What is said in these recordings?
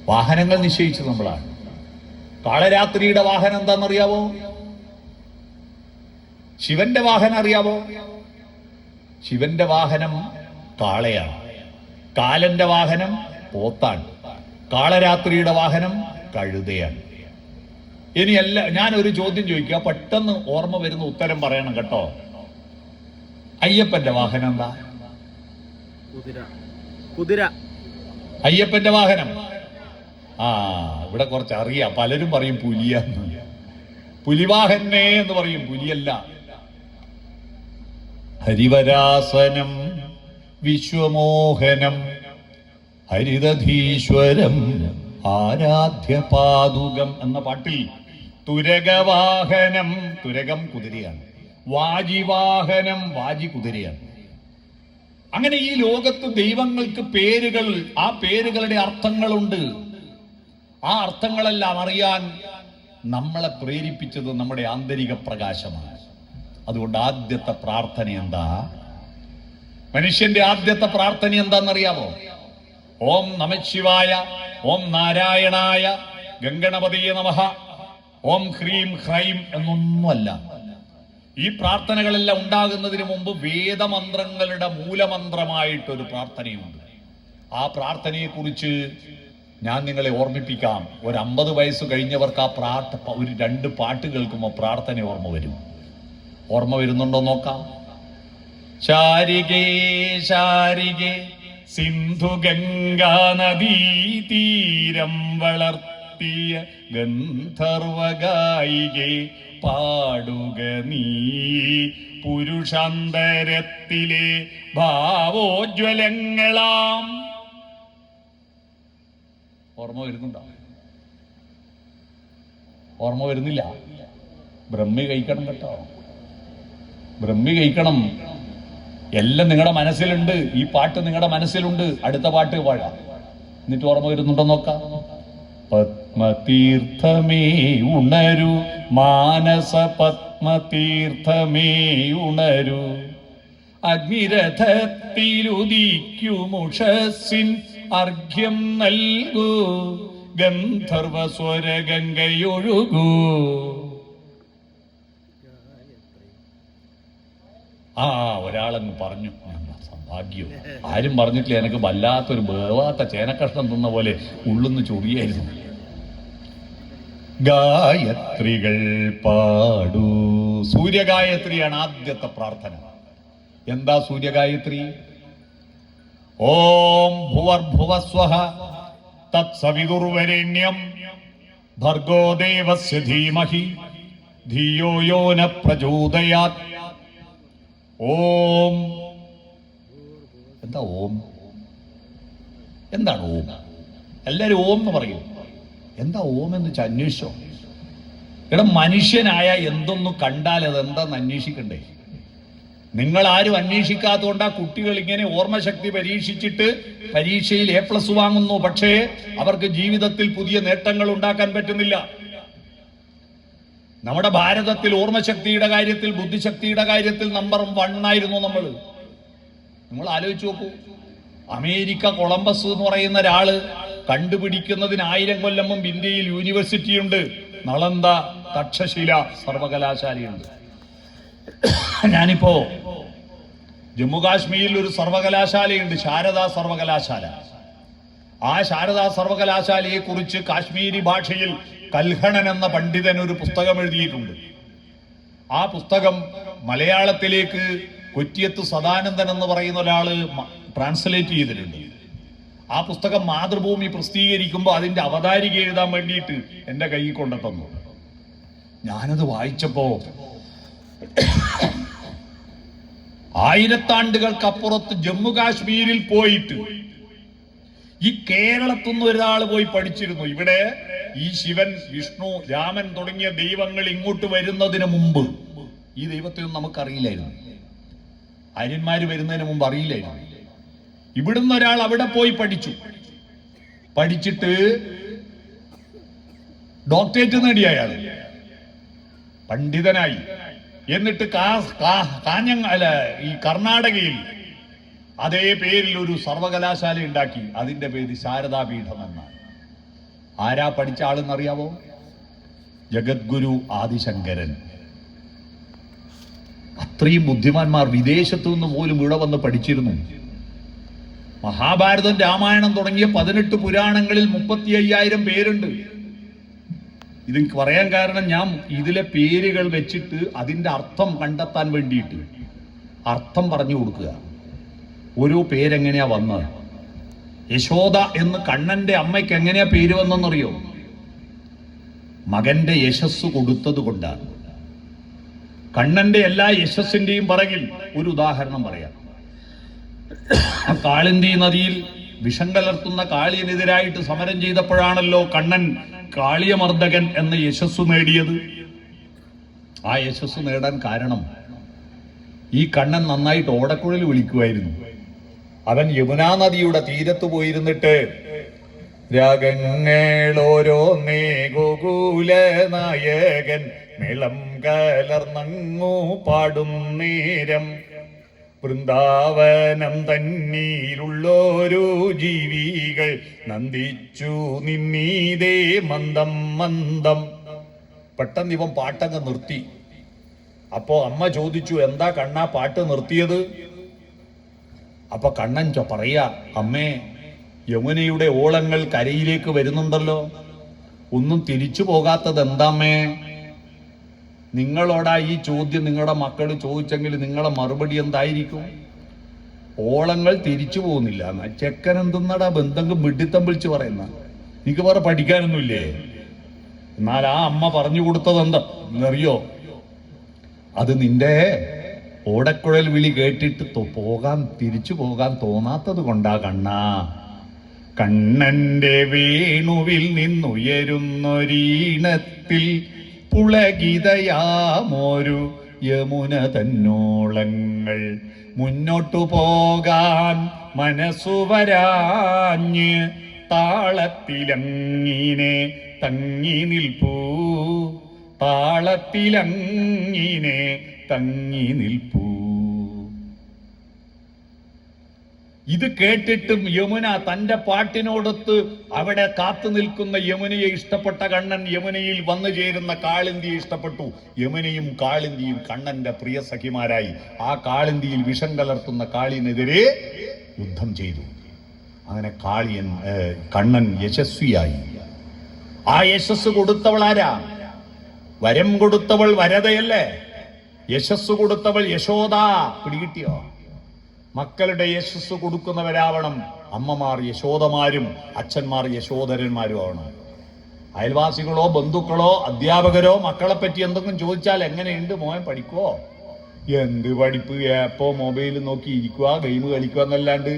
വാഹനങ്ങൾ നിശ്ചയിച്ചത് നമ്മളാണ്. കാളരാത്രിയുടെ വാഹനം എന്താണെന്നറിയാവോ? ശിവന്റെ വാഹനം അറിയാവോ? ശിവന്റെ വാഹനം കാളയാണ്, കാലന്റെ വാഹനം പോത്താണ്, കാളരാത്രിയുടെ വാഹനം കഴുതയാണ്. ഇനിയല്ല, ഞാനൊരു ചോദ്യം ചോദിക്കുക, പെട്ടെന്ന് ഓർമ്മ വരുന്ന ഉത്തരം പറയണം കേട്ടോ. അയ്യപ്പന്റെ വാഹനം എന്താ? കുതിര. അയ്യപ്പന്റെ വാഹനം ഇവിടെ കുറച്ച് അറിയാം. പലരും പറയും പുലിയെന്ന്. പുലിവാഹനെ എന്ന് പറയും, പുലിയല്ല. ഹരിവരാസനം വിശ്വമോഹനം ഹരിതധീശ്വരം ആരാധ്യപാദുകം എന്ന പാട്ടിൽ തുരകവാഹനം, തുരകം കുതിരയാണ്, വാജിവാഹനം, വാജി കുതിരയാണ്. അങ്ങനെ ഈ ലോകത്ത് ദൈവങ്ങൾക്ക് പേരുകൾ, ആ പേരുകളുടെ അർത്ഥങ്ങളുണ്ട്. ആ അർത്ഥങ്ങളെല്ലാം അറിയാൻ നമ്മളെ പ്രേരിപ്പിച്ചത് നമ്മുടെ ആന്തരിക പ്രകാശമാണ്. അതുകൊണ്ട് ആദ്യത്തെ പ്രാർത്ഥന എന്താ? മനുഷ്യന്റെ ആദ്യത്തെ പ്രാർത്ഥന എന്താണെന്നറിയാമോ? ഓം നമഃശിവായ, ഓം നാരായണായ, ഗംഗണപതിയെ നമഃ, ഓം ഹ്രീം ഹ്രൈം എന്നൊന്നുമല്ല. ഈ പ്രാർത്ഥനകളെല്ലാം ഉണ്ടാകുന്നതിന് മുമ്പ് വേദമന്ത്രങ്ങളുടെ മൂലമന്ത്രമായിട്ടൊരു പ്രാർത്ഥനയുണ്ട്. ആ പ്രാർത്ഥനയെക്കുറിച്ച് ഞാൻ നിങ്ങളെ ഓർമ്മിപ്പിക്കാം. ഒരു 50 വയസ്സ് കഴിഞ്ഞവർക്ക് ആ ഒരു 2 പാട്ട് കേൾക്കുമ്പോൾ പ്രാർത്ഥന ഓർമ്മ വരും. ഓർമ്മ വരുന്നുണ്ടോ നോക്കാം. ശാരികേ ശാരികേ സിന്ധു ഗംഗാ നദീ തീരം വളർത്തിയ ഗന്ധർവഗായികേ പാടുക നീ പുരുഷാന്തരത്തിലെ ഭാവോജ്വലങ്ങളാം. ഓർമ്മ വരുന്നുണ്ടോ? ഓർമ്മ വരുന്നില്ല? ബ്രഹ്മി കഴിക്കണം കേട്ടോ, ബ്രഹ്മി കഴിക്കണം. എല്ലാം നിങ്ങളുടെ മനസ്സിലുണ്ട്. ഈ പാട്ട് നിങ്ങളുടെ മനസ്സിലുണ്ട്. അടുത്ത പാട്ട് പാടാം. എന്നിട്ട് ഓർമ്മ വരുന്നുണ്ടോ നോക്കാം. പത്മതീർത്ഥമേ ഉണരു, മാനസ പത്മതീർത്ഥമേ ഉണരു, അഗ്നിരഥത്തിലുദിക്കുമുഷസ്സിൻ അർഘ്യം നൽകൂ, ഗന്ധർവ സ്വരഗംഗയൊഴുകൂ. ഒരാളങ്ങ് പറഞ്ഞു. ഭാഗ്യം, ആരും പറഞ്ഞിട്ടില്ല. എനിക്ക് വല്ലാത്തൊരു വേവാത്ത ചേനക്കഷ്ണം തിന്ന പോലെ ഉള്ളുന്ന് ചൊറിയായിരുന്നു. ഗായത്രികൾ പാടൂ. സൂര്യഗായത്രിയാണ് ആദ്യത്തെ പ്രാർത്ഥന. എന്താ സൂര്യഗായത്രി? ഓം ഭുവർഭുവസ്വഃ തത്സവിതുർവരേണ്യം ഭർഗോ ദേവസ്യ ധീമഹി ധിയോ യോ ന പ്രചോദയാത്. ഓം. എന്താ ഓം? എന്താണ് ഓം? എല്ലാവരും ഓം എന്ന് പറയും. എന്താ ഓം എന്ന് വെച്ചാൽ അന്വേഷിച്ചോ? മനുഷ്യനായ എന്തൊന്നു കണ്ടാൽ അതെന്താന്ന് അന്വേഷിക്കണ്ടേ? നിങ്ങൾ ആരും അന്വേഷിക്കാത്തതുകൊണ്ട് ആ കുട്ടികൾ ഇങ്ങനെ ഓർമ്മശക്തി പരീക്ഷിച്ചിട്ട് പരീക്ഷയിൽ A+ വാങ്ങുന്നു. പക്ഷേ അവർക്ക് ജീവിതത്തിൽ പുതിയ നേട്ടങ്ങൾ ഉണ്ടാക്കാൻ പറ്റുന്നില്ല. നമ്മുടെ ഭാരതത്തിൽ ഓർമ്മശക്തിയുടെ കാര്യത്തിൽ, ബുദ്ധിശക്തിയുടെ കാര്യത്തിൽ നമ്പർ 1 ആയിരുന്നു നമ്മൾ. നിങ്ങൾ ആലോചിച്ച് നോക്കൂ. അമേരിക്ക കൊളംബസ് എന്ന് പറയുന്ന ഒരാള് കണ്ടുപിടിക്കുന്നതിന് 1000 കൊല്ലം മുമ്പ് ഇന്ത്യയിൽ യൂണിവേഴ്സിറ്റി ഉണ്ട്. നളന്ദ തക്ഷശില സർവകലാശാലയുണ്ട്. ഞാനിപ്പോ ജമ്മു കാശ്മീരിൽ ഒരു സർവകലാശാലയുണ്ട്, ശാരദാ സർവകലാശാല. ആ ശാരദാ സർവകലാശാലയെ കുറിച്ച് കാശ്മീരി ഭാഷയിൽ കൽഹണൻ എന്ന പണ്ഡിതൻ ഒരു പുസ്തകം എഴുതിയിട്ടുണ്ട്. ആ പുസ്തകം മലയാളത്തിലേക്ക് കൊറ്റിയത്ത് സദാനന്ദൻ എന്ന് പറയുന്ന ഒരാള് ട്രാൻസ്ലേറ്റ് ചെയ്തിട്ടുണ്ട്. ആ പുസ്തകം മാതൃഭൂമി പ്രസിദ്ധീകരിക്കുമ്പോൾ അതിന്റെ അവതാരിക എഴുതാൻ വേണ്ടിയിട്ട് എന്റെ കയ്യിൽ കൊണ്ടെത്തന്നു. ഞാനത് വായിച്ചപ്പോ 1000 ആണ്ടുകൾക്കപ്പുറത്ത് ജമ്മു കാശ്മീരിൽ പോയിട്ട് ഈ കേരളത്തുനിന്ന് ഒരാൾ പോയി പഠിച്ചിരുന്നു. ഇവിടെ ഈ ശിവൻ, വിഷ്ണു, രാമൻ തുടങ്ങിയ ദൈവങ്ങൾ ഇങ്ങോട്ട് വരുന്നതിന് മുമ്പ് ഈ ദൈവത്തെയൊന്നും നമുക്കറിയില്ലായിരുന്നു. ആര്യന്മാര് വരുന്നതിന് മുമ്പ് അറിയില്ലായിരുന്നു. ഇവിടുന്ന് ഒരാൾ അവിടെ പോയി പഠിച്ചിട്ട് ഡോക്ടറേറ്റ് നേടിയ അയാൾ പണ്ഡിതനായി. എന്നിട്ട് ഈ കർണാടകയിൽ അതേ പേരിൽ ഒരു സർവകലാശാല ഉണ്ടാക്കി. അതിന്റെ പേര് ശാരദാപീഠം എന്നാണ്. ആരാ പഠിച്ച ആളെന്നറിയാവോ? ജഗദ്ഗുരു ആദിശങ്കരൻ. അത്രയും ബുദ്ധിമാന്മാർ വിദേശത്തു നിന്ന് പോലും ഇവിടെ വന്ന് പഠിച്ചിരുന്നു. മഹാഭാരതം രാമായണം തുടങ്ങിയ 18 പുരാണങ്ങളിൽ 35,000 പേരുണ്ട്. ഇത് പറയാൻ കാരണം ഞാൻ ഇതിലെ പേരുകൾ വെച്ചിട്ട് അതിൻ്റെ അർത്ഥം കണ്ടെത്താൻ വേണ്ടിയിട്ട് അർത്ഥം പറഞ്ഞു കൊടുക്കുക. ഓരോ പേരെങ്ങനെയാ വന്നത്? യശോദ എന്ന് കണ്ണന്റെ അമ്മയ്ക്ക് എങ്ങനെയാ പേര് വന്നെന്നറിയോ? മകന്റെ യശസ് കൊടുത്തത് കൊണ്ടാണ്. കണ്ണന്റെ എല്ലാ യശസ്സിന്റെയും പറകിൽ ഒരു ഉദാഹരണം പറയാം. കാളിന്തി നദിയിൽ വിഷം കലർത്തുന്ന കാളിയനെതിരായിട്ട് സമരം ചെയ്തപ്പോഴാണല്ലോ കണ്ണൻ കാളിയമർദ്ദകൻ എന്ന യശസ് നേടിയത്. ആ യശസ് നേടാൻ കാരണം ഈ കണ്ണൻ നന്നായിട്ട് ഓടക്കുഴൽ വിളിക്കുമായിരുന്നു. അവൻ യമുനാ നദിയുടെ തീരത്ത് പോയിരുന്നിട്ട് രാഗങ്ങളോരോന്നേ ഗോകുല നായകൻ മേളം കലർന്നങ്ങു പാടും നേരം വൃന്ദാവനം തന്നീലുള്ളോരോ ജീവികൾ നന്ദിച്ചു നിന്നീതേ മന്ദം മന്ദം. പെട്ടെന്ന് ഇവൻ പാട്ടങ്ങ് നിർത്തി. അപ്പോ അമ്മ ചോദിച്ചു, എന്താ കണ്ണാ പാട്ട് നിർത്തിയത്? അപ്പൊ കണ്ണൻ പറയാ, അമ്മേ, യമുനയുടെ ഓളങ്ങൾ കരയിലേക്ക് വരുന്നുണ്ടല്ലോ, ഒന്നും തിരിച്ചു പോകാത്തത് എന്താമ്മേ? നിങ്ങളോടാ ഈ ചോദ്യം നിങ്ങളുടെ മക്കൾ ചോദിച്ചെങ്കിൽ നിങ്ങളെ മറുപടി എന്തായിരിക്കും? ഓളങ്ങൾ തിരിച്ചു പോകുന്നില്ല. ചെക്കൻ എന്തെന്നടാ ബന്ധം വിഡിത്തം വിളിച്ച് പറയുന്ന? എനിക്ക് വേറെ പഠിക്കാനൊന്നുമില്ലേ? എന്നാൽ ആ അമ്മ പറഞ്ഞു കൊടുത്തത് എന്താ എന്നറിയോ? അത് നിന്റെ ഓടക്കുഴൽ വിളി കേട്ടിട്ട് തിരിച്ചു പോകാൻ തോന്നാത്തത് കൊണ്ടാ കണ്ണാ. കണ്ണന്റെ വേണുവിൽ നിന്നുയരുന്നൊരീണത്തിൽ പുളകിതയാമൊരു യമുന തന്നോളങ്ങൾ മുന്നോട്ടു പോകാൻ മനസ്സു വരാഞ്ഞ് താളത്തിലങ്ങിനെ തങ്ങി നിൽപ്പൂ, താളത്തിലങ്ങിനെ തങ്ങി നിൽപ്പൂ. ഇത് കേട്ടിട്ടും യമുന തന്റെ പാട്ടിനോടൊത്ത് അവിടെ കാത്തു നിൽക്കുന്ന യമുനയെ ഇഷ്ടപ്പെട്ട കണ്ണൻ യമുനയിൽ വന്നു ചേരുന്ന കാളിന്തിയെ ഇഷ്ടപ്പെട്ടു. യമുനയും കാളിന്തിയും കണ്ണന്റെ പ്രിയ സഖിമാരായി. ആ കാളിന്തിയിൽ വിഷം കലർത്തുന്ന കാളിനെതിരെ യുദ്ധം ചെയ്തു. അങ്ങനെ കണ്ണൻ യശസ്വിയായി. ആ യശസ് കൊടുത്തവൾ ആരാ? വരം കൊടുത്തവൾ വരതയല്ലേ? യശസ് കൊടുത്തവൾ യശോദ. പിടികിട്ടിയോ? മക്കളുടെ യശസ് കൊടുക്കുന്നവരാവണം അമ്മമാർ യശോദമാരും അച്ഛന്മാർ യശോധരന്മാരും ആവണം. അയൽവാസികളോ ബന്ധുക്കളോ അധ്യാപകരോ മക്കളെ പറ്റി എന്തെങ്കിലും ചോദിച്ചാൽ എങ്ങനെയുണ്ട് മോൻ, പഠിക്കുവോ? എന്ത് പഠിപ്പ്, എപ്പോ മൊബൈൽ നോക്കി ഇരിക്കുക, ഗെയിം കളിക്കുക എന്നല്ലാണ്ട്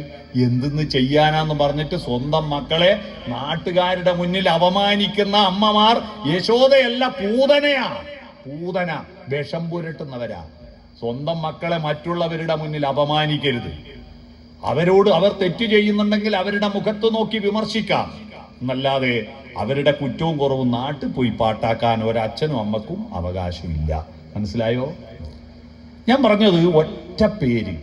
എന്തെന്ന് ചെയ്യാനാന്ന് പറഞ്ഞിട്ട് സ്വന്തം മക്കളെ നാട്ടുകാരുടെ മുന്നിൽ അപമാനിക്കുന്ന അമ്മമാർ യശോദയല്ല, പൂതനയാ. പൂതന വിഷം പുരട്ടുന്നവരാ. സ്വന്തം മക്കളെ മറ്റുള്ളവരുടെ മുന്നിൽ അപമാനിക്കരുത്. അവരോട് അവർ തെറ്റ് ചെയ്യുന്നുണ്ടെങ്കിൽ അവരുടെ മുഖത്ത് നോക്കി വിമർശിക്കാം എന്നല്ലാതെ അവരുടെ കുറ്റവും കുറവും നാട്ടിൽ പോയി പാട്ടാക്കാൻ ഒരച്ഛനും അമ്മക്കും അവകാശമില്ല. മനസ്സിലായോ? ഞാൻ പറഞ്ഞത് ഒറ്റ പേര്.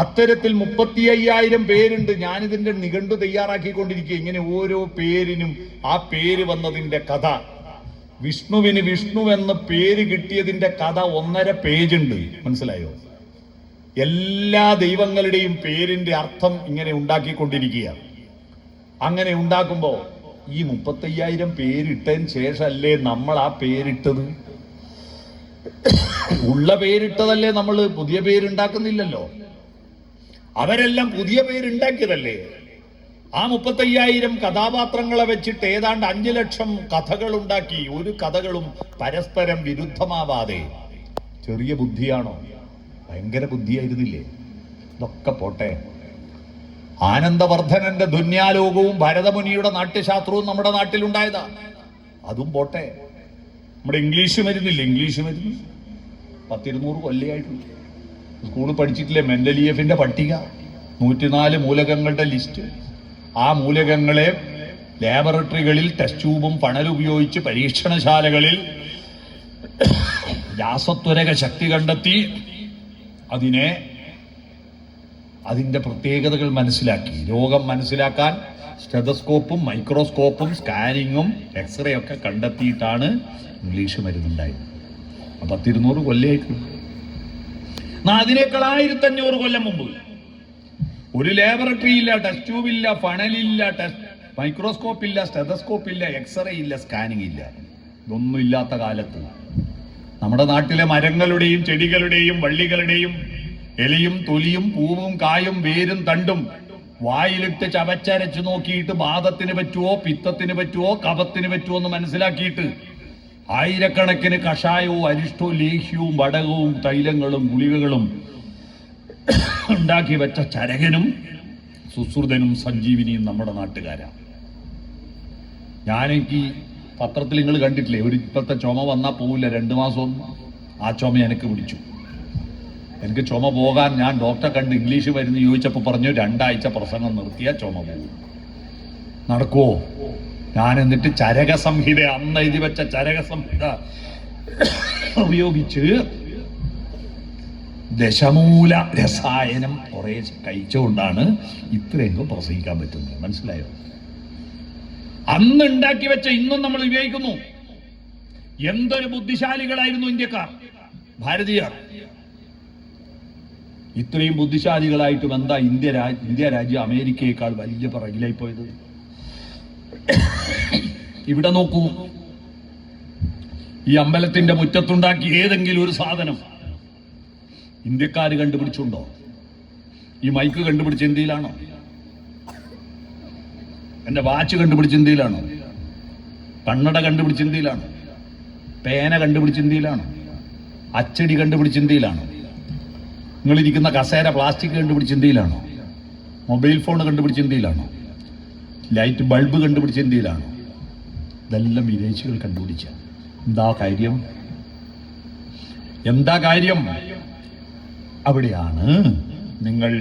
അത്തരത്തിൽ 35,000 പേരുണ്ട്. ഞാനിതിന്റെ നിഘണ്ടു തയ്യാറാക്കിക്കൊണ്ടിരിക്കുക. ഇങ്ങനെ ഓരോ പേരിനും ആ പേര് വന്നതിന്റെ കഥ. വിഷ്ണുവിന് വിഷ്ണു എന്ന പേര് കിട്ടിയതിന്റെ കഥ 1.5 പേജുണ്ട്. മനസ്സിലായോ? എല്ലാ ദൈവങ്ങളുടെയും പേരിന്റെ അർത്ഥം ഇങ്ങനെ ഉണ്ടാക്കിക്കൊണ്ടിരിക്കുക. അങ്ങനെ ഉണ്ടാക്കുമ്പോ ഈ 35,000 പേരിട്ടതിന് ശേഷമല്ലേ നമ്മൾ ആ പേരിട്ടത്? ഉള്ള പേരിട്ടതല്ലേ നമ്മൾ, പുതിയ പേരുണ്ടാക്കുന്നില്ലല്ലോ. അവരെല്ലാം പുതിയ പേരുണ്ടാക്കിയതല്ലേ. ആ 35,000 കഥാപാത്രങ്ങളെ വെച്ചിട്ട് ഏതാണ്ട് 5 ലക്ഷം കഥകൾ ഉണ്ടാക്കി. ഒരു കഥകളും പരസ്പരം വിരുദ്ധമാവാതെ. ചെറിയ ബുദ്ധിയാണോ? ഭയങ്കര ബുദ്ധിയായിരുന്നില്ലേ? ഇതൊക്കെ പോട്ടെ. ആനന്ദവർദ്ധനന്റെ ദുന്യാലോകവും ഭരതമുനിയുടെ നാട്യശാസ്ത്രവും നമ്മുടെ നാട്ടിലുണ്ടായതാ. അതും പോട്ടെ. നമ്മുടെ ഇംഗ്ലീഷ് മരുന്നില്ലേ? ഇംഗ്ലീഷ് മരുന്ന് 100-200 കൊല്ലമായിട്ടുണ്ട്. സ്കൂളിൽ പഠിച്ചിട്ടില്ലേ? മെൻഡലിയഫിന്റെ പട്ടിക, 104 മൂലകങ്ങളുടെ ലിസ്റ്റ്. ആ മൂലകങ്ങളെ ലാബറട്ടറികളിൽ ടെസ്റ്റ് ട്യൂബും പണലുപയോഗിച്ച് പരീക്ഷണശാലകളിൽ രാസത്വരക ശക്തി കണ്ടെത്തി അതിന്റെ പ്രത്യേകതകൾ മനസ്സിലാക്കി. രോഗം മനസ്സിലാക്കാൻ സ്റ്റെതസ്കോപ്പും മൈക്രോസ്കോപ്പും സ്കാനിങ്ങും എക്സ്റേ ഒക്കെ കണ്ടെത്തിയിട്ടാണ് ഇംഗ്ലീഷ് മരുന്നുണ്ടായത്. 200 കൊല്ലമായിട്ട്. അതിനേക്കാൾ 1500 കൊല്ലം മുമ്പ് ഒരു ലാബറട്ടറി ഇല്ല, ടെസ്റ്റ് ട്യൂബ് ഇല്ല, ഫണലില്ല, മൈക്രോസ്കോപ്പ് ഇല്ല, സ്റ്റെതസ്കോപ്പ് ഇല്ല, എക്സ്റേ ഇല്ല, സ്കാനിങ് ഇല്ല. ഇതൊന്നും ഇല്ലാത്ത കാലത്ത് നമ്മുടെ നാട്ടിലെ മരങ്ങളുടെയും ചെടികളുടെയും വള്ളികളുടെയും ഇലയും തൊലിയും പൂവും കായും വേരും തണ്ടും വായിലിട്ട് ചവച്ചരച്ചു നോക്കിയിട്ട് വാദത്തിന് പറ്റുമോ, പിത്തത്തിന് പറ്റുമോ, കഫത്തിന് പറ്റുമോ എന്ന് മനസ്സിലാക്കിയിട്ട് ആയിരക്കണക്കിന് കഷായവും അരിഷ്ടവും ലേഹ്യവും വടകവും തൈലങ്ങളും ഗുളികകളും ഉണ്ടാക്കി വെച്ച ചരകനും സുശ്രുതനും സഞ്ജീവിനിയും നമ്മുടെ നാട്ടുകാരാണ്. ഞാനെനിക്ക് പത്രത്തിൽ നിങ്ങൾ കണ്ടിട്ടില്ലേ, ഇപ്പോഴത്തെ ചുമ വന്നാൽ പോവില്ല, 2 മാസം ആ ചുമ എനിക്ക് പിടിച്ചു. എനിക്ക് ചുമ പോകാൻ ഞാൻ ഡോക്ടറെ കണ്ട് ഇംഗ്ലീഷ് മരുന്ന് ചോദിച്ചപ്പോൾ പറഞ്ഞു 2 ആഴ്ച പ്രസംഗം നിർത്തിയാൽ ചുമ പോകും. നടക്കുവോ? ഞാൻ എന്നിട്ട് ചരക സംഹിത, അന്ന് എഴുതി വെച്ച ചരക സംഹിത ഉപയോഗിച്ച് ദശമൂല രസായനം കുറെ കഴിച്ചുകൊണ്ടാണ് ഇത്രയെങ്കിലും പ്രസംഗിക്കാൻ പറ്റുന്നത്. മനസ്സിലായോ? അന്ന് ഉണ്ടാക്കി വെച്ച ഇന്നും നമ്മൾ ഉപയോഗിക്കുന്നു. എന്തൊരു ബുദ്ധിശാലികളായിരുന്നു ഇന്ത്യക്കാർ, ഭാരതീയർ. ഇത്രയും ബുദ്ധിശാലികളായിട്ടും എന്താ ഇന്ത്യ രാജ്യം അമേരിക്കയേക്കാൾ വലിയ പിറകിലായി പോയത്? ഇവിടെ നോക്കൂ, ഈ അമ്പലത്തിന്റെ മുറ്റത്തുണ്ടാക്കി ഏതെങ്കിലും ഒരു സാധനം ഇന്ത്യക്കാര് കണ്ടുപിടിച്ചുണ്ടോ? ഈ മൈക്ക് കണ്ടുപിടിച്ച ഇന്ത്യയിലാണോ? എന്റെ വാച്ച് കണ്ടുപിടിച്ച ഇന്ത്യയിലാണോ? കണ്ണട കണ്ടുപിടിച്ച ഇന്ത്യയിലാണോ? പേന കണ്ടുപിടിച്ച ഇന്ത്യയിലാണോ? അച്ചടി കണ്ടുപിടിച്ച ഇന്ത്യയിലാണോ? നിങ്ങളിരിക്കുന്ന കസേര പ്ലാസ്റ്റിക് കണ്ടുപിടിച്ച ഇന്ത്യയിലാണോ? മൊബൈൽ ഫോൺ കണ്ടുപിടിച്ച ഇന്ത്യയിലാണോ? ലൈറ്റ് ബൾബ് കണ്ടുപിടിച്ച ഇന്ത്യയിലാണോ? ഇതെല്ലാം വിദേശികൾ കണ്ടുപിടിച്ച. എന്താ കാര്യം? എന്താ കാര്യം? അവിടെയാണ് നിങ്ങൾ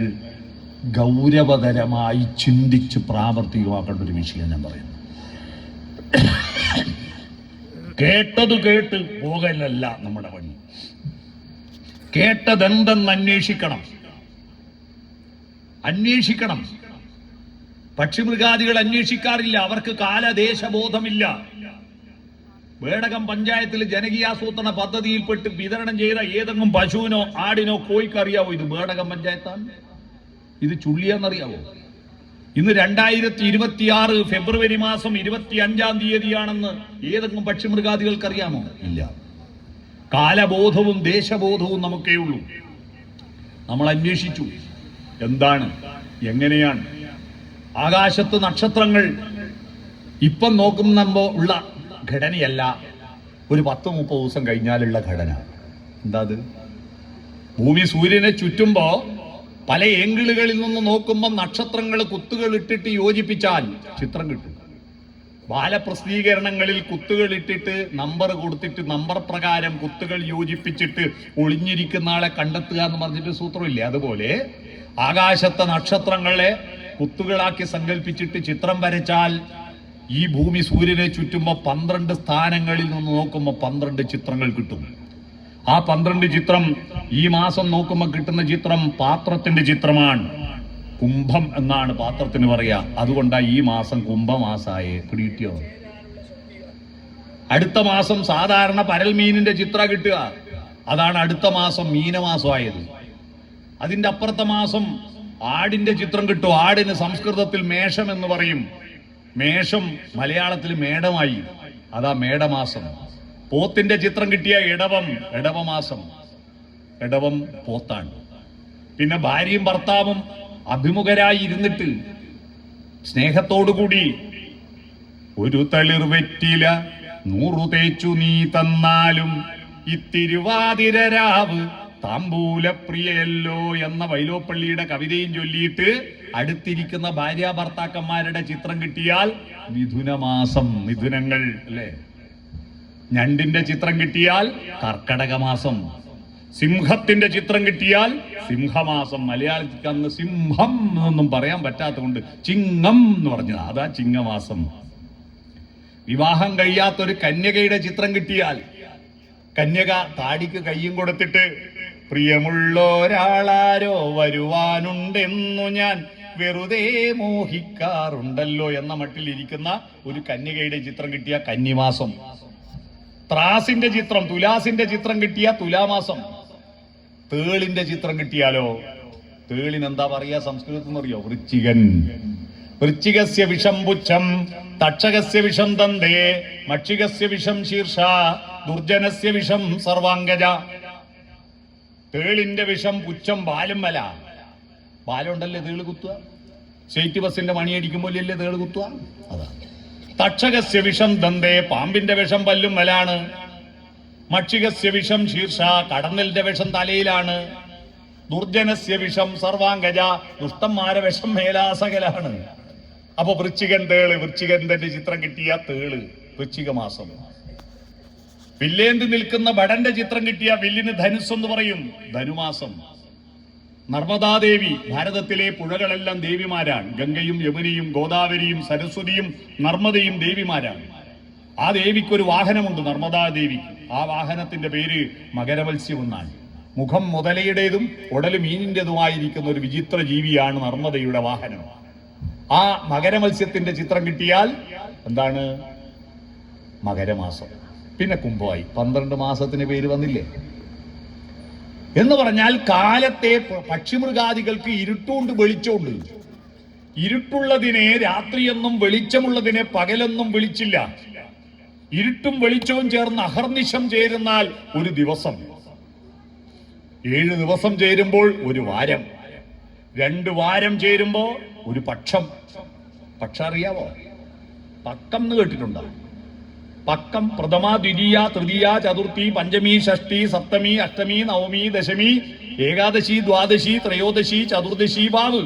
ഗൗരവതരമായി ചിന്തിച്ച് പ്രാവർത്തികമാക്കേണ്ട ഒരു വിഷയം ഞാൻ പറയുന്നു. കേട്ടത് കേട്ട് പോകലല്ല നമ്മുടെ പണി. കേട്ടതെന്തെന്ന് അന്വേഷിക്കണം. പക്ഷിമൃഗാദികൾ അന്വേഷിക്കാറില്ല, അവർക്ക് കാലദേശബോധമില്ല. വേടകം പഞ്ചായത്തിൽ ജനകീയാസൂത്രണ പദ്ധതിയിൽപ്പെട്ട് വിതരണം ചെയ്ത ഏതെങ്കിലും പശുവിനോ ആടിനോ കോഴിക്ക് അറിയാവോ ഇത് വേടകം പഞ്ചായത്താണ്, ഇത് ചുള്ളിയാന്നറിയാവോ? ഇന്ന് 2026 ഫെബ്രുവരി മാസം 25-ാം തീയതിയാണെന്ന് ഏതെങ്കിലും പക്ഷിമൃഗാദികൾക്ക് അറിയാമോ? ഇല്ല. കാലബോധവും ദേശബോധവും നമുക്കേ ഉള്ളൂ. നമ്മൾ അന്വേഷിച്ചു എന്താണ്, എങ്ങനെയാണ്. ആകാശത്ത് നക്ഷത്രങ്ങൾ ഇപ്പം നോക്കുമ്പോൾ ഉള്ള ഘടനയല്ല, ഒരു 10-30 ദിവസം കഴിഞ്ഞാലുള്ള ഘടന. എന്താ അത്? ഭൂമി സൂര്യനെ ചുറ്റുമ്പോ പല ഏങ്കിളുകളിൽ നിന്ന് നോക്കുമ്പോൾ നക്ഷത്രങ്ങൾ കുത്തുകൾ ഇട്ടിട്ട് യോജിപ്പിച്ചാൽ ചിത്രം കിട്ടും. ബാലപ്രസിദ്ധീകരണങ്ങളിൽ കുത്തുകൾ ഇട്ടിട്ട് നമ്പർ കൊടുത്തിട്ട് നമ്പർ പ്രകാരം കുത്തുകൾ യോജിപ്പിച്ചിട്ട് ഒളിഞ്ഞിരിക്കുന്ന ആളെ കണ്ടെത്തുക എന്ന് പറഞ്ഞിട്ട് സൂത്രമില്ലേ? അതുപോലെ ആകാശത്തെ നക്ഷത്രങ്ങളെ കുത്തുകളാക്കി സങ്കല്പിച്ചിട്ട് ചിത്രം വരച്ചാൽ ഈ ഭൂമി സൂര്യനെ ചുറ്റുമ്പോൾ 12 സ്ഥാനങ്ങളിൽ നിന്ന് നോക്കുമ്പോൾ 12 ചിത്രങ്ങൾ കിട്ടും. ആ 12 ചിത്രം ഈ മാസം നോക്കുമ്പോൾ കിട്ടുന്ന ചിത്രം പാത്രത്തിന്റെ ചിത്രമാണ്. കുംഭം എന്നാണ് പാത്രത്തിന് പറയാ. അതുകൊണ്ടാണ് ഈ മാസം കുംഭമാസായെ. പിടിയോ? അടുത്ത മാസം സാധാരണ പരൽമീനിന്റെ ചിത്രം കിട്ടുക, അതാണ് അടുത്ത മാസം മീനമാസമായത്. അതിന്റെ അപ്പുറത്തെ മാസം ആടിന്റെ ചിത്രം കിട്ടും. ആടിന് സംസ്കൃതത്തിൽ മേഷം എന്ന് പറയും. മേഷം മലയാളത്തിൽ മേടമായി, അതാ മേടമാസം. പോത്തിന്റെ ചിത്രം കിട്ടിയ ഇടവമാസം, ഇടവം പോത്താണ്. പിന്നെ ഭാര്യയും ഭർത്താവും അഭിമുഖരായി ഇരുന്നിട്ട് സ്നേഹത്തോടുകൂടി ഒരു തളിർ വെറ്റില 100 തേച്ചു നീ തന്നാലും ഇത്തിരുവാതിരരാവ് താമ്പൂലപ്രിയല്ലോ എന്ന വൈലോപ്പള്ളിയുടെ കവിതയും ചൊല്ലിയിട്ട് അടുത്തിരിക്കുന്ന ഭാര്യ ഭർത്താക്കന്മാരുടെ ചിത്രം കിട്ടിയാൽ മിഥുനമാസം, മിഥുനങ്ങൾ അല്ലേ. ഞണ്ടിന്റെ ചിത്രം കിട്ടിയാൽ കർക്കടക മാസം, സിംഹത്തിന്റെ ചിത്രം കിട്ടിയാൽ സിംഹമാസം. മലയാളത്തിൽ അന്ന് സിംഹം എന്നൊന്നും പറയാൻ പറ്റാത്തതുകൊണ്ട് ചിങ്ങം എന്ന് പറഞ്ഞു, അതാ ചിങ്ങമാസം. വിവാഹം കഴിയാത്തൊരു കന്യകയുടെ ചിത്രം കിട്ടിയാൽ കന്യക താടിക്ക് കയ്യും കൊടുത്തിട്ട് പ്രിയമുള്ളൊരാളാരോ വരുവാനുണ്ടെന്നു ഞാൻ വെറുതെ മോഹിക്കാറുണ്ടല്ലോ എന്ന മട്ടിലിരിക്കുന്ന ഒരു കന്യകയുടെ ചിത്രം കിട്ടിയ കന്നിമാസം, ത്രാസിന്റെ ചിത്രം, തുലാസിന്റെ ചിത്രം കിട്ടിയ തുലാമാസം, തേളിന്റെ ചിത്രം കിട്ടിയാലോ, തേളിനെന്താ പറയാ സംസ്കൃതത്തിൽ എന്നറിയോ? വൃശ്ചികൻ. വൃശ്ചികസ്യ വിഷം പുച്ഛം തക്ഷകസ്യ വിഷം ദന്തേ മക്ഷികസ്യ വിഷം ശീർഷ ദുർജനസ്യ വിഷം സർവാംഗജ. തേളിന്റെ വിഷം പുച്ഛം ബാലും വല. ബാലുണ്ടല്ലേ തേള് കുത്തുക? സ്റ്റേറ്റ് ബസിന്റെ മണിയടിക്കുമ്പോഴല്ലേ തേള് കുത്തുക? അതാ. തക്ഷകസ്യ വിഷം ദന്തേ, പാമ്പിന്റെ വിഷം പല്ലും വലാണ്. മക്ഷികസ്യ വിഷം ശീർഷ, കടന്നലിന്റെ വിഷം തലയിലാണ്. ദുർജനസ്യ വിഷം സർവാംഗജ, ദുഷ്ടന്മാരെ വിഷം മേലാസകലാണ്. അപ്പൊ വൃശ്ചികൻ തേള്, വൃശ്ചികന്റെ ചിത്രം കിട്ടിയ തേള് വൃശ്ചിക മാസം. വില്ലേന്തി നിൽക്കുന്ന ഭടന്റെ ചിത്രം കിട്ടിയ വില്ലിന് ധനുസ് എന്ന് പറയും, ധനുമാസം. നർമ്മദാദേവി, ഭാരതത്തിലെ പുഴകളെല്ലാം ദേവിമാരാണ്. ഗംഗയും യമുനയും ഗോദാവരിയും സരസ്വതിയും നർമ്മദയും ദേവിമാരാണ്. ആ ദേവിക്കൊരു വാഹനമുണ്ട്, നർമ്മദാദേവിക്ക്. ആ വാഹനത്തിന്റെ പേര് മകരമത്സ്യം എന്നാണ്. മുഖം മുതലയുടേതും ഉടല് മീനിൻ്റെതുമായിരിക്കുന്ന ഒരു വിചിത്ര ജീവിയാണ് നർമ്മദയുടെ വാഹനം. ആ മകരമത്സ്യത്തിന്റെ ചിത്രം കിട്ടിയാൽ എന്താണ്? മകരമാസം. പിന്നെ കുംഭമായി. 12 മാസത്തിന് പേര് വന്നില്ലേ എന്ന് പറഞ്ഞാൽ, കാലത്തെ പക്ഷിമൃഗാദികൾക്ക് ഇരുട്ടുകൊണ്ട് വെളിച്ചമുണ്ട്. ഇരുട്ടുള്ളതിനെ രാത്രിയെന്നും വെളിച്ചമുള്ളതിനെ പകലെന്നും വിളിച്ചില്ല. ഇരുട്ടും വെളിച്ചവും ചേർന്ന് അഹർനിശം ചേരുന്നാൽ ഒരു ദിവസം, 7 ദിവസം ചേരുമ്പോൾ ഒരു വാരം, 2 വാരം ചേരുമ്പോ ഒരു പക്ഷം. പക്ഷം അറിയാവോ? പക്കം എന്ന് കേട്ടിട്ടുണ്ടോ? പക്കം പ്രഥമ ദ്വിതീയ തൃതീയ ചതുർത്ഥി പഞ്ചമി ഷഷ്ടി സപ്തമി അഷ്ടമി നവമി ദശമി ഏകാദശി ദ്വാദശി ത്രയോദശി ചതുർദശി വാവ്.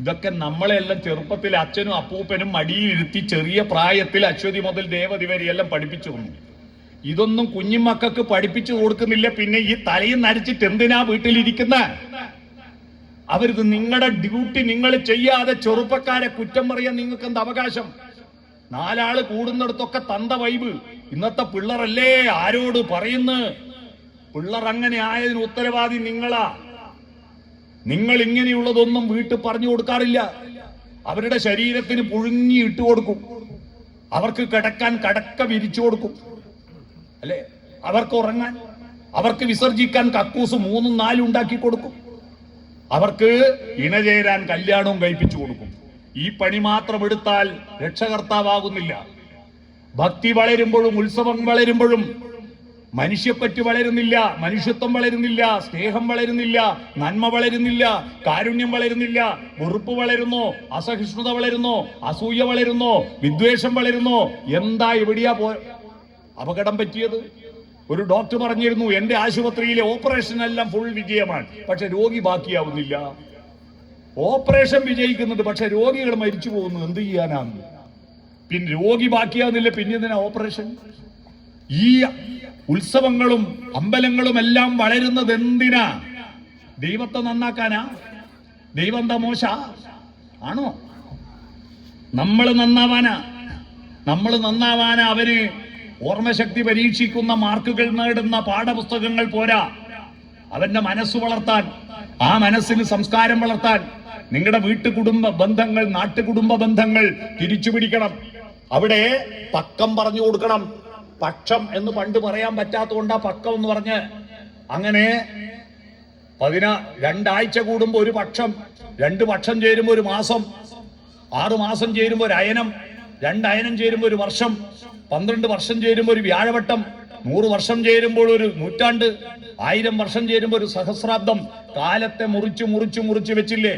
ഇതൊക്കെ നമ്മളെല്ലാം ചെറുപ്പത്തിൽ അച്ഛനും അപ്പൂപ്പനും മടിയിലിരുത്തി ചെറിയ പ്രായത്തിൽ അശ്വതി മുതൽ ദേവതി വരെയെല്ലാം പഠിപ്പിച്ചു വന്നു. ഇതൊന്നും കുഞ്ഞുമക്കൾക്ക് പഠിപ്പിച്ചു കൊടുക്കുന്നില്ല. പിന്നെ ഈ തലയിൽ നരച്ചിട്ട് എന്തിനാ വീട്ടിലിരിക്കുന്ന? അവരിത് നിങ്ങളുടെ ഡ്യൂട്ടി നിങ്ങൾ ചെയ്യാതെ ചെറുപ്പക്കാരെ കുറ്റം പറയാൻ നിങ്ങൾക്ക് എന്താ അവകാശം? 4 ആള് കൂടുന്നിടത്തൊക്കെ തന്ത വൈബ്. ഇന്നത്തെ പിള്ളറല്ലേ ആരോട് പറയുന്നു? പിള്ളർ അങ്ങനെ ആയതിന് ഉത്തരവാദി നിങ്ങളാ. നിങ്ങൾ ഇങ്ങനെയുള്ളതൊന്നും വീട്ടിൽ പറഞ്ഞു കൊടുക്കാറില്ല. അവരുടെ ശരീരത്തിന് പുഴുങ്ങി ഇട്ട് കൊടുക്കും, അവർക്ക് കിടക്കാൻ കടക്ക വിരിച്ചു കൊടുക്കും, അല്ലെ? അവർക്ക് ഉറങ്ങാൻ, അവർക്ക് വിസർജിക്കാൻ കക്കൂസ് 3ഉം 4ഉം ഉണ്ടാക്കി കൊടുക്കും, അവർക്ക് ഇണചേരാൻ കല്യാണവും കഴിപ്പിച്ചു കൊടുക്കും. ഈ പണി മാത്രം എടുത്താൽ രക്ഷകർത്താവാകുന്നില്ല. ഭക്തി വളരുമ്പോഴും ഉത്സവം വളരുമ്പോഴും മനുഷ്യപ്പറ്റ് വളരുന്നില്ല, മനുഷ്യത്വം വളരുന്നില്ല, സ്നേഹം വളരുന്നില്ല, നന്മ വളരുന്നില്ല, കാരുണ്യം വളരുന്നില്ല. വെറുപ്പ് വളരുന്നു, അസഹിഷ്ണുത വളരുന്നു, അസൂയ വളരുന്നു, വിദ്വേഷം വളരുന്നു. എന്താ എവിടെയാ അപകടം പറ്റിയത്? ഒരു ഡോക്ടർ പറഞ്ഞിരുന്നു, എന്റെ ആശുപത്രിയിലെ ഓപ്പറേഷൻ എല്ലാം ഫുൾ വിജയമാണ്, പക്ഷെ രോഗി ബാക്കിയാവുന്നില്ല. ഓപ്പറേഷൻ വിജയിക്കുന്നുണ്ട്, പക്ഷെ രോഗികൾ മരിച്ചു പോകുന്നു. എന്ത് ചെയ്യാനാണ്? പിന്നെ രോഗി ബാക്കിയാവുന്നില്ല, പിന്നെ എന്തിനാ ഓപ്പറേഷൻ? ഈ ഉത്സവങ്ങളും അമ്പലങ്ങളും എല്ലാം വളരുന്നത് എന്തിനാ? ദൈവത്തെ നന്നാക്കാനാ? ദൈവം എന്താ മോശ ആണോ? നമ്മൾ നന്നാവാനാ. അവര് ഓർമ്മശക്തി പരീക്ഷിക്കുന്ന മാർക്കുകൾ നേടുന്ന പാഠപുസ്തകങ്ങൾ പോരാ. അവന്റെ മനസ്സ് വളർത്താൻ, ആ മനസ്സിന് സംസ്കാരം വളർത്താൻ നിങ്ങളുടെ വീട്ടുകുടുംബ ബന്ധങ്ങൾ, നാട്ടുകുടുംബ ബന്ധങ്ങൾ തിരിച്ചു പിടിക്കണം. അവിടെ പക്കം പറഞ്ഞു കൊടുക്കണം. പക്ഷം എന്ന് പണ്ട് പറയാൻ പറ്റാത്തതുകൊണ്ടാ പക്കം എന്ന് പറഞ്ഞ്. അങ്ങനെ 2 ആഴ്ച കൂടുമ്പോ ഒരു പക്ഷം, 2 പക്ഷം ചേരുമ്പോ ഒരു മാസം, 6 മാസം ചേരുമ്പോ ഒരു അയനം, 2 അയനം ചേരുമ്പോ ഒരു വർഷം, 12 വർഷം ചേരുമ്പോ ഒരു വ്യാഴവട്ടം, 100 വർഷം ചേരുമ്പോൾ ഒരു നൂറ്റാണ്ട്, 1000 വർഷം ചേരുമ്പോ ഒരു സഹസ്രാബ്ദം. കാലത്തെ മുറിച്ചു വെച്ചില്ലേ?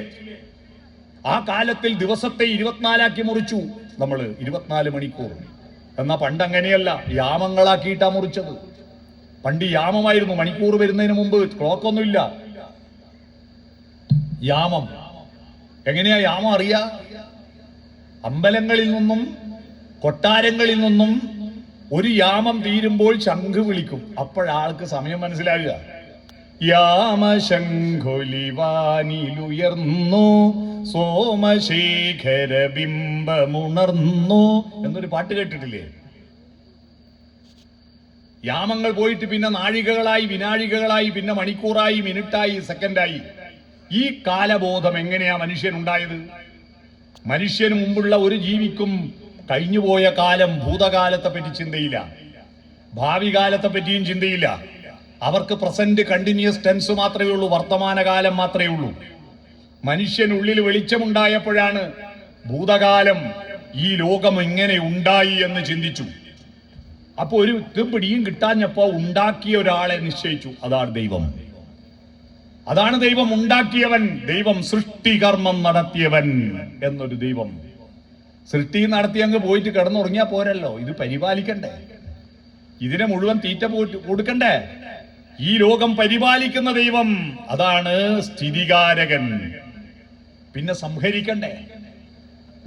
ആ കാലത്തിൽ ദിവസത്തെ 24 മുറിച്ചു നമ്മൾ, 24 മണിക്കൂർ. എന്നാ പണ്ട് അങ്ങനെയല്ല, യാമങ്ങളാക്കിയിട്ടാ മുറിച്ചത്. പണ്ട് യാമമായിരുന്നു. മണിക്കൂർ വരുന്നതിന് മുമ്പ് ക്ലോക്കൊന്നുമില്ല. യാമം എങ്ങനെയാ യാമം അറിയാ? അമ്പലങ്ങളിൽ നിന്നും കൊട്ടാരങ്ങളിൽ നിന്നും ഒരു യാമം തീരുമ്പോൾ ശംഖ് വിളിക്കും. അപ്പോഴാൾക്ക് സമയം മനസ്സിലാകുക. യാമശംഖുലിവാനിലുയർന്നു സോമശേഖര ബിംബമുണർന്നു എന്നൊരു പാട്ട് കേട്ടിട്ടില്ലേ? യാമങ്ങൾ പോയിട്ട് പിന്നെ നാഴികകളായി, വിനാഴികകളായി, പിന്നെ മണിക്കൂറായി, മിനിറ്റായി, സെക്കൻഡായി. ഈ കാലബോധം എങ്ങനെയാ മനുഷ്യനുണ്ടായത്? മനുഷ്യന് മുമ്പുള്ള ഒരു ജീവിക്കും കഴിഞ്ഞുപോയ കാലം, ഭൂതകാലത്തെ പറ്റി ചിന്തയില്ല, ഭാവി കാലത്തെ പറ്റിയും ചിന്തയില്ല. അവർക്ക് പ്രസന്റ് കണ്ടിന്യൂസ് ടെൻസ് മാത്രമേ ഉള്ളൂ, വർത്തമാനകാലം മാത്രമേ ഉള്ളൂ. മനുഷ്യനുള്ളിൽ വെളിച്ചമുണ്ടായപ്പോഴാണ് ഭൂതകാലം, ഈ ലോകം എങ്ങനെ ഉണ്ടായി എന്ന് ചിന്തിച്ചു. അപ്പൊ ഒരു പിടിയും കിട്ടാഞ്ഞപ്പോ ഉണ്ടാക്കിയ ഒരാളെ നിശ്ചയിച്ചു, അതാണ് ദൈവം. അതാണ് ദൈവം ഉണ്ടാക്കിയവൻ, ദൈവം സൃഷ്ടികർമ്മം നടത്തിയവൻ എന്നൊരു ദൈവം. സൃഷ്ടി നടത്തി അങ്ങ് പോയിട്ട് കിടന്നുറങ്ങിയാ പോരല്ലോ, ഇത് പരിപാലിക്കണ്ടേ, ഇതിനെ മുഴുവൻ തീറ്റ കൊടുക്കണ്ടേ? ഈ ലോകം പരിപാലിക്കുന്ന ദൈവം, അതാണ് സ്ഥിതികാരകൻ. പിന്നെ സംഹരിക്കണ്ടേ?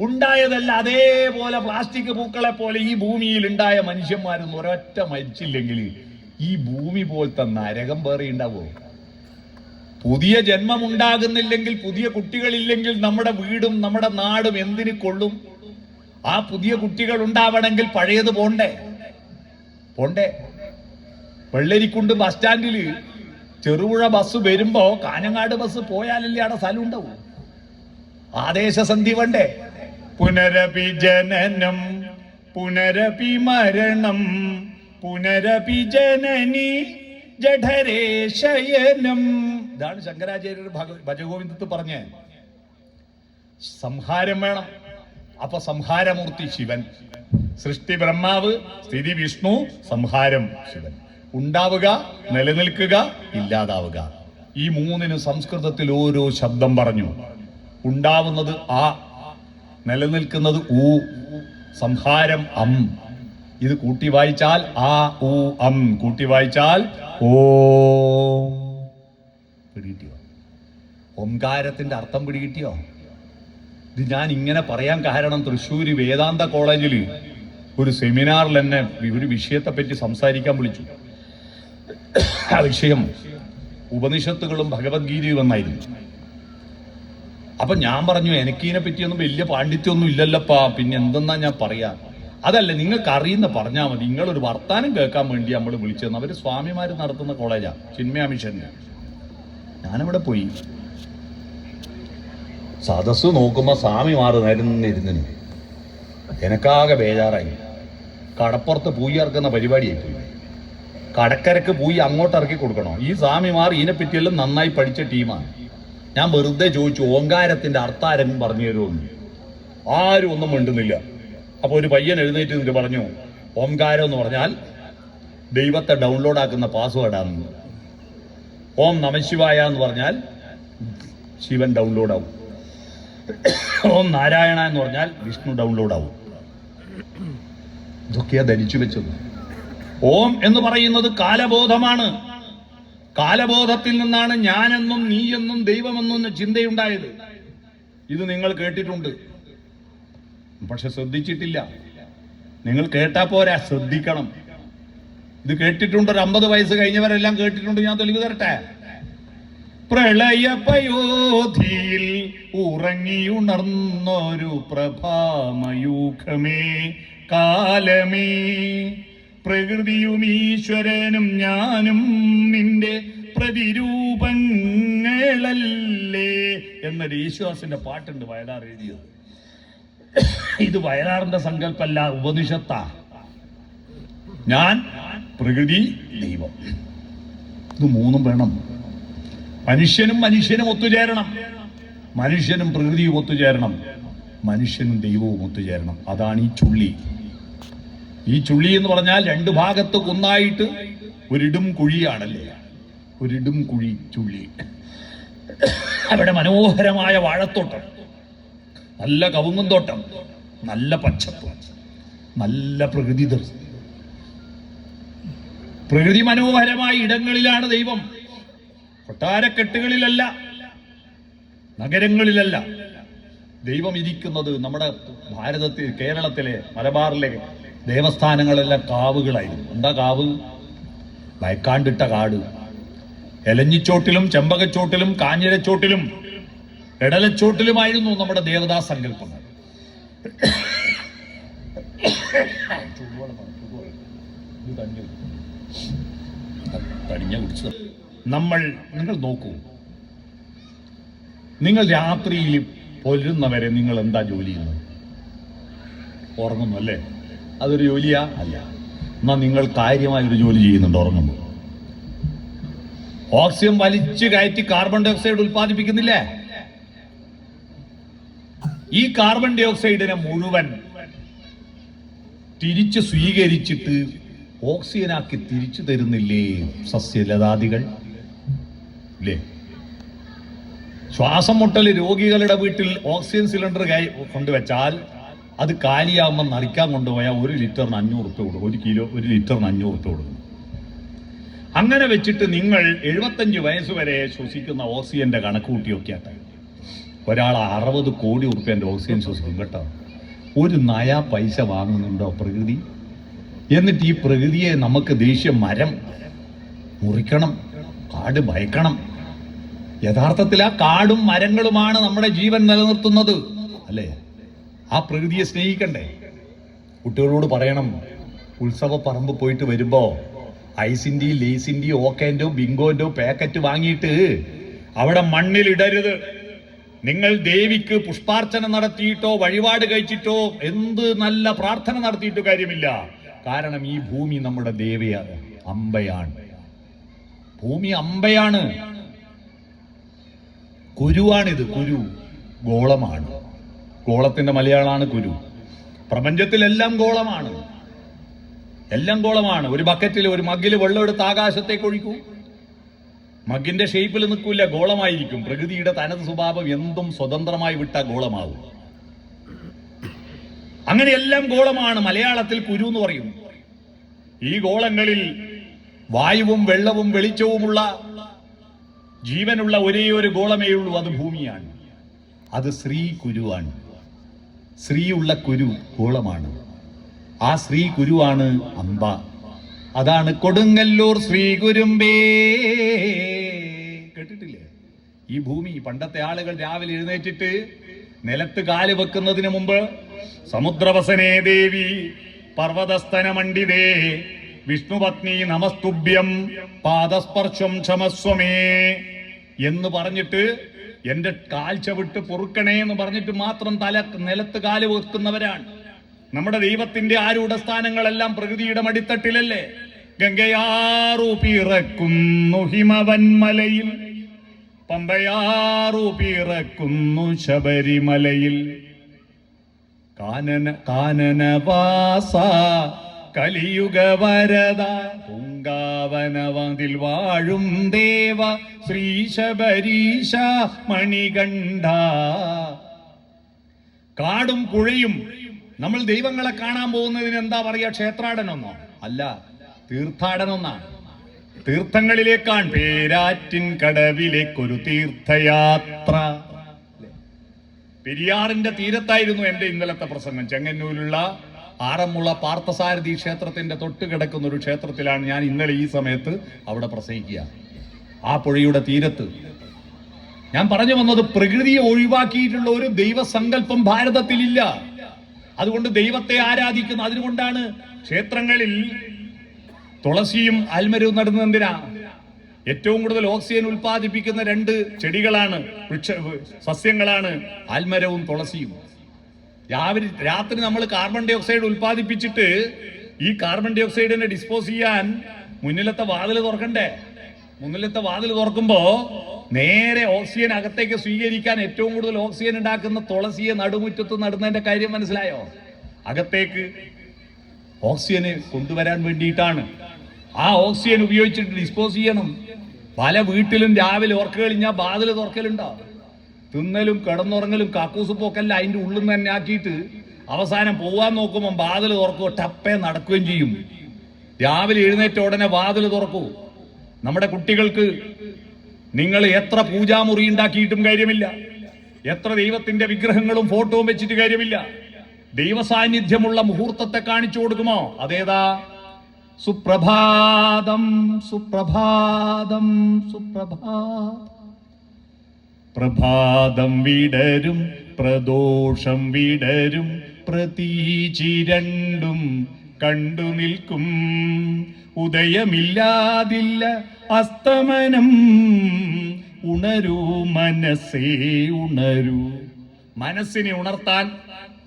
ഉണ്ടായതല്ല അതേപോലെ പ്ലാസ്റ്റിക് പൂക്കളെ പോലെ ഈ ഭൂമിയിൽ ഉണ്ടായ മനുഷ്യന്മാരൊന്നും ഒരൊറ്റ മരിച്ചില്ലെങ്കിൽ ഈ ഭൂമി പോലത്തെ നരകം വേറെ ഉണ്ടാവോ? പുതിയ ജന്മം ഉണ്ടാകുന്നില്ലെങ്കിൽ, പുതിയ കുട്ടികളില്ലെങ്കിൽ നമ്മുടെ വീടും നമ്മുടെ നാടും എന്തിനു കൊള്ളും? ആ പുതിയ കുട്ടികൾ ഉണ്ടാവണമെങ്കിൽ പഴയത് പോണ്ടേ? വെള്ളരിക്കുണ്ട് ബസ് സ്റ്റാൻഡിൽ ചെറുപുഴ ബസ് വരുമ്പോ കാഞ്ഞങ്ങാട് ബസ് പോയാലല്ലേ അവിടെ സ്ഥലം ഉണ്ടാവൂ? ആദേശസന്ധി വേണ്ടേ? പുനരപി ജനനം പുനരപി മരണം പുനരപി ജനനി ജഠരേ ശയനം. ഇതാണ് ശങ്കരാചാര്യർ ഭജഗോവിന്ദത്ത് പറഞ്ഞ സംഹാരം വേണം. അപ്പൊ സംഹാരമൂർത്തി ശിവൻ, സൃഷ്ടി ബ്രഹ്മാവ്, സ്ഥിതി വിഷ്ണു, സംഹാരം ശിവൻ. ഉണ്ടാവുക, നിലനിൽക്കുക, ഇല്ലാതാവുക. ഈ മൂന്നിന് സംസ്കൃതത്തിൽ ഓരോ ശബ്ദം പറഞ്ഞു. ഉണ്ടാവുന്നത് ആ, നിലനിൽക്കുന്നത് ഊ, സംഹാരം അം. ഇത് കൂട്ടി വായിച്ചാൽ ആ ഊ അം, കൂട്ടി വായിച്ചാൽ ഓ. പിടികിട്ടിയോ? ഓംകാരത്തിന്റെ അർത്ഥം പിടികിട്ടിയോ? ഇത് ഞാൻ ഇങ്ങനെ പറയാൻ കാരണം, തൃശ്ശൂർ വേദാന്ത കോളേജിൽ ഒരു സെമിനാറിൽ എന്നെ ഒരു വിഷയത്തെ പറ്റി സംസാരിക്കാൻ വിളിച്ചു. ആ വിഷയം ഉപനിഷത്തുകളും ഭഗവത്ഗീതയും എന്നായിരുന്നു. അപ്പൊ ഞാൻ പറഞ്ഞു, എനിക്കിതിനെ പറ്റിയൊന്നും വലിയ പാണ്ഡിത്യമൊന്നും ഇല്ലല്ലപ്പാ, പിന്നെ എന്തെന്നാ ഞാൻ പറയാ? അതല്ല, നിങ്ങൾക്ക് അറിയുന്ന പറഞ്ഞാൽ മതി. നിങ്ങളൊരു വർത്താനം കേൾക്കാൻ വേണ്ടി നമ്മൾ വിളിച്ചതെന്ന്. അവര് സ്വാമിമാര് നടത്തുന്ന കോളേജാ, ചിന്മയ മിഷന്റെ. ഞാനവിടെ പോയി സദസ് നോക്കുമ്പോ സ്വാമിമാർ നിരന്നിരുന്നു. എനക്കാകെ ബേജാറായി. കടപ്പുറത്ത് പൂയി ഇറക്കുന്ന പരിപാടിയായി പോയി. കടക്കരക്ക് പൂയി അങ്ങോട്ട് ഇറക്കി കൊടുക്കണോ? ഈ സ്വാമിമാർ ഇതിനെപ്പറ്റിയെല്ലാം നന്നായി പഠിച്ച ടീമാണ്. ഞാൻ വെറുതെ ചോദിച്ചു, ഓങ്കാരത്തിന്റെ അർത്ഥാരം പറഞ്ഞു തരുമെന്ന്. ആരും ഒന്നും മിണ്ടുന്നില്ല. അപ്പൊ ഒരു പയ്യൻ എഴുന്നേറ്റ് നിന്നിട്ട് പറഞ്ഞു, ഓംകാരം എന്ന് പറഞ്ഞാൽ ദൈവത്തെ ഡൗൺലോഡ് ആക്കുന്ന പാസ്വേഡാണ്. ഓം നമശിവായ എന്ന് പറഞ്ഞാൽ ശിവൻ ഡൗൺലോഡ് ആവും. ഓം നാരായണ എന്ന് പറഞ്ഞാൽ വിഷ്ണു ഡൗൺലോഡ് ആവും. ഇതൊക്കെയാ ധരിച്ചു വെച്ചത്. ഓം എന്ന് പറയുന്നത് കാലബോധമാണ്. കാലബോധത്തിൽ നിന്നാണ് ഞാനെന്നും നീയെന്നും ദൈവമെന്നും ചിന്തയുണ്ടായത്. ഇത് നിങ്ങൾ കേട്ടിട്ടുണ്ട്, പക്ഷെ ശ്രദ്ധിച്ചിട്ടില്ല. നിങ്ങൾ കേട്ടാ പോരാ, ശ്രദ്ധിക്കണം. ഇത് കേട്ടിട്ടുണ്ട്. ഒരു 50 വയസ്സ് കഴിഞ്ഞവരെല്ലാം കേട്ടിട്ടുണ്ട്. ഞാൻ തെളിവ് തരട്ടെ. പ്രളയപയോധിയിൽ ഉറങ്ങിയുണർന്നൊരു പ്രഭാമയൂഖമേ കാലമേ, പ്രകൃതിയും ഈശ്വരനും ഞാനും നിന്റെ പ്രതിരൂപങ്ങളല്ലേ എന്നൊരു യേശുദാസിന്റെ പാട്ടുണ്ട്, വയലാർ എഴുതിയത്. ഇത് വയലാറിന്റെ സങ്കല്പല്ല, ഉപനിഷത്താ. ഞാൻ, പ്രകൃതി, ദൈവം, ഇത് മൂന്നും വേണം. മനുഷ്യനും ഒത്തുചേരണം. മനുഷ്യനും പ്രകൃതിയും ഒത്തുചേരണം. മനുഷ്യനും ദൈവവും ഒത്തുചേരണം. അതാണ് ഈ ചുള്ളി. ഈ ചുള്ളി എന്ന് പറഞ്ഞാൽ രണ്ട് ഭാഗത്ത് കുന്നായിട്ട് ഒരിടും കുഴിയാണല്ലേ, ഒരിടും കുഴി ചുള്ളി. അവിടെ മനോഹരമായ വാഴത്തോട്ടം, നല്ല കവുങ്ങും തോട്ടം, നല്ല പച്ചപ്പ്, നല്ല പ്രകൃതി മനോഹരമായ ഇടങ്ങളിലാണ് ദൈവം. കൊട്ടാരക്കെട്ടുകളിലല്ല, നഗരങ്ങളിലല്ല. ദൈവം ഇരിക്കുന്നത് നമ്മുടെ ഭാരതത്തിൽ, കേരളത്തിലെ മലബാറിലെ ദേവസ്ഥാനങ്ങളെല്ലാം കാവുകളായിരുന്നു. എന്താ കാവ്? വയക്കാണ്ടിട്ട കാട്. എലഞ്ഞിച്ചോട്ടിലും ചെമ്പകച്ചോട്ടിലും കാഞ്ഞിരച്ചോട്ടിലും എടലച്ചോട്ടിലുമായിരുന്നു നമ്മുടെ ദേവതാ സങ്കല്പങ്ങൾ. നിങ്ങൾ നോക്കൂ, നിങ്ങൾ രാത്രിയിൽ പൊരുന്നവരെ നിങ്ങൾ എന്താ ജോലി ചെയ്യുന്നത്? ഉറങ്ങുന്നു അല്ലേ? അതൊരു ജോലിയാ? അല്ല. എന്നാ നിങ്ങൾ കാര്യമായൊരു ജോലി ചെയ്യുന്നുണ്ട് ഉറങ്ങുമ്പോൾ. ഓക്സിജൻ വലിച്ചു കയറ്റി കാർബൺ ഡൈ ഓക്സൈഡ് ഉൽപ്പാദിപ്പിക്കുന്നില്ലേ? ഈ കാർബൺ ഡൈ ഓക്സൈഡിനെ മുഴുവൻ തിരിച്ച് സ്വീകരിച്ചിട്ട് ഓക്സിജനാക്കി തിരിച്ചു തരുന്നില്ലേ സസ്യലതാദികൾ? ഇല്ലേ? ശ്വാസം മുട്ടൽ രോഗികളുടെ വീട്ടിൽ ഓക്സിജൻ സിലിണ്ടർ കൊണ്ടുവച്ചാൽ അത് കാലിയാവുമ്പോൾ നിറയ്ക്കാൻ കൊണ്ടുപോയാൽ 1 ലിറ്ററിന് 500 റുപ്യ കൊടുക്കും. 1 ലിറ്ററിന് 500 റുപ്യ കൊടുക്കും. അങ്ങനെ വെച്ചിട്ട് നിങ്ങൾ 75 വയസ്സ് വരെ ശ്വസിക്കുന്ന ഓക്സിജന്റെ കണക്ക് കൂട്ടിയൊക്കെയാട്ടെ ഒരാൾ 60 കോടി റുപ്യന്റെ ഓക്സിജൻ ശ്വസിക്കും കേട്ടോ. ഒരു നയാ പൈസ വാങ്ങുന്നുണ്ടോ പ്രകൃതി? എന്നിട്ട് ഈ പ്രകൃതിയെ നമുക്ക് ദേഷ്യം മരം മുറിക്കണം, കാട് ഭയക്കണം. യഥാർത്ഥത്തിൽ ആ കാടും മരങ്ങളുമാണ് നമ്മുടെ ജീവൻ നിലനിർത്തുന്നത് അല്ലേ? ആ പ്രകൃതിയെ സ്നേഹിക്കണ്ടേ? കുട്ടികളോട് പറയണം, ഉത്സവ പറമ്പ് പോയിട്ട് വരുമ്പോ ഐസിന്റെയും ലേസിന്റെയും ഓക്കേന്റെയും ബിങ്കോന്റെയും പാക്കറ്റ് വാങ്ങിയിട്ട് അവിടെ മണ്ണിലിടരുത്. നിങ്ങൾ ദേവിക്ക് പുഷ്പാർച്ചന നടത്തിയിട്ടോ വഴിപാട് കഴിച്ചിട്ടോ എന്ത് നല്ല പ്രാർത്ഥന നടത്തിയിട്ടോ കാര്യമില്ല. കാരണം ഈ ഭൂമി നമ്മുടെ ദേവിയാണ്, അമ്പയാണ്. ഭൂമി അമ്പയാണ്, കുരുവാണിത്. കുരു ഗോളമാണ്. ഗോളത്തിന്റെ മലയാളമാണ് കുരു. പ്രപഞ്ചത്തിലെല്ലാം ഗോളമാണ്, എല്ലാം ഗോളമാണ്. ഒരു ബക്കറ്റിൽ ഒരു മഗ്ഗിൽ വെള്ളം എടുത്ത് ആകാശത്തേക്ക് ഒഴിക്കൂ, മഗ്ഗിന്റെ ഷേപ്പിൽ നിൽക്കില്ല, ഗോളമായിരിക്കും. പ്രകൃതിയുടെ തനത് സ്വഭാവം എന്തും സ്വതന്ത്രമായി വിട്ട ഗോളമാവും. അങ്ങനെ എല്ലാം ഗോളമാണ്. മലയാളത്തിൽ കുരു എന്ന് പറയും. ഈ ഗോളങ്ങളിൽ വായുവും വെള്ളവും വെളിച്ചവുമുള്ള ജീവനുള്ള ഒരേ ഒരു ഗോളമേ ഉള്ളൂ, അത് ഭൂമിയാണ്. അത് ശ്രീ കുരുവാണ്. ശ്രീയുള്ള കുരു ഗോളമാണ്. ആ ശ്രീ കുരുവാണ് അമ്പ. അതാണ് കൊടുങ്ങല്ലൂർ ശ്രീ കുരുമ്പേ. കേട്ടിട്ടില്ലേ? ഈ ഭൂമി പണ്ടത്തെ ആളുകൾ രാവിലെ എഴുന്നേറ്റിട്ട് നിലത്ത് കാല് വെക്കുന്നതിന് മുമ്പ് സമുദ്രവസനേ ദേവി പർവതസ്തന മണ്ഡിതേ വിഷ്ണുപത്നി നമസ്തുഭ്യം പാദസ്പർശം ക്ഷമസ്വമേ എന്ന് പറഞ്ഞിട്ട് എന്റെ കാൽച്ച വിട്ട് പൊറുക്കണേ എന്ന് പറഞ്ഞിട്ട് മാത്രം നിലത്ത് കാല് വെക്കുന്നവരാണ്. നമ്മുടെ ദൈവത്തിന്റെ ആരൂഢ സ്ഥാനങ്ങളെല്ലാം പ്രകൃതിയുടെ മടിത്തട്ടിലല്ലേ? ഗംഗയാറു പിറക്കുന്നു ഹിമവന്മലയിൽ, പമ്പയാറു പിറക്കുന്നു ശബരിമലയിൽ, കാനനവാസ കലിയുഗ വരദ പൂങ്കാവനവതിൽ വാഴും ദേവ ശ്രീ ശബരീശ മണികണ്ഠ. കാടും പുഴയും നമ്മൾ ദൈവങ്ങളെ കാണാൻ പോകുന്നതിന് എന്താ പറയുക? ക്ഷേത്രാടനൊന്നോ? അല്ല, തീർത്ഥാടനൊന്നാണ്. തീർത്ഥങ്ങളിലേക്കാണ്. പേരാറ്റിൻ കടവിലേക്കൊരു തീർത്ഥയാത്ര. പെരിയാറിന്റെ തീരത്തായിരുന്നു എന്റെ ഇന്നലത്തെ പ്രസംഗം. ചെങ്ങന്നൂരിലുള്ള ആറന്മുള പാർത്ഥസാരഥി ക്ഷേത്രത്തിന്റെ തൊട്ട് കിടക്കുന്ന ഒരു ക്ഷേത്രത്തിലാണ് ഞാൻ ഇന്നലെ ഈ സമയത്ത് അവിടെ പ്രസംഗിക്കുക. ആ പുഴയുടെ തീരത്ത്. ഞാൻ പറഞ്ഞു വന്നത്, പ്രകൃതിയെ ഒഴിവാക്കിയിട്ടുള്ള ഒരു ദൈവസങ്കല്പം ഭാരതത്തിലില്ല. അതുകൊണ്ട് ദൈവത്തെ ആരാധിക്കുന്നു. അതുകൊണ്ടാണ് ക്ഷേത്രങ്ങളിൽ തുളസിയും ആൽമരവും നടുന്നത്. എന്തിനാ? ഏറ്റവും കൂടുതൽ ഓക്സിജൻ ഉൽപ്പാദിപ്പിക്കുന്ന 2 ചെടികളാണ്, സസ്യങ്ങളാണ് ആൽമരവും തുളസിയും. രാത്രി നമ്മൾ കാർബൺ ഡൈ ഓക്സൈഡ് ഉൽപ്പാദിപ്പിച്ചിട്ട് ഈ കാർബൺ ഡൈ ഓക്സൈഡിനെ ഡിസ്പോസ് ചെയ്യാൻ മുന്നിലത്തെ വാതിൽ തുറക്കണ്ടേ? മുന്നിലത്തെ വാതിൽ തുറക്കുമ്പോ നേരെ ഓക്സിജൻ അകത്തേക്ക് സ്വീകരിക്കാൻ ഏറ്റവും കൂടുതൽ ഓക്സിജൻ ഉണ്ടാക്കുന്ന തുളസിയെ നടുമുറ്റത്ത് നടുന്നതിന്റെ കാര്യം മനസ്സിലായോ? അകത്തേക്ക് ഓക്സിജന് കൊണ്ടുവരാൻ വേണ്ടിയിട്ടാണ്. ആ ഓക്സിജൻ ഉപയോഗിച്ചിട്ട് ഡിസ്പോസ് ചെയ്യണം. പല വീട്ടിലും രാവിലെ ഓർക്ക് കഴിഞ്ഞാൽ വാതിൽ തുറക്കലുണ്ടോ? തിന്നലും കിടന്നുറങ്ങലും കാക്കൂസുപ്പൊക്കല്ല അതിന്റെ ഉള്ളിൽ നിന്ന് തന്നെ ആക്കിയിട്ട് അവസാനം പോവാൻ നോക്കുമ്പോൾ വാതിൽ തുറക്കുക, ടപ്പേ നടക്കുകയും ചെയ്യും. രാവിലെ എഴുന്നേറ്റ ഉടനെ വാതിൽ തുറക്കൂ. നമ്മുടെ കുട്ടികൾക്ക് നിങ്ങൾ എത്ര പൂജാമുറി ഉണ്ടാക്കിയിട്ടും കാര്യമില്ല, എത്ര ദൈവത്തിന്റെ വിഗ്രഹങ്ങളും ഫോട്ടോവും വെച്ചിട്ട് കാര്യമില്ല. ദൈവസാന്നിധ്യമുള്ള മുഹൂർത്തത്തെ കാണിച്ചു കൊടുക്കുമോ? അതേതാ? സുപ്രഭാതം സുപ്രഭാതം സുപ്രഭാതം. പ്രഭാതം വിടരും പ്രദോഷം വിടരും പ്രതീചി രണ്ടും കണ്ടു നിൽക്കും. ഉദയമില്ലാതില്ല അസ്തമനം, ഉണരൂ മനസ്സേ ഉണരൂ. മനസ്സിനെ ഉണർത്താൻ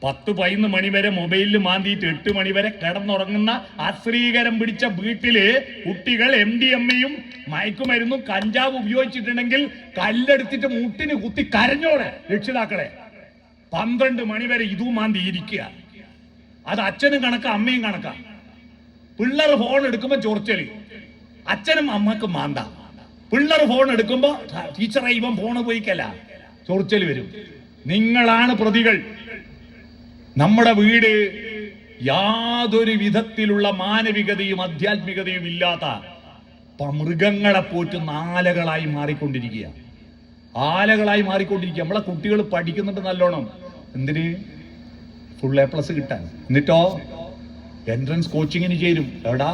10-11 മണി വരെ മൊബൈലിൽ മാന്തിയിട്ട് 8 മണി വരെ കിടന്നുറങ്ങുന്ന അശ്രീകരം പിടിച്ച വീട്ടില് കുട്ടികൾ MDMA-യും മയക്കുമരുന്നും കഞ്ചാവ് ഉപയോഗിച്ചിട്ടുണ്ടെങ്കിൽ കല്ലെടുത്തിട്ട് മുട്ടിന് കുത്തി കരഞ്ഞോടെ രക്ഷിതാക്കളെ. 12 മണി വരെ ഇതും മാന്തി ഇരിക്കുക. അത് അച്ഛനും കണക്കാ അമ്മയും കണക്കാ. പിള്ളേർ ഫോൺ എടുക്കുമ്പോ ചൊറിച്ചല്, അച്ഛനും അമ്മക്കും മാന്ത. പിള്ളേർ ഫോൺ എടുക്കുമ്പോ ടീച്ചറെ ഇവൻ ഫോണ് പോയിക്കല്ല, ചൊറിച്ചല് വരും. നിങ്ങളാണ് പ്രതികൾ. നമ്മുടെ വീട് യാതൊരു വിധത്തിലുള്ള മാനവികതയും ആധ്യാത്മികതയും ഇല്ലാത്ത മൃഗങ്ങളെ പോറ്റുന്ന ആലകളായി മാറിക്കൊണ്ടിരിക്കുക. ആലകളായി മാറിക്കൊണ്ടിരിക്കുക. നമ്മളെ കുട്ടികൾ പഠിക്കുന്നുണ്ട് നല്ലോണം. എന്തിന്? ഫുൾ A+ കിട്ടാൻ. എന്നിട്ടോ എൻട്രൻസ് കോച്ചിങ്ങിന് ചേരും. എവിടാ?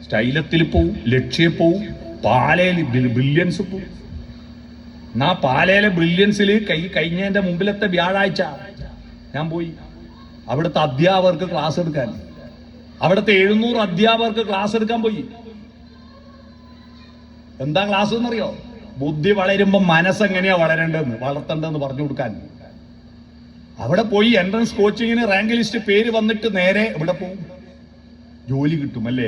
സ്റ്റൈലത്തിൽ പോവും, ലക്ഷ്യ പോവും, പാലയിൽ ബ്രില്യൻസ് പോവും. എന്നാ പാലയിലെ ബ്രില്യൻസിൽ കഴിഞ്ഞതിന്റെ മുമ്പിലത്തെ വ്യാഴാഴ്ച ഞാൻ പോയി. അവിടുത്തെ അധ്യാപകർക്ക് ക്ലാസ് എടുക്കാൻ, അവിടുത്തെ 700 അധ്യാപകർക്ക് ക്ലാസ് എടുക്കാൻ പോയി. എന്താ ക്ലാസ് എന്നറിയോ? ബുദ്ധി വളരുമ്പോ മനസ്സെങ്ങനെയാ വളർത്തേണ്ടതെന്ന് പറഞ്ഞു കൊടുക്കാൻ. അവിടെ പോയി എൻട്രൻസ് കോച്ചിങ്ങിന് റാങ്ക് ലിസ്റ്റ് പേര് വന്നിട്ട് നേരെ ഇവിടെ പോകും. ജോലി കിട്ടും അല്ലേ?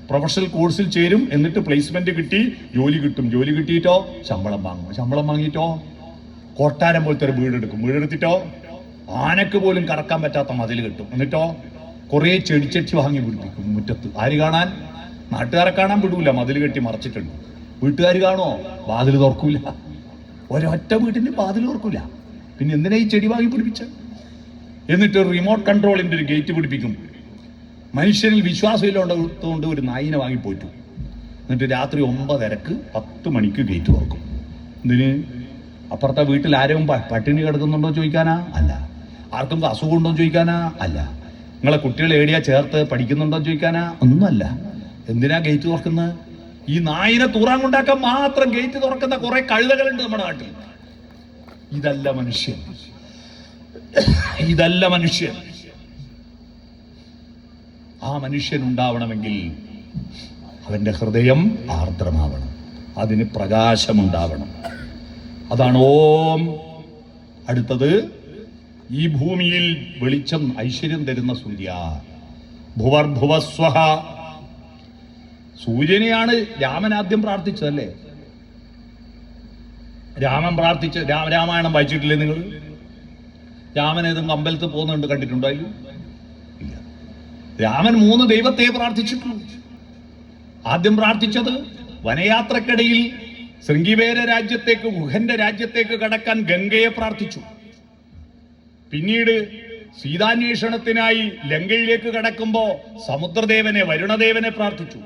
പ്രൊഫഷണൽ കോഴ്സിൽ ചേരും, എന്നിട്ട് പ്ലേസ്മെന്റ് കിട്ടി ജോലി കിട്ടും. ജോലി കിട്ടിയിട്ടോ ശമ്പളം വാങ്ങും. ശമ്പളം വാങ്ങിയിട്ടോ കൊട്ടാരം പോലത്തെ ഒരു വീടെടുക്കും. വീടെടുത്തിട്ടോ ആനക്ക് പോലും കറക്കാൻ പറ്റാത്ത മതിൽ കിട്ടും. എന്നിട്ടോ കുറെ ചെടിച്ചട്ടി വാങ്ങി പിടിപ്പിക്കും മുറ്റത്ത്. ആര് കാണാൻ? നാട്ടുകാരെ കാണാൻ വിടൂല, മതിൽ കെട്ടി മറച്ചിട്ടുണ്ട്. വീട്ടുകാർ കാണോ? വാതിൽ തുറക്കൂല. ഒരൊറ്റ വീട്ടിന്റെ വാതിൽ തുറക്കൂല. പിന്നെ എന്തിനാ ഈ ചെടി വാങ്ങി പിടിപ്പിച്ച? എന്നിട്ട് റിമോട്ട് കൺട്രോളിന്റെ ഒരു ഗേറ്റ് പിടിപ്പിക്കും. മനുഷ്യനിൽ വിശ്വാസമില്ലാത്തതുകൊണ്ട് ഒരു നായിനെ വാങ്ങിപ്പോയിട്ടു. എന്നിട്ട് രാത്രി 9:30-ക്ക് 10 മണിക്ക് ഗേറ്റ് തുറക്കും. എന്തിന്? അപ്പുറത്തെ വീട്ടിൽ ആരും പട്ടിണി കിടക്കുന്നുണ്ടോ ചോദിക്കാനാ? അല്ല. ആർക്കും അസുഖം ഉണ്ടോ ചോദിക്കാനാ? അല്ല. നിങ്ങളെ കുട്ടികൾ ഏടിയാ ചേർത്ത് പഠിക്കുന്നുണ്ടോ ചോദിക്കാനാ? ഒന്നുമല്ല. എന്തിനാ ഗേറ്റ് തുറക്കുന്നത്? ഈ നായിനെ തൂറാൻ കൊണ്ടാക്കാൻ മാത്രം ഗേറ്റ് തുറക്കുന്ന കുറെ കഴുതകളുണ്ട് നമ്മുടെ നാട്ടിൽ. ഇതല്ല മനുഷ്യൻ, ഇതല്ല മനുഷ്യൻ. ആ മനുഷ്യൻ ഉണ്ടാവണമെങ്കിൽ അവന്റെ ഹൃദയം ആർദ്രമാവണം, അതിന് പ്രകാശമുണ്ടാവണം. അതാണ് ഓം. അടുത്തത്, ഈ ഭൂമിയിൽ വെളിച്ചം ഐശ്വര്യം തരുന്ന സൂര്യ. ഭുവർഭുവസ്വഹ. സൂര്യനെയാണ് രാമൻ ആദ്യം പ്രാർത്ഥിച്ചതല്ലേ? രാമൻ പ്രാർത്ഥിച്ച് രാമായണം വായിച്ചിട്ടില്ലേ നിങ്ങൾ? രാമൻ ഏതെങ്കിലും അമ്പലത്തിൽ പോകുന്നുണ്ട് കണ്ടിട്ടുണ്ടോ? ഇല്ല. രാമൻ 3 ദൈവത്തെ പ്രാർത്ഥിച്ചിട്ടുള്ളൂ. ആദ്യം പ്രാർത്ഥിച്ചത് വനയാത്രക്കിടയിൽ ശൃംഗിവേര രാജ്യത്തേക്ക്, ഗുഹന്റെ രാജ്യത്തേക്ക് കടക്കാൻ ഗംഗയെ പ്രാർത്ഥിച്ചു. പിന്നീട് സീതാന്വേഷണത്തിനായി ലങ്കയിലേക്ക് കടക്കുമ്പോ സമുദ്രദേവനെ, വരുണദേവനെ പ്രാർത്ഥിച്ചു.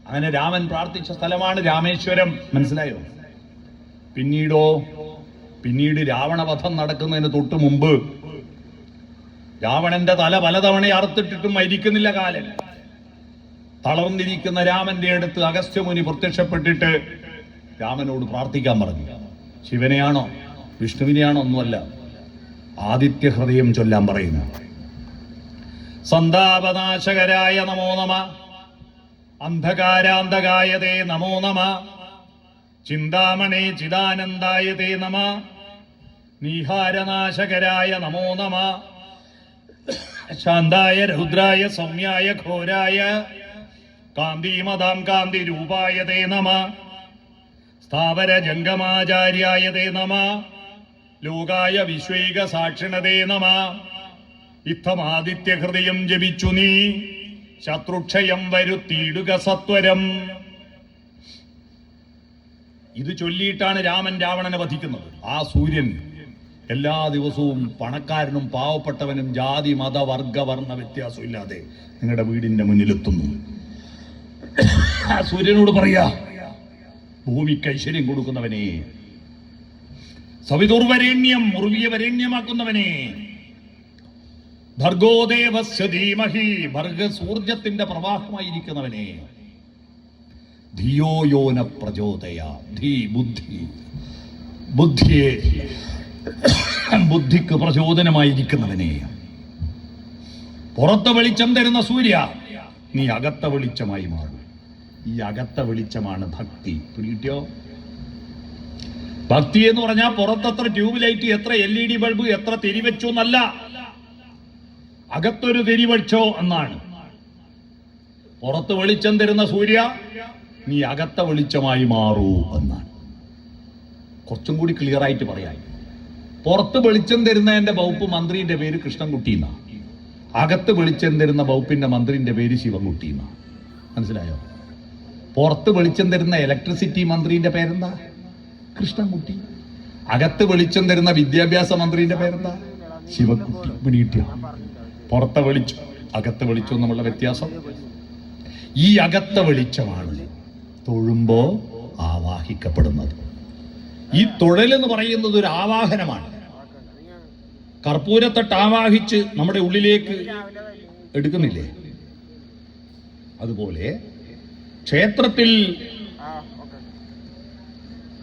അങ്ങനെ രാമൻ പ്രാർത്ഥിച്ച സ്ഥലമാണ് രാമേശ്വരം. മനസ്സിലായോ? പിന്നീട് രാവണവധം നടക്കുന്നതിന് തൊട്ട് മുമ്പ് രാവണന്റെ തല പലതവണ അറുത്തിട്ടിട്ടും മരിക്കുന്നില്ല കാലൻ. തളർന്നിരിക്കുന്ന രാമന്റെ അടുത്ത് അഗസ്ത്യമുനി പ്രത്യക്ഷപ്പെട്ടിട്ട് രാമനോട് പ്രാർത്ഥിക്കാൻ പറഞ്ഞു. ശിവനെയാണോ വിഷ്ണുവിനെയാണോ? ഒന്നുമല്ല, ആദിത്യ ഹൃദയം ചൊല്ലാൻ പറയുന്നു. സന്താപനാശകരായ നമോ നമ, അന്ധകാരാന്തകായ തേ നമോ നമ, ചിന്താമണേ ചിദാനന്ദായ തേ നമ, നീഹാരനാശകരായ നമോ നമ, ശാന്തായ രൗദ്രായ സൗമ്യായ ഘോരായ കാന്തിമതാം കാന്തി രൂപായ തേ നമ, സ്ഥാവര ജംഗമാചാര്യായ തേ നമ, ലോകായ വിശ്വൈക സാക്ഷിണതേ നമ. ഇത്തമാദിത്യ ഹൃദയം ജപിച്ചു നീ ശത്രുക്ഷയം വരുത്തിയിടുക സത്വരം. ഇത് ചൊല്ലിയിട്ടാണ് രാമൻ രാവണനെ വധിക്കുന്നത്. ആ സൂര്യൻ എല്ലാ ദിവസവും പണക്കാരനും പാവപ്പെട്ടവനും ജാതി മത വർഗ വർണ്ണ വ്യത്യാസം ഇല്ലാതെ നിങ്ങളുടെ വീടിന്റെ മുന്നിലെത്തുന്നു. ആ സൂര്യനോട് പറയാ, ഭൂമിക്ക് ഐശ്വര്യം കൊടുക്കുന്നവനെ, സവിതുർവരേണ്യം മുറുകിയ വരേണ്യമാക്കുന്നവനെ, ഭർഗോദേവസ്യ ധീമഹി ഭർഗ സൂർജത്തിന്റെ പ്രവാഹമായിരിക്കുന്നവനെ, ധിയോ യോന പ്രചോദയ ധീ ബുദ്ധിക്ക് പ്രചോദനമായിരിക്കുന്നവനെ, പുറത്തെ വെളിച്ചം തരുന്ന സൂര്യ, നീ അകത്ത വെളിച്ചമായി മാറും. ഈ അകത്ത വെളിച്ചമാണ് ഭക്തി. പിടികിട്ടിയോ? ഭക്തി എന്ന് പറഞ്ഞാൽ പുറത്തത്ര ട്യൂബ് ലൈറ്റ്, എത്ര LED ബൾബ്, എത്ര തിരിവെച്ചു എന്നല്ല, അകത്തൊരു തിരിവെച്ചോ എന്നാണ്. പുറത്ത് വെളിച്ചം തരുന്ന സൂര്യ, നീ അകത്ത വെളിച്ചമായി മാറൂ എന്നാണ്. കുറച്ചും കൂടി ക്ലിയർ ആയിട്ട് പറയാം. പുറത്ത് വെളിച്ചം തരുന്നതിന്റെ വകുപ്പ് മന്ത്രിന്റെ പേര് കൃഷ്ണൻകുട്ടി എന്നാ, അകത്ത് വെളിച്ചം തരുന്ന വകുപ്പിന്റെ മന്ത്രിന്റെ പേര് ശിവൻകുട്ടി എന്നാ. മനസ്സിലായോ? പുറത്ത് വെളിച്ചം തരുന്ന ഇലക്ട്രിസിറ്റി മന്ത്രിന്റെ പേരെന്താ? കൃഷ്ണൻകുട്ടി. അകത്ത് വെളിച്ചം തരുന്ന വിദ്യാഭ്യാസ മന്ത്രിന്റെ പേരെന്താ? ശിവൻകുട്ടി. പിടികിട്ടിയോ? പുറത്തെ വെളിച്ചം അകത്ത് വെളിച്ചം എന്നുള്ള വ്യത്യാസം. ഈ അകത്ത വെളിച്ചമാണ് തൊഴുമ്പോ ആവാഹിക്കപ്പെടുന്നത്. ഈ തൊഴൽ എന്ന് പറയുന്നത് ഒരു ആവാഹനമാണ്. കർപ്പൂരത്തട്ട് ആവാഹിച്ച് നമ്മുടെ ഉള്ളിലേക്ക് എടുക്കുന്നില്ലേ? അതുപോലെ ക്ഷേത്രത്തിൽ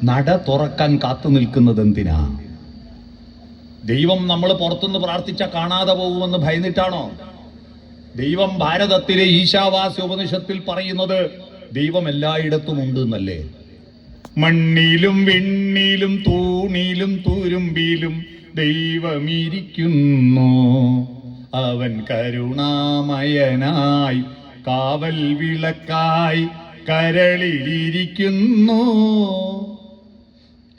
നട തുറക്കാൻ കാത്തു നിൽക്കുന്നത് എന്തിനാ? ദൈവം നമ്മൾ പുറത്തുനിന്ന് പ്രാർത്ഥിച്ച കാണാതെ പോകുമെന്ന് ഭയന്നിട്ടാണോ? ദൈവം ഭാരതത്തിലെ ഈശാവാസ്യ ഉപനിഷത്തിൽ പറയുന്നത് ദൈവം എല്ലായിടത്തും ഉണ്ട് എന്നല്ലേ? മണ്ണിലും വിണ്ണിലും തൂണിലും തുരുമ്പിലും ദൈവമിരിക്കുന്നു, അവൻ കരുണാമയനായി കാവൽ വിളക്കായി കരളിലിരിക്കുന്നു.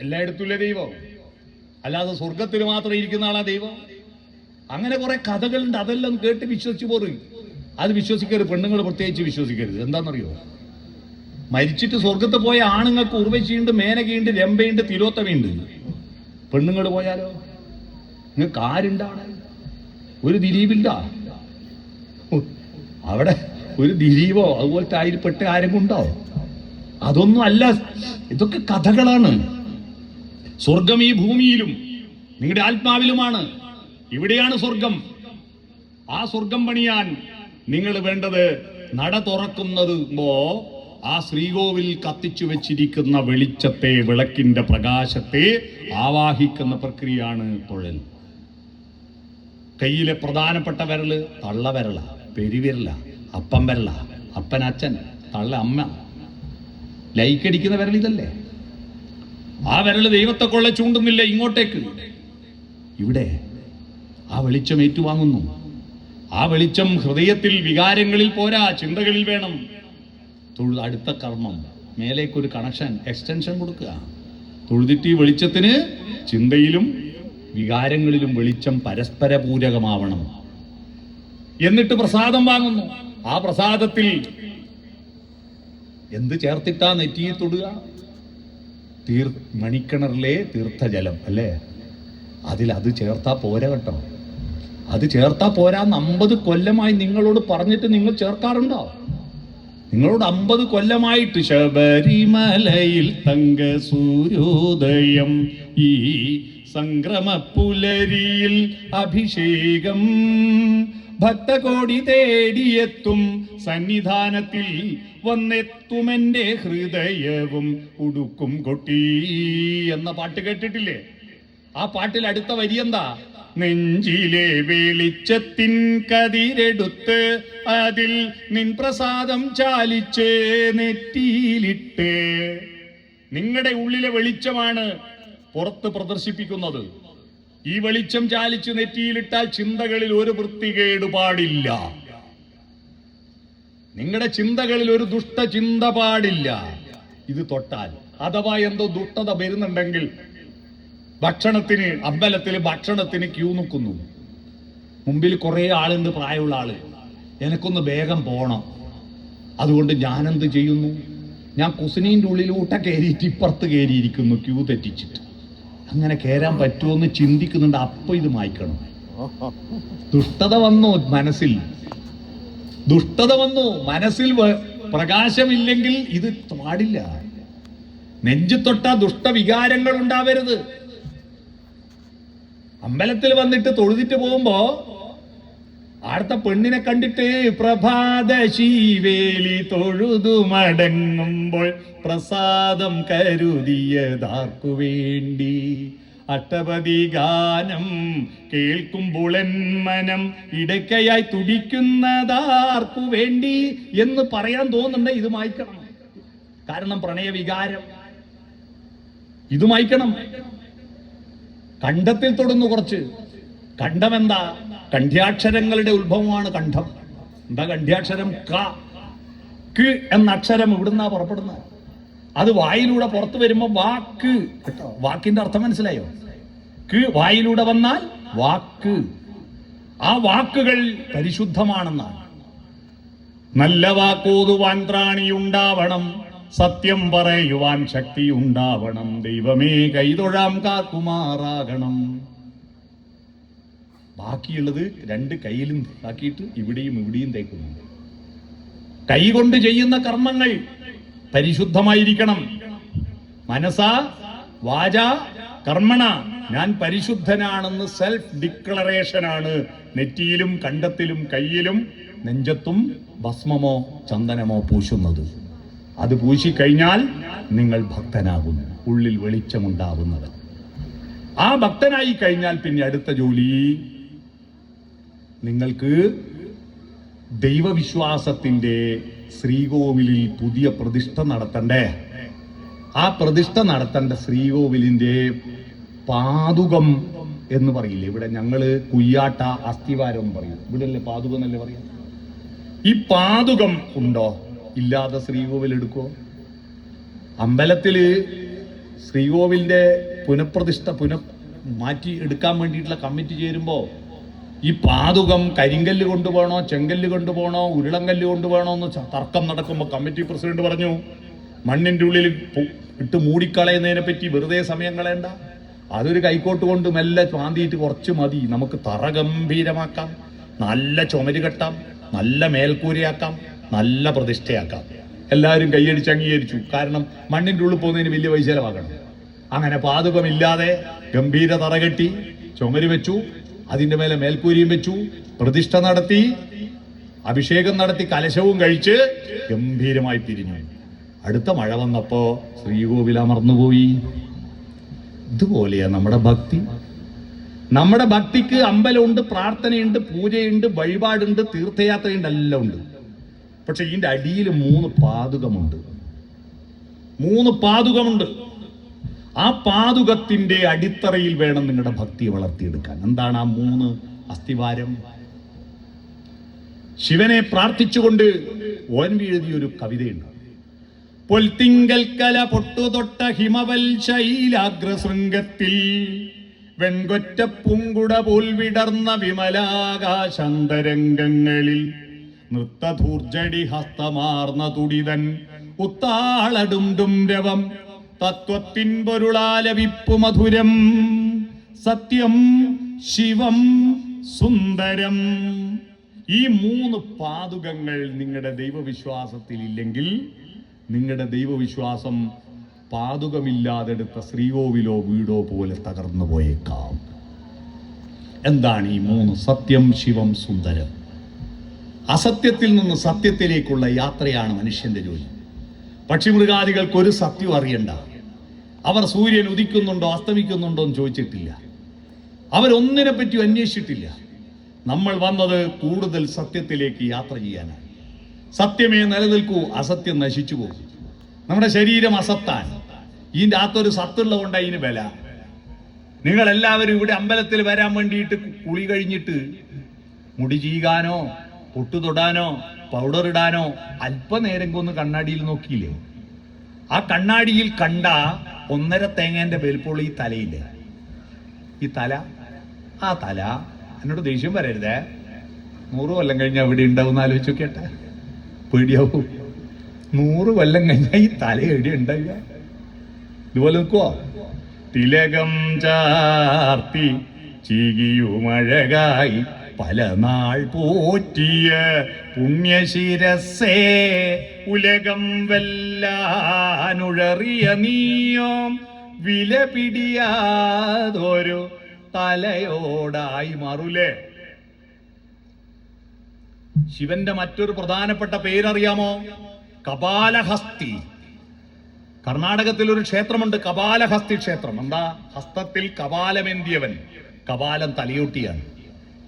എല്ലായിടത്തുമില്ലേ ദൈവം? അല്ലാതെ സ്വർഗത്തിൽ മാത്രം ഇരിക്കുന്ന ആളാ ദൈവം? അങ്ങനെ കുറെ കഥകളുണ്ട്, അതെല്ലാം കേട്ട് വിശ്വസിച്ച് പോറും. അത് വിശ്വസിക്കരുത്, പെണ്ണുങ്ങൾ പ്രത്യേകിച്ച് വിശ്വസിക്കരുത്. എന്താണെന്നറിയോ? മരിച്ചിട്ട് സ്വർഗത്ത് പോയ ആണുങ്ങൾക്ക് ഉർവശിയുണ്ട്, മേനകയുണ്ട്, രംഭയുണ്ട്, തിലോത്തമയുണ്ട്. പെണ്ണുങ്ങൾ പോയാലോ? നിങ്ങൾക്ക് ആരുണ്ടാണ്? ഒരു ദിലീപില്ല അവിടെ, ഒരു ദിലീപോ അതുപോലത്തെ ആയിൽപ്പെട്ട ആരെങ്കിലും ഉണ്ടോ? അതൊന്നും അല്ല, ഇതൊക്കെ കഥകളാണ്. സ്വർഗം ഈ ഭൂമിയിലും നിങ്ങളുടെ ആത്മാവിലുമാണ്. ഇവിടെയാണ് സ്വർഗം. ആ സ്വർഗം പണിയാൻ നിങ്ങൾ വേണ്ടത് നട തുറക്കുന്നതുമ്പോ ആ ശ്രീകോവിൽ കത്തിച്ചു വെച്ചിരിക്കുന്ന വെളിച്ചത്തെ, വിളക്കിന്റെ പ്രകാശത്തെ ആവാഹിക്കുന്ന പ്രക്രിയയാണ് തൊഴൽ. കയ്യിലെ പ്രധാനപ്പെട്ട വിരല് തള്ളവിരല, പെരുവിരല, അപ്പം വിരല, അപ്പനച്ഛൻ, തള്ള അമ്മ, ലൈക്കടിക്കുന്ന വിരൽ ഇതല്ലേ? ആ വിരല് ദൈവത്തെ കൊള്ള ചൂണ്ടുന്നില്ല ഇങ്ങോട്ടേക്ക്. ഇവിടെ ആ വെളിച്ചം ഏറ്റുവാങ്ങുന്നു. ആ വെളിച്ചം ഹൃദയത്തിൽ, വികാരങ്ങളിൽ പോരാ, ചിന്തകളിൽ വേണം. അടുത്ത കർമ്മം, മേലേക്കൊരു കണക്ഷൻ, എക്സ്റ്റൻഷൻ കൊടുക്കുക. തൊഴുതിട്ട് ഈ വെളിച്ചത്തിന് ചിന്തയിലും വികാരങ്ങളിലും വെളിച്ചം പരസ്പര പൂരകമാവണം. എന്നിട്ട് പ്രസാദം വാങ്ങുന്നു. ആ പ്രസാദത്തിൽ എന്ത് ചേർത്തിട്ടാ നെറ്റിയിൽ തൊടുക? മണിക്കിണറിലെ തീർത്ഥജലം അല്ലേ? അത് ചേർത്താ പോരാ കേട്ടോ. അത് ചേർത്താ പോരാന്ന് 50 കൊല്ലമായി നിങ്ങളോട് പറഞ്ഞിട്ട് നിങ്ങൾ ചേർക്കാറുണ്ടോ? നിങ്ങളോട് 50 കൊല്ലമായിട്ട് ശബരിമലയിൽ തങ്ക സൂര്യോദയം, ഈ സംക്രമപ്പുലരിയിൽ അഭിഷേകം, ഭക്തകോടി തേടിയെത്തും സന്നിധാനത്തിൽ വന്നെത്തുമെന്റെ ഹൃദയവും ഉടുക്കും കൊട്ടി എന്ന പാട്ട് കേട്ടിട്ടില്ലേ? ആ പാട്ടിൽ അടുത്ത വരി എന്താ? നെഞ്ചിലെ വെളിച്ചത്തിൻ കതിരെടുത്ത് അതിൽ നിൻ പ്രസാദം ചാലിച്ച് നെറ്റിയിലിട്ട്. നിങ്ങളുടെ ഉള്ളിലെ വെളിച്ചമാണ് പുറത്ത് പ്രദർശിപ്പിക്കുന്നത്. ഈ വെളിച്ചം ചാലിച്ച് നെറ്റിയിലിട്ടാൽ ചിന്തകളിൽ ഒരു വൃത്തികേട് പാടില്ല. നിങ്ങളുടെ ചിന്തകളിൽ ഒരു ദുഷ്ടചിന്ത പാടില്ല. ഇത് തൊട്ടാൽ അഥവാ എന്തോ ദുഷ്ടത വരുന്നുണ്ടെങ്കിൽ ഭക്ഷണത്തിന്, അമ്പലത്തിൽ ഭക്ഷണത്തിന് ക്യൂ നിൽക്കുന്നു, മുമ്പിൽ കുറെ ആളുണ്ട്, പ്രായമുള്ള ആള്, എനിക്കൊന്ന് വേഗം പോണം. അതുകൊണ്ട് ഞാനെന്ത് ചെയ്യുന്നു? ഞാൻ കുസിനീൻ്റെ ഉള്ളിലൂട്ട കയറിയിട്ട് ഇപ്പുറത്ത് കയറിയിരിക്കുന്നു, ക്യൂ തെറ്റിച്ചിട്ട്. അങ്ങനെ കയറാൻ പറ്റുമോന്ന് ചിന്തിക്കുന്നുണ്ട്. അപ്പൊ ഇത് മായ്ക്കണം. ദുഷ്ടത വന്നു മനസ്സിൽ, ദുഷ്ടത വന്നു മനസ്സിൽ, പ്രകാശമില്ലെങ്കിൽ ഇത് പാടില്ല. നെഞ്ചു തൊട്ട ദുഷ്ടവികാരങ്ങൾ ഉണ്ടാവരുത്. അമ്പലത്തിൽ വന്നിട്ട് തൊഴുതിട്ട് പോകുമ്പോ അടുത്ത പെണ്ണിനെ കണ്ടിട്ട് പ്രഭാത ശീവേലി തൊഴുതു മടങ്ങുമ്പോൾ പ്രസാദം കരുതിയതാർക്കു വേണ്ടി, അഷ്ടപതി ഗാനം കേൾക്കുമ്പോൾ എൻ മനം ഇടയ്ക്കയായി തുടിക്കുന്നതാർക്കു വേണ്ടി എന്ന് പറയാൻ തോന്നുന്നുണ്ട്. ഇത് മായ്ക്കണം. കാരണം പ്രണയവികാരം ഇത് മായ്ക്കണം. കണ്ഠത്തിൽ തൊടുന്നു കുറച്ച്. കണ്ഠം എന്താ? കണ്ഠ്യാക്ഷരങ്ങളുടെ ഉത്ഭവമാണ് കണ്ഠം. എന്താ കണ്ഠ്യാക്ഷരം? ക എന്ന അക്ഷരം ഇവിടുന്നാ പുറപ്പെടുന്നത്. അത് വായിലൂടെ പുറത്തു വരുമ്പോ വാക്ക് കേട്ടോ. വാക്കിന്റെ അർത്ഥം മനസ്സിലായോ? വായിലൂടെ വന്നാൽ വാക്ക്. ആ വാക്കുകൾ പരിശുദ്ധമാണെന്നാണ്. നല്ല വാക്കോതുവാൻ ത്രാണിയുണ്ടാവണം, സത്യം പറയുവാൻ ശക്തി ഉണ്ടാവണം, ദൈവമേ കൈതൊഴാം കാക്കുമാറാകണം. ബാക്കിയുള്ളത് രണ്ട് കൈയിലും ആക്കിയിട്ട് ഇവിടെയും ഇവിടെയും തേക്കുന്നു. കൈകൊണ്ട് ചെയ്യുന്ന കർമ്മങ്ങൾ പരിശുദ്ധമായിരിക്കണം. മനസാ വാച കർമ്മണ ഞാൻ പരിശുദ്ധനാണെന്ന് സെൽഫ് ഡിക്ലറേഷനാണ് നെറ്റിയിലും കണ്ടത്തിലും കയ്യിലും നെഞ്ചത്തും ഭസ്മമോ ചന്ദനമോ പൂശുന്നത്. അത് പൂശിക്കഴിഞ്ഞാൽ നിങ്ങൾ ഭക്തനാകുന്നു, ഉള്ളിൽ വെളിച്ചമുണ്ടാവുന്നത്. ആ ഭക്തനായി കഴിഞ്ഞാൽ പിന്നെ അടുത്ത ജോലി നിങ്ങൾക്ക് ദൈവവിശ്വാസത്തിന്റെ ശ്രീകോവിലിൽ പുതിയ പ്രതിഷ്ഠ നടത്തണ്ടേ? ആ പ്രതിഷ്ഠ നടത്തേണ്ട ശ്രീകോവിലിന്റെ പാതുകം എന്ന് പറയില്ലേ? ഇവിടെ ഞങ്ങള് കുയ്യാട്ട അസ്ഥിവാരം എന്ന് പറയും. ഇവിടെ അല്ലേ പാതുകം എന്നല്ലേ പറയാം? ഈ പാതുകം ഉണ്ടോ? ഇല്ലാതെ ശ്രീകോവിൽ എടുക്കോ? അമ്പലത്തില് ശ്രീകോവിലിന്റെ പുനഃപ്രതിഷ്ഠ മാറ്റി എടുക്കാൻ വേണ്ടിയിട്ടുള്ള കമ്മിറ്റി ചേരുമ്പോ ഈ പാതുകം കരിങ്കല്ല് കൊണ്ടുപോകണോ, ചെങ്കല്ല് കൊണ്ടുപോകണോ, ഉരുളങ്കല്ല് കൊണ്ടുപോകണോ എന്ന് തർക്കം നടക്കുമ്പോൾ കമ്മിറ്റി പ്രസിഡന്റ് പറഞ്ഞു, മണ്ണിന്റെ ഉള്ളിൽ ഇട്ട് മൂടിക്കളയുന്നതിനെ പറ്റി വെറുതെ സമയം കളയണ്ട. അതൊരു കൈക്കോട്ട് കൊണ്ട് മെല്ലെ മാന്തിയിട്ട് കുറച്ച് മതി. നമുക്ക് തറ ഗംഭീരമാക്കാം, നല്ല ചുമര് കെട്ടാം, നല്ല മേൽക്കൂരയാക്കാം, നല്ല പ്രതിഷ്ഠയാക്കാം. എല്ലാവരും കൈയടിച്ച് അംഗീകരിച്ചു. കാരണം മണ്ണിന്റെ ഉള്ളിൽ പോകുന്നതിന് വലിയ പൈസ ചെലവാക്കണം. അങ്ങനെ പാതുകമില്ലാതെ ഗംഭീര തറ കെട്ടി ചുമര് വെച്ചു, അതിന്റെ മേലെ മേൽക്കൂരിയും വെച്ചു, പ്രതിഷ്ഠ നടത്തി, അഭിഷേകം നടത്തി, കലശവും കഴിച്ച് ഗംഭീരമായി പിരിഞ്ഞു. അടുത്ത മഴ വന്നപ്പോ ശ്രീകോവിൽ അമർന്നുപോയി. ഇതുപോലെയാ നമ്മുടെ ഭക്തി. നമ്മുടെ ഭക്തിക്ക് അമ്പലമുണ്ട്, പ്രാർത്ഥനയുണ്ട്, പൂജയുണ്ട്, വഴിപാടുണ്ട്, തീർത്ഥയാത്രയുണ്ട്, എല്ലാം ഉണ്ട്. പക്ഷെ ഇതിന്റെ അടിയിൽ 3 പാതുകമുണ്ട്. 3 പാതുകമുണ്ട്. ആ പാതുകത്തിന്റെ അടിത്തറയിൽ വേണം നിങ്ങളുടെ ഭക്തിയെ വളർത്തിയെടുക്കാൻ. എന്താണ് ആ 3 അസ്ഥിവാരം? ശിവനെ പ്രാർത്ഥിച്ചുകൊണ്ട് ONV എഴുതിയൊരു കവിതയുണ്ട്. പൊൽത്തിങ്കൽക്കല പൊട്ടുതൊട്ട ഹിമവൽ ശൈലാഗ്രശൃംഗത്തിൽ വെൺകൊറ്റ പൂങ്കുട പോൽ വിടർന്ന വിമലാകാശാന്തരംഗങ്ങളിൽ നൃത്തധൂർജടി ഹസ്തമാർന്ന തുടിതൻ ഉത്താളടുണ്ടും രവം തത്വത്തിൻ പൊരുളാലവിപ്പു മധുരം സത്യം ശിവം സുന്ദരം. ഈ 3 പാതുകങ്ങൾ നിങ്ങളുടെ ദൈവവിശ്വാസത്തിൽ ഇല്ലെങ്കിൽ നിങ്ങളുടെ ദൈവവിശ്വാസം പാതുകമില്ലാതെടുത്ത ശ്രീകോവിലോ വീടോ പോലെ തകർന്നു പോയേക്കാം. എന്താണ് ഈ 3? സത്യം ശിവം സുന്ദരം. അസത്യത്തിൽ നിന്ന് സത്യത്തിലേക്കുള്ള യാത്രയാണ് മനുഷ്യന്റെ ജോലി. പക്ഷിമൃഗാദികൾക്കൊരു സത്യം അറിയണ്ട. അവർ സൂര്യൻ ഉദിക്കുന്നുണ്ടോ അസ്തമിക്കുന്നുണ്ടോ എന്ന് ചോദിച്ചിട്ടില്ല. അവരൊന്നിനെ പറ്റി അന്വേഷിച്ചിട്ടില്ല. നമ്മൾ വന്നത് കൂടുതൽ സത്യത്തിലേക്ക് യാത്ര ചെയ്യാനാണ്. സത്യമേ നിലനിൽക്കൂ, അസത്യം നശിച്ചു പോകും. നമ്മുടെ ശരീരം അസത്താൻ. ഇതിൻ്റെ അകത്തൊരു സത്തുള്ളതുകൊണ്ട് അതിന് വില. നിങ്ങളെല്ലാവരും ഇവിടെ അമ്പലത്തിൽ വരാൻ വേണ്ടിയിട്ട് കുളി കഴിഞ്ഞിട്ട് മുടി ചീകാനോ പൊട്ടു തൊടാനോ പൗഡർ ഇടാനോ അല്പനേരം ഒന്ന് കണ്ണാടിയിൽ നോക്കിയില്ലേ? ആ കണ്ണാടിയിൽ കണ്ട 1.5 തേങ്ങേന്റെ വലിപ്പമുള്ള ഈ തലയില്ലേ? ഈ തല, ആ തല എന്നോട് ദേഷ്യം വരരുതേ. 100 കൊല്ലം കഴിഞ്ഞാൽ അവിടെ ഉണ്ടാവും ആലോചിച്ച് നോക്കിയട്ടെ. പേടിയാവും. 100 കൊല്ലം കഴിഞ്ഞാൽ ഈ തല എവിടെ ഉണ്ടാവുക? ഇതുപോലെ നിൽക്കുവോ? തിലകം ചാർത്തി ചീകിയുമഴകായി പല നാൾ പോറ്റിയ പുണ്യശിരസേ ഉലകം വെല്ലാനുഴറിയ നീയോം വില പിടിയാതൊരു തലയോടായി മാറൂലേ. ശിവന്റെ മറ്റൊരു പ്രധാനപ്പെട്ട പേരറിയാമോ? കപാലഹസ്തി. കർണാടകത്തിൽ ഒരു ക്ഷേത്രമുണ്ട്, കപാലഹസ്തി ക്ഷേത്രം. എന്താ? ഹസ്തത്തിൽ കപാലമേന്തിയവൻ. കപാലം തലയോട്ടിയാണ്.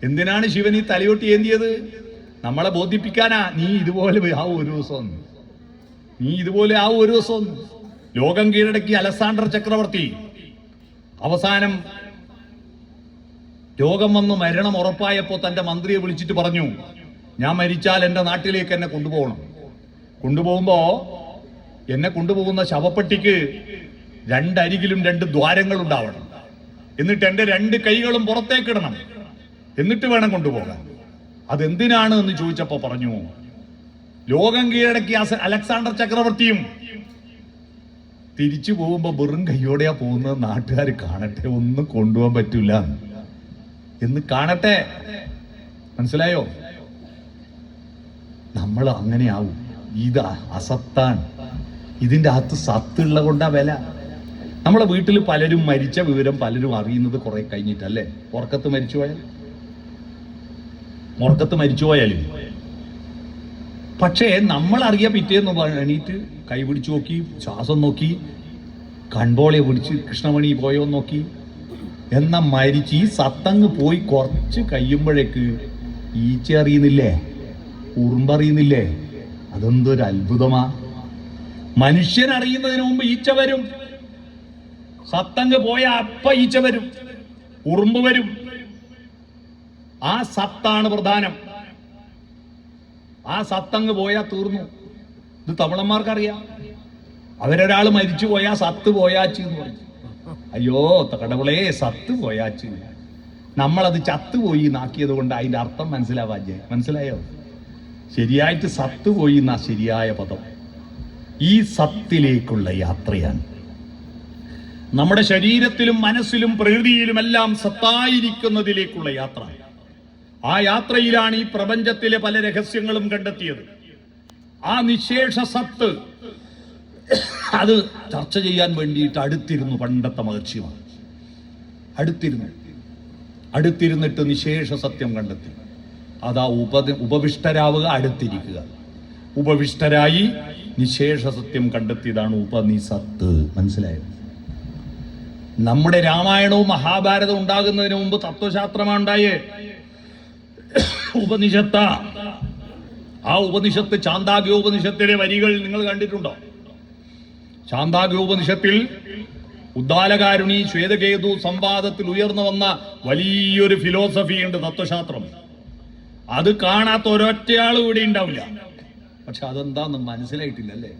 എന്തിനാണ് ശിവൻ ഈ തലയോട്ടി ഏന്തിയത്? നമ്മളെ ബോധിപ്പിക്കാനാ. നീ ഇതുപോലെ ആവും ഒരു ദിവസം, നീ ഇതുപോലെ ആവും ഒരു ദിവസം. ലോകം കീഴടക്കി അലക്സാണ്ടർ ചക്രവർത്തി അവസാനം രോഗം വന്നു മരണം ഉറപ്പായപ്പോൾ തന്റെ മന്ത്രിയെ വിളിച്ചിട്ട് പറഞ്ഞു, ഞാൻ മരിച്ചാൽ എൻ്റെ നാട്ടിലേക്ക് എന്നെ കൊണ്ടുപോകണം. കൊണ്ടുപോകുമ്പോ എന്നെ കൊണ്ടുപോകുന്ന ശവപ്പെട്ടിക്ക് രണ്ടരികിലും 2 ദ്വാരങ്ങൾ ഉണ്ടാവണം. എന്നിട്ട് എൻ്റെ 2 കൈകളും പുറത്തേക്കിടണം. എന്നിട്ട് വേണം കൊണ്ടുപോകാൻ. അതെന്തിനാണ് എന്ന് ചോദിച്ചപ്പോ പറഞ്ഞു, ലോകം കീഴടക്കിയ അലക്സാണ്ടർ ചക്രവർത്തിയും തിരിച്ചു പോകുമ്പോ വെറും കൈയോടെയാ പോകുന്നത്, നാട്ടുകാർ കാണട്ടെ, ഒന്നും കൊണ്ടുപോകാൻ പറ്റൂല എന്ന് കാണട്ടെ. മനസ്സിലായോ? നമ്മൾ അങ്ങനെയാവും. ഇത് അസത്താണ്. ഇതിന്റെ അകത്ത് സത്തുള്ള കൊണ്ടാ വില. നമ്മളെ വീട്ടിൽ പലരും മരിച്ച വിവരം പലരും അറിയുന്നത് കുറെ കഴിഞ്ഞിട്ടല്ലേ. ഉറക്കത്ത് മരിച്ചുപോയാൽ പക്ഷേ നമ്മൾ അറിയാ പിറ്റേന്ന് എണീറ്റ് കൈ പിടിച്ചു നോക്കി, ശ്വാസം നോക്കി, കൺപോളയെ പിടിച്ച് കൃഷ്ണമണി പോയോ നോക്കി. എന്നാ മരിച്ച് ഈ സത്തങ്ങ് പോയി കുറച്ച് കഴിയുമ്പോഴേക്ക് ഈച്ച അറിയുന്നില്ലേ, ഉറുമ്പറിയുന്നില്ലേ? അതെന്തൊരു അത്ഭുതമാ. മനുഷ്യൻ അറിയുന്നതിന് മുമ്പ് ഈച്ച വരും. സത്തങ്ങ് പോയ അപ്പ ഈച്ച വരും, ഉറുമ്പ് വരും. ആ സത്താണ് പ്രധാനം. ആ സത്തങ്ങ് പോയാ തീർന്നു. ഇത് തമിഴന്മാർക്കറിയാം. അവരൊരാൾ മരിച്ചു പോയാ സത്ത് പോയാച്ച് എന്ന് പറയും. അയ്യോ കടവുളേ, സത്ത് പോയാച്ച്. നമ്മളത് ചത്തുപോയി നാക്കിയത് കൊണ്ട് അതിന്റെ അർത്ഥം മനസ്സിലാവാജേ. മനസ്സിലായോ? ശരിയായിട്ട് സത്തുപോയി എന്നാ ശരിയായ പദം. ഈ സത്തിലേക്കുള്ള യാത്രയാണ്. നമ്മുടെ ശരീരത്തിലും മനസ്സിലും പ്രകൃതിയിലുമെല്ലാം സത്തായിരിക്കുന്നതിലേക്കുള്ള യാത്ര. ആ യാത്രയിലാണ് ഈ പ്രപഞ്ചത്തിലെ പല രഹസ്യങ്ങളും കണ്ടെത്തിയത്. ആ നിശേഷ സത്ത് അത് ചർച്ച ചെയ്യാൻ വേണ്ടിയിട്ട് അടുത്തിരുന്നു പണ്ടത്തെ മഹർഷിമാർ. അടുത്തിരുന്നിട്ട് നിശേഷ സത്യം കണ്ടെത്തി. അതാ ഉപവിഷ്ടരാവുക, അടുത്തിരിക്കുക. ഉപവിഷ്ടരായി നിശേഷ സത്യം കണ്ടെത്തിയതാണ് ഉപനിഷത്ത്. മനസ്സിലായോ? നമ്മുടെ രാമായണവും മഹാഭാരതവും ഉണ്ടാകുന്നതിന് മുമ്പ് തത്വശാസ്ത്രമാണ് ഉണ്ടായേ. ഉപനിഷത്ത. ആ ഉപനിഷത്ത് ചാന്ദാഗ്യോപനിഷത്തിലെ വരികൾ നിങ്ങൾ കണ്ടിട്ടുണ്ടോ? ചാന്ദാഗ്യോപനിഷത്തിൽ ഉദ്ദാലകാരുണി ശ്വേതകേതു സംവാദത്തിൽ ഉയർന്നു വന്ന വലിയൊരു ഫിലോസഫി ഉണ്ട്, തത്വശാസ്ത്രം. അത് കാണാത്ത ഒരൊറ്റയാളും ഇവിടെ ഉണ്ടാവില്ല. പക്ഷെ അതെന്താന്ന് മനസ്സിലായിട്ടില്ല അല്ലേ?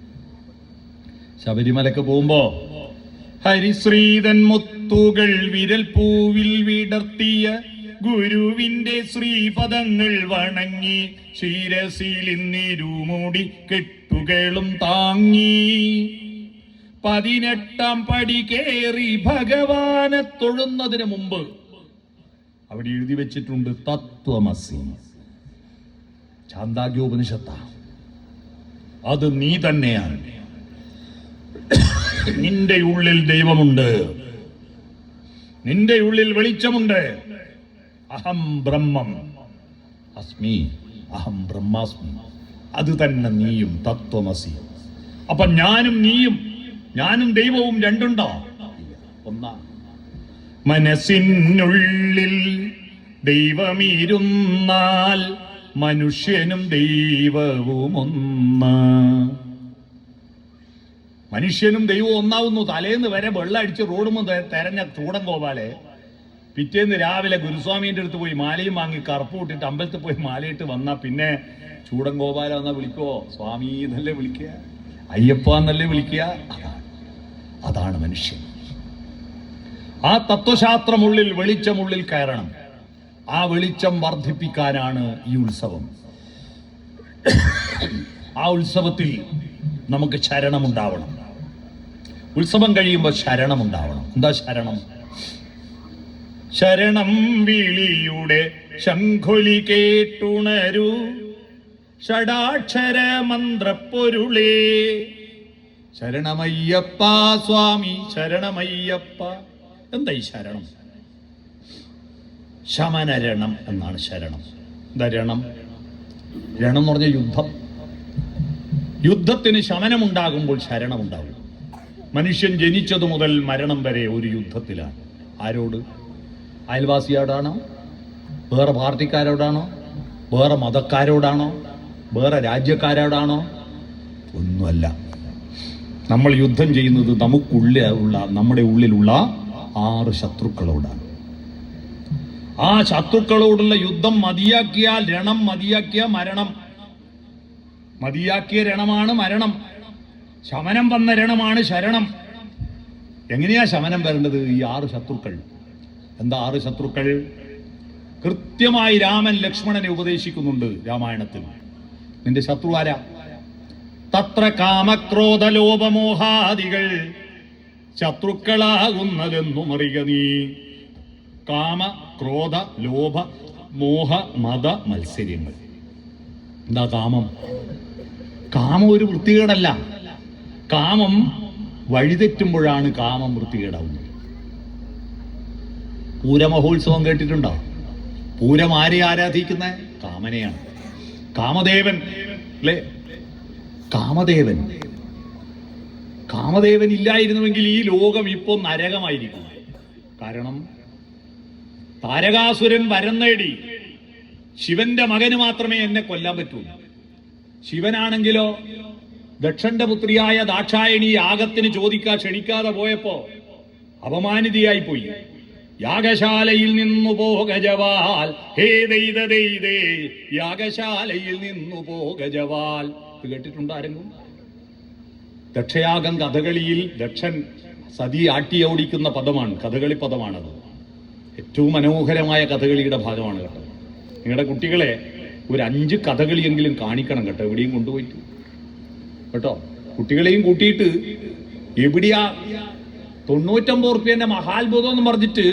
ശബരിമലക്ക് പോകുമ്പോ ഹരിശ്രീതൻ മുത്തുകൾ വിരൽ പൂവിൽ വിടർത്തിയ ഗുരുവിന്റെ ശ്രീപദങ്ങൾ വണങ്ങി ശിരസിൽ ഇന്നിരുമൂടി കെട്ടുകളും താങ്ങി 18ാം പടി കേറി ഭഗവാനെ തൊഴുന്നതിന് മുമ്പ് അവിടെ എഴുതി വെച്ചിട്ടുണ്ട് തത്വമസി. ചാന്ദാഗ്യോപനിഷത്ത. അത് നീ തന്നെയാണ്. നിന്റെ ഉള്ളിൽ ദൈവമുണ്ട്, നിന്റെ ഉള്ളിൽ വെളിച്ചമുണ്ട്. അഹം ബ്രഹ്മം അസ്മി, അഹം ബ്രഹ്മാസ്മി. അത് തന്നെ നീയും, തത്വമസി. അപ്പൊ ഞാനും ദൈവവും രണ്ടുണ്ടോ? ഒന്നാ. മനസ്സിനുള്ളിൽ ദൈവമിരുന്നാൽ മനുഷ്യനും ദൈവവും ഒന്നാ. മനുഷ്യനും ദൈവവും ഒന്നാവുന്നു. തലേന്ന് വരെ വെള്ളം അടിച്ച് റോഡുമ്പോൾ തെരഞ്ഞ ചൂടൻ ഗോപാലെ പിറ്റേന്ന് രാവിലെ ഗുരുസ്വാമീന്റെ അടുത്ത് പോയി മാലയും വാങ്ങി കറുപ്പ് ഇട്ടിട്ട് അമ്പലത്തിൽ പോയി മാലയിട്ട് വന്നാ പിന്നെ ചൂടൻ ഗോപാല എന്നാ വിളിക്കോ? സ്വാമി എന്നല്ലേ വിളിക്കുക, അയ്യപ്പ എന്നല്ലേ വിളിക്കുക. അതാണ് മനുഷ്യൻ. ആ തത്വശാസ്ത്രമുള്ളിൽ, വെളിച്ചമുള്ളിൽ കയറണം. ആ വെളിച്ചം വർദ്ധിപ്പിക്കാനാണ് ഈ ഉത്സവം. ആ ഉത്സവത്തിൽ നമുക്ക് ശരണമുണ്ടാവണം. ഉത്സവം കഴിയുമ്പോൾ ശരണമുണ്ടാവണം. എന്താ ശരണം? ശരണം വിളിയുടെ ശംഖൊലി കേട്ടുണരൂ ഷടാക്ഷര മന്ത്രപ്പൊരുളേ. ശരണമയ്യപ്പ സ്വാമി, ശരണമയ്യപ്പ. എന്താ ഈ ശരണം? ശമനരണം എന്നാണ് ശരണം. എന്താ രണം? രണം എന്ന് പറഞ്ഞ യുദ്ധം. യുദ്ധത്തിന് ശമനമുണ്ടാകുമ്പോൾ ശരണമുണ്ടാകും. മനുഷ്യൻ ജനിച്ചതു മുതൽ മരണം വരെ ഒരു യുദ്ധത്തിലാണ്. ആരോട്? അയൽവാസിയോടാണോ? വേറെ പാർട്ടിക്കാരോടാണോ? വേറെ മതക്കാരോടാണോ? വേറെ രാജ്യക്കാരോടാണോ? ഒന്നുമല്ല. നമ്മൾ യുദ്ധം ചെയ്യുന്നത് നമ്മുടെ ഉള്ളിലുള്ള 6 ശത്രുക്കളോടാണ്. ആ ശത്രുക്കളോടുള്ള യുദ്ധം മതിയാക്കിയാൽ മതിയാക്കിയ മരണം, മതിയാക്കിയ രണമാണ് മരണം. ശമനം വന്ന രണമാണ് ശരണം. എങ്ങനെയാ ശമനം വരേണ്ടത്? ഈ 6 ശത്രുക്കൾ. എന്താ 6 ശത്രുക്കൾ? കൃത്യമായി രാമൻ ലക്ഷ്മണനെ ഉപദേശിക്കുന്നുണ്ട് രാമായണത്തിൽ. നിന്റെ ശത്രു ആരാ? തത്ര കാമക്രോധ ലോപമോഹാദികൾ ശത്രുക്കളാകുന്നതെന്നും അറിയുക നീ. കാമ, ക്രോധ, ലോഭ, മോഹ, മത, മത്സര്യങ്ങൾ. എന്താ കാമം? കാമം ഒരു വൃത്തികേടല്ല. കാമം വഴിതെറ്റുമ്പോഴാണ് കാമം വൃത്തികേടാവുന്നത്. പൂരമഹോത്സവം കേട്ടിട്ടുണ്ടോ? പൂരം ആരെ ആരാധിക്കുന്ന? കാമനെയാണ്. കാമദേവൻ അല്ലേ? കാമദേവൻ ഇല്ലായിരുന്നുവെങ്കിൽ ഈ ലോകം ഇപ്പോൾ നരകമായിരിക്കും. കാരണം താരകാസുരൻ വരം നേടി, ശിവന്റെ മകന് മാത്രമേ എന്നെ കൊല്ലാൻ പറ്റൂ. ശിവനാണെങ്കിലോ ദക്ഷന്റെ പുത്രിയായ ദാക്ഷായണി യാഗത്തിന് ക്ഷണിക്കാതെ പോയപ്പോ അപമാനിതയായി പോയി. യാഗശാലയിൽ നിന്നു പോകജവാൽ, ഹേ ദൈതേ യാഗശാലയിൽ നിന്നു പോകജവാൽ. ഇത് കേട്ടിട്ടുണ്ടോ ആരെങ്കിലും? ദക്ഷയാഗം കഥകളിയിൽ ദക്ഷൻ സതി ആട്ടിയോടിക്കുന്ന പദമാണ്, കഥകളി പദമാണത്. ഏറ്റവും മനോഹരമായ കഥകളിയുടെ ഭാഗമാണ് കേട്ടോ. നിങ്ങളുടെ കുട്ടികളെ ഒരു 5 കഥകളിയെങ്കിലും കാണിക്കണം കേട്ടോ, എവിടെയും കൊണ്ടുപോയിട്ട് കേട്ടോ. കുട്ടികളെയും കൂട്ടിയിട്ട് എവിടെയാ 99 റുപ്യന്റെ മഹാത്ഭുതം എന്ന് പറഞ്ഞിട്ട്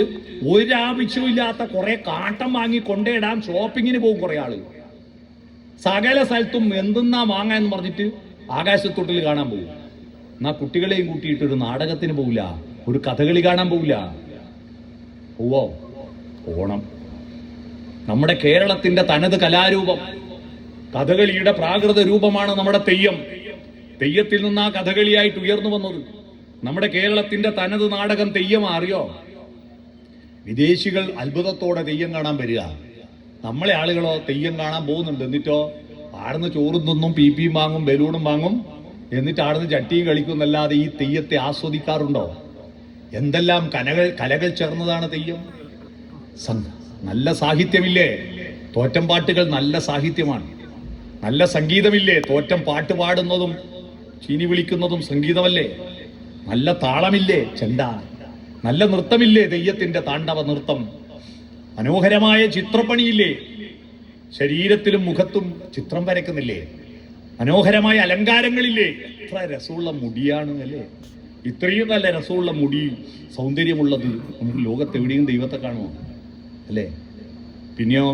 ഒരാവശ്യമില്ലാത്ത കുറെ കാട്ടം വാങ്ങി കൊണ്ടേടാൻ ഷോപ്പിങ്ങിന് പോകും കുറെ ആള്. സകല സ്ഥലത്തും എന്തെന്നാ വാങ്ങാന്ന് പറഞ്ഞിട്ട് ആകാശത്തൊട്ടിൽ കാണാൻ പോകും. എന്നാ കുട്ടികളെയും കൂട്ടിയിട്ട് ഒരു നാടകത്തിന് പോവില്ല, ഒരു കഥകളി കാണാൻ പോവില്ല. ഓണം നമ്മുടെ കേരളത്തിന്റെ തനത് കലാരൂപം, കഥകളിയുടെ പ്രാകൃത രൂപമാണ് നമ്മുടെ തെയ്യം. തെയ്യത്തിൽ നിന്ന് ആ കഥകളിയായിട്ട് ഉയർന്നു വന്നത്. നമ്മുടെ കേരളത്തിന്റെ തനത് നാടകം തെയ്യമാ. അറിയോ? വിദേശികൾ അത്ഭുതത്തോടെ തെയ്യം കാണാൻ വരിക. നമ്മളെ ആളുകളോ തെയ്യം കാണാൻ പോകുന്നുണ്ട്. എന്നിട്ടോ ആടുന്ന് ചോറും തിന്നും, പീപ്പിയും വാങ്ങും, ബലൂണും വാങ്ങും, എന്നിട്ട് ആടുന്ന് ചട്ടിയും കളിക്കുന്നല്ലാതെ ഈ തെയ്യത്തെ ആസ്വദിക്കാറുണ്ടോ? എന്തെല്ലാം കലകൾ ചേർന്നതാണ് തെയ്യം. നല്ല സാഹിത്യമില്ലേ? തോറ്റം പാട്ടുകൾ നല്ല സാഹിത്യമാണ്. നല്ല സംഗീതമില്ലേ? തോറ്റം പാട്ട് പാടുന്നതും ചീനി വിളിക്കുന്നതും സംഗീതമല്ലേ? നല്ല താളമില്ലേ? ചെണ്ട. നല്ല നൃത്തമില്ലേ? തെയ്യത്തിന്റെ താണ്ഡവ നൃത്തം. മനോഹരമായ ചിത്രപ്പണിയില്ലേ? ശരീരത്തിലും മുഖത്തും ചിത്രം വരക്കുന്നില്ലേ? മനോഹരമായ അലങ്കാരങ്ങളില്ലേ? എത്ര രസമുള്ള മുടിയാണ് അല്ലേ? ഇത്രയും നല്ല രസമുള്ള മുടി, സൗന്ദര്യമുള്ളത് നമുക്ക് ലോകത്തെവിടെയും ദൈവത്തെ കാണുമോ? അല്ലേ? പിന്നെയോ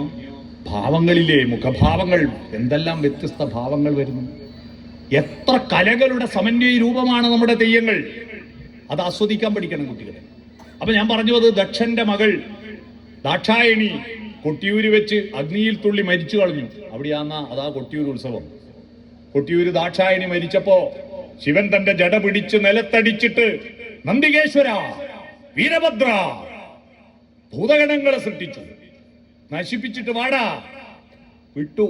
ഭാവങ്ങളില്ലേ? മുഖഭാവങ്ങൾ, എന്തെല്ലാം വ്യത്യസ്ത ഭാവങ്ങൾ വരുന്നു. എത്ര കലകളുടെ സമന്വയ രൂപമാണ് നമ്മുടെ തെയ്യങ്ങൾ. അത് ആസ്വദിക്കാൻ പഠിക്കണം കുട്ടികളെ. അപ്പൊ ഞാൻ പറഞ്ഞു, അത് ദക്ഷന്റെ മകൾ ദാക്ഷായണി കൊട്ടിയൂര് വെച്ച് അഗ്നിയിൽ തുള്ളി മരിച്ചു കളഞ്ഞു. അവിടെയാന്ന അതാ കൊട്ടിയൂർ ഉത്സവം. കൊട്ടിയൂര് ദാക്ഷായണി മരിച്ചപ്പോ ശിവൻ തന്റെ ജട പിടിച്ച് നിലത്തടിച്ചിട്ട് നന്ദികേശ്വര, വീരഭദ്ര, ഭൂതഗണങ്ങളെ സൃഷ്ടിച്ചു, നശിപ്പിച്ചിട്ട് വാടാ വിട്ടു.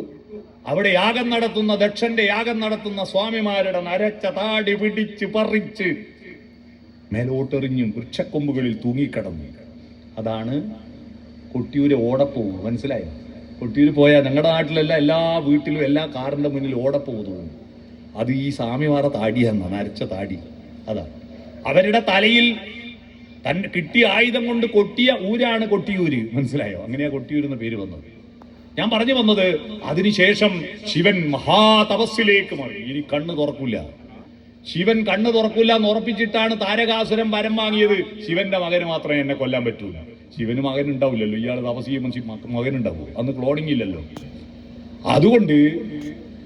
അവിടെ യാഗം നടത്തുന്ന ദക്ഷന്റെ യാഗം നടത്തുന്ന സ്വാമിമാരുടെ നരച്ച താടി പിടിച്ച് പറിച്ച് മേലോട്ടെറിഞ്ഞും വൃക്ഷക്കൊമ്പുകളിൽ തൂങ്ങിക്കിടന്നു. അതാണ് കൊട്ടിയൂര് ഓടപ്പൂവ്. മനസ്സിലായോ? കൊട്ടിയൂര് പോയാൽ ഞങ്ങളുടെ നാട്ടിലല്ല, എല്ലാ വീട്ടിലും എല്ലാ കാറിന്റെ മുന്നിൽ ഓടപ്പൂവ് തോന്നും. അത് ഈ സ്വാമിമാരുടെ താടിയാണ്, നരച്ച താടി. അതാ അവരുടെ തലയിൽ കിട്ടിയ ആയുധം കൊണ്ട് കൊട്ടിയ ഊരാണ് കൊട്ടിയൂര്. മനസ്സിലായോ? അങ്ങനെയാ കൊട്ടിയൂരെന്ന് പേര് വന്നത്. ഞാൻ പറഞ്ഞു വന്നത്, അതിനുശേഷം ശിവൻ മഹാതപസ്സിലേക്ക് മാറി. ഇനി കണ്ണ് തുറക്കില്ല. ശിവൻ കണ്ണ് തുറക്കില്ല എന്ന് ഉറപ്പിച്ചിട്ടാണ് താരകാസുരൻ വരം വാങ്ങിയത്. ശിവന്റെ മകന് മാത്രമേ എന്നെ കൊല്ലാൻ പറ്റൂല. ശിവന് മകൻ ഉണ്ടാവില്ലല്ലോ. ഇയാൾ തപസ് ചെയ്യുമ്പോൾ മകനുണ്ടാവും. അന്ന് ക്ലോണിങ് ഇല്ലല്ലോ. അതുകൊണ്ട്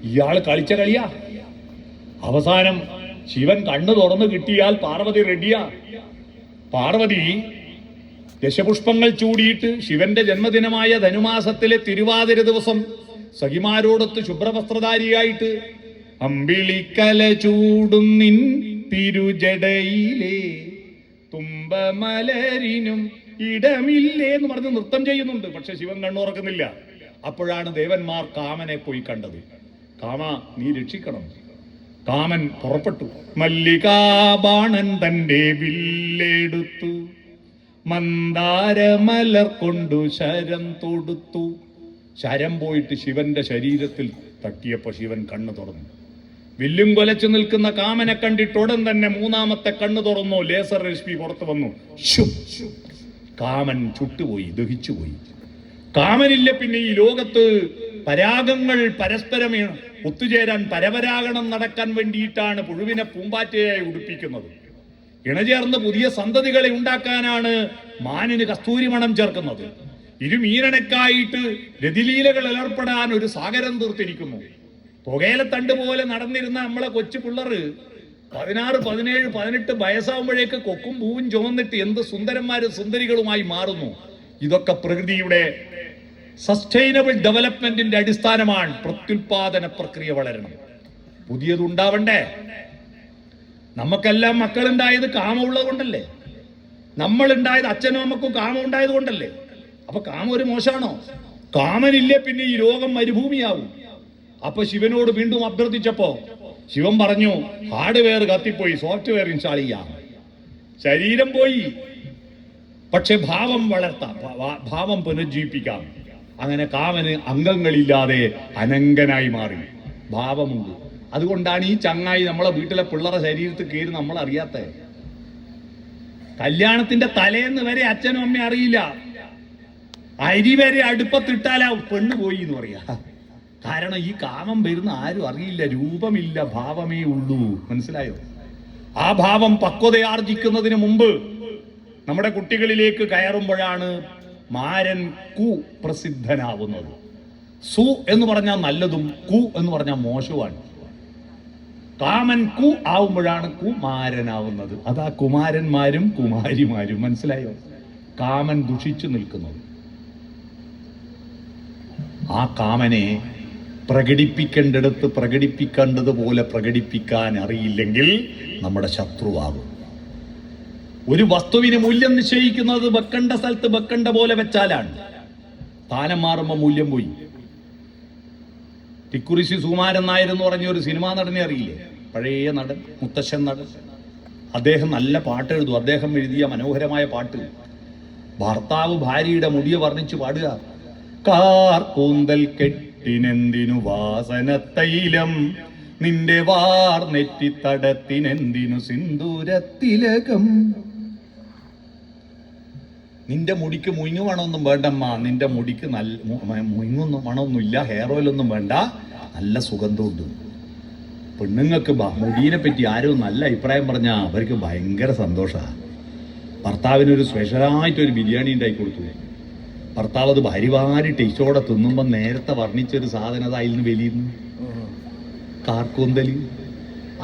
ഇയാൾ കളിച്ച കളിയാ. അവസാനം ശിവൻ കണ്ണ് തുറന്ന് കിട്ടിയാൽ പാർവതി റെഡിയാ. പാർവതി ദശപുഷ്പങ്ങൾ ചൂടിയിട്ട് ശിവന്റെ ജന്മദിനമായ ധനുമാസത്തിലെ തിരുവാതിര ദിവസം സഖിമാരോടൊത്ത് ശുഭ്രവസ്ത്രധാരിയായിട്ട് അമ്പിളിക്കല ചൂടും നിൻ തിരുജടയിലെ തുമ്പമലരിനും ഇടമില്ലേ എന്ന് പറഞ്ഞ് നൃത്തം ചെയ്യുന്നുണ്ട്. പക്ഷെ ശിവൻ കണ്ണുറക്കുന്നില്ല. അപ്പോഴാണ് ദേവന്മാർ കാമനെ പോയി കണ്ടത്. കാമ, നീ രക്ഷിക്കണം. കാമൻ പുറപ്പെട്ടു. മല്ലികാബാണൻ തന്റെ വില്ലെടുത്തു, മന്ദാരമലർ കൊണ്ടു ശരം തൊടുത്തു. ശരം പോയിട്ട് ശിവന്റെ ശരീരത്തിൽ തട്ടിയപ്പോ ശിവൻ കണ്ണു തുറന്നു. വില്ലും കൊലച്ചു നിൽക്കുന്ന കാമനെ കണ്ടിട്ട് ഉടൻ തന്നെ മൂന്നാമത്തെ കണ്ണു തുറന്നു. ലേസർ രശ്മി പുറത്തു വന്നു. കാമൻ ചുട്ടുപോയി, ദഹിച്ചുപോയി. കാമനില്ല പിന്നെ ഈ ലോകത്ത്. പരാഗങ്ങൾ പരസ്പരം ഒത്തുചേരാൻ, പരപരാഗണം നടക്കാൻ വേണ്ടിയിട്ടാണ് പുഴുവിനെ പൂമ്പാറ്റയായി ഉടുപ്പിക്കുന്നത്. ഇണചേർന്ന് പുതിയ സന്തതികളെ ഉണ്ടാക്കാനാണ് മാനിന് കസ്തൂരി മണം ചേർക്കുന്നത്. ഇരുമീനണക്കായിട്ട് രതിലീലകൾ ഏർപ്പെടാൻ ഒരു സാഗരം തീർത്തിരിക്കുന്നു. പുകയിലത്തണ്ട് പോലെ നടന്നിരുന്ന നമ്മളെ കൊച്ചു പിള്ളറ് 16, 17, 18 വയസ്സാകുമ്പോഴേക്ക് കൊക്കും പൂവും ചുമന്നിട്ട് എന്ത് സുന്ദരന്മാരും സുന്ദരികളുമായി മാറുന്നു. ഇതൊക്കെ പ്രകൃതിയുടെ സസ്റ്റൈനബിൾ ഡെവലപ്മെന്റിന്റെ അടിസ്ഥാനമാണ്. പ്രത്യുൽപാദന പ്രക്രിയ വളരണം, പുതിയതുണ്ടാവണ്ടേ. നമുക്കെല്ലാം മക്കളുണ്ടായത് കാമമുള്ളത് കൊണ്ടല്ലേ? നമ്മളുണ്ടായത് അച്ഛനും അമ്മക്കും കാമം ഉണ്ടായത് കൊണ്ടല്ലേ? അപ്പൊ കാമം ഒരു മോശമാണോ? കാമനില്ലേ പിന്നെ ഈ ലോകം മരുഭൂമിയാവും. അപ്പൊ ശിവനോട് വീണ്ടും അഭ്യർത്ഥിച്ചപ്പോ ശിവൻ പറഞ്ഞു, ഹാർഡ്വെയർ കത്തിപ്പോയി, സോഫ്റ്റ്വെയർ ഇൻസ്റ്റാൾ ചെയ്യാം. ശരീരം പോയി, പക്ഷെ ഭാവം വളർത്താം, ഭാവം പുനർജീവിപ്പിക്കാം. അങ്ങനെ കാമന് അംഗങ്ങളില്ലാതെ അനങ്കനായി മാറി. ഭാവമുണ്ട്. അതുകൊണ്ടാണ് ഈ ചങ്ങായി നമ്മളെ വീട്ടിലെ പിള്ളേരുടെ ശരീരത്തിൽ കയറി നമ്മൾ അറിയാത്ത. കല്യാണത്തിന്റെ തലേന്ന് വരെ അച്ഛനും അമ്മയും അറിയില്ല. അരി വരെ അടുപ്പത്തിട്ടാലാ പെണ്ണ് പോയി എന്ന് പറയാ. കാരണം ഈ കാമം വരുന്ന ആരും അറിയില്ല. രൂപമില്ല, ഭാവമേ ഉള്ളൂ. മനസ്സിലായോ? ആ ഭാവം പക്വതയാർജിക്കുന്നതിന് മുമ്പ് നമ്മുടെ കുട്ടികളിലേക്ക് കയറുമ്പോഴാണ് മാരൻ കുപ്രസിദ്ധനാവുന്നത്. സു എന്ന് പറഞ്ഞാൽ നല്ലതും കു എന്ന് പറഞ്ഞാൽ മോശവുമാണ്. കാമൻ കു ആവുമ്പോഴാണ് കുമാരനാവുന്നത്. അതാ കുമാരന്മാരും കുമാരിമാരും. മനസ്സിലായോ? കാമൻ ദുഷിച്ചു നിൽക്കുന്നത്. ആ കാമനെ പ്രകടിപ്പിക്കേണ്ടിടത്ത് പ്രകടിപ്പിക്കേണ്ടതുപോലെ പ്രകടിപ്പിക്കാൻ അറിയില്ലെങ്കിൽ നമ്മുടെ ശത്രുവാകും. ഒരു വസ്തുവിന് മൂല്യം നിശ്ചയിക്കുന്നത് വെക്കേണ്ട സ്ഥലത്ത് വെക്കേണ്ട പോലെ വെച്ചാലാണ്. സ്ഥാനം മാറുമ്പോൾ മൂല്യം പോയി. തിക്കുറിശി സുകുമാരൻ നായർ എന്ന് പറഞ്ഞ ഒരു സിനിമാ നടനെ അറിയില്ലേ? പഴയ നടൻ, മുത്തശ്ശൻ നടൻ. അദ്ദേഹം നല്ല പാട്ട് എഴുതും. അദ്ദേഹം എഴുതിയ മനോഹരമായ പാട്ട്, ഭർത്താവ് ഭാര്യയുടെ മുടിയെ വർണ്ണിച്ച് പാടുക. കാർ കൂന്തൽ കെട്ടിനെന്തിനു വാസനത്തൈലം, നിന്റെ വാർ നെറ്റിത്തടത്തിനെന്തിനു സിന്ദൂരത്തിലകം. നിന്റെ മുടിക്ക് മുയിങ്ങു മണമൊന്നും വേണ്ടമ്മ, നിന്റെ മുടിക്ക് നല്ല മുയിങ്ങൊന്നും മണമൊന്നുമില്ല, ഹെയർ ഓയിലൊന്നും വേണ്ട, നല്ല സുഗന്ധമുണ്ട്. പെണ്ണുങ്ങൾക്ക് മുടീനെ പറ്റി ആരും നല്ല അഭിപ്രായം പറഞ്ഞാൽ അവർക്ക് ഭയങ്കര സന്തോഷമാണ്. ഭർത്താവിനൊരു സ്പെഷ്യലായിട്ടൊരു ബിരിയാണി ഉണ്ടാക്കി കൊടുത്തു. ഭർത്താവ് അത് ഭാര്യവാരി ടേസ്റ്റോടെ തിന്നുമ്പോൾ നേരത്തെ വർണ്ണിച്ചൊരു സാധനം അതിൽ നിന്ന് വലിയുന്നു. കാർക്കൂന്തൽ.